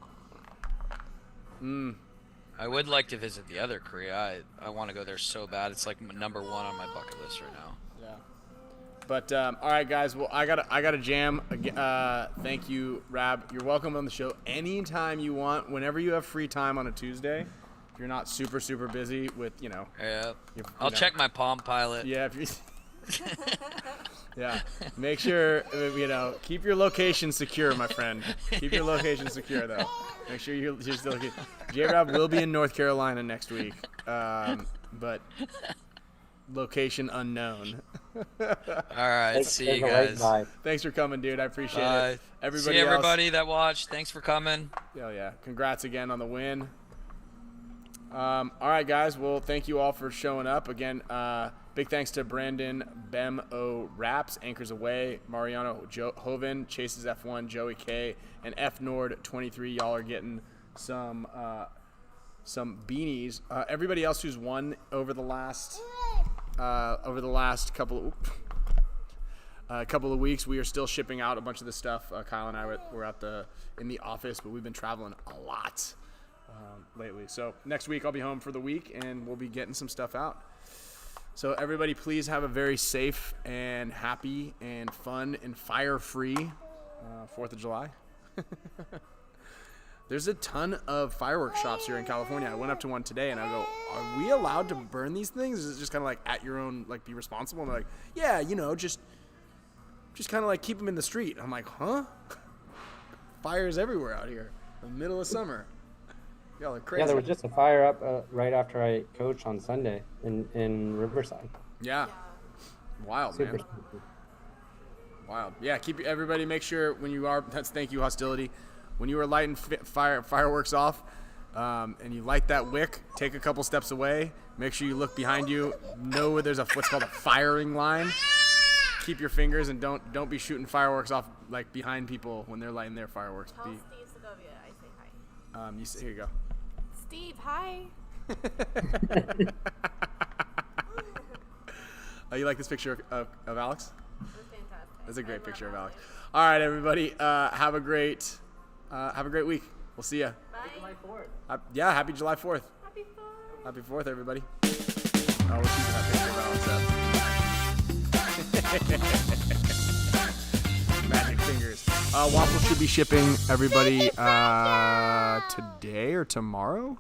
I would like to visit the other Korea. I want to go there so bad. It's like number one on my bucket list right now. Yeah. But all right, guys. Well, I got a jam. Thank you, Rab. You're welcome on the show anytime you want, whenever you have free time on a Tuesday. If you're not super busy with Yeah. you I'll know. check my Palm Pilot. Yeah. If you Yeah. Make sure, keep your location secure, my friend. Keep your location secure, though. Make sure you're still. J-Rob will be in North Carolina next week, but location unknown. All right. See you guys. Thanks for coming, dude. I appreciate it. See everybody that watched. Thanks for coming. Hell yeah. Congrats again on the win. All right, guys. Well, thank you all for showing up. Again, big thanks to Brandon Bem O Raps, Anchors Away, Mariano Hoven, Chases F1, Joey K, and F Nord 23. Y'all are getting some beanies. Everybody else who's won over the last couple of weeks, we are still shipping out a bunch of this stuff. Kyle and I were in the office, but we've been traveling a lot lately. So next week I'll be home for the week, and we'll be getting some stuff out. So everybody, please have a very safe and happy and fun and fire-free 4th of July. There's a ton of fireworks shops here in California. I went up to one today, and I go, are we allowed to burn these things? Is it just kind of like at your own, like, be responsible? And they're like, yeah, just kind of like keep them in the street. I'm like, huh? Fires everywhere out here in the middle of summer. Y'all are crazy. Yeah, there was just a fire up right after I coached on Sunday in Riverside. Yeah. Wild, Super man. Wild. Yeah, everybody make sure when you are, thank you, Hostility. When you are lighting fireworks off and you light that wick, take a couple steps away. Make sure you look behind you. Know where there's what's called a firing line. Keep your fingers and don't be shooting fireworks off like behind people when they're lighting their fireworks. Tell Steve Segovia I say hi. Here you go. Steve, hi. You like this picture of Alex? That's fantastic. That's a great picture of Alex. All right, everybody. Have a great week. We'll see ya. Bye. July 4th. Happy July 4th. Happy fun. Happy 4th, everybody. Oh, we're keeping that picture of Alex up. Magic fingers. Waffles should be shipping, everybody, today or tomorrow?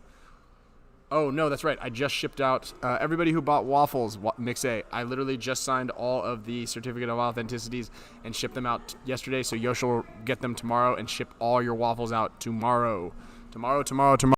Oh, no, that's right. I just shipped out everybody who bought waffles, Mix A. I literally just signed all of the certificate of authenticities and shipped them out yesterday. So Yosh will get them tomorrow and ship all your waffles out tomorrow. Tomorrow.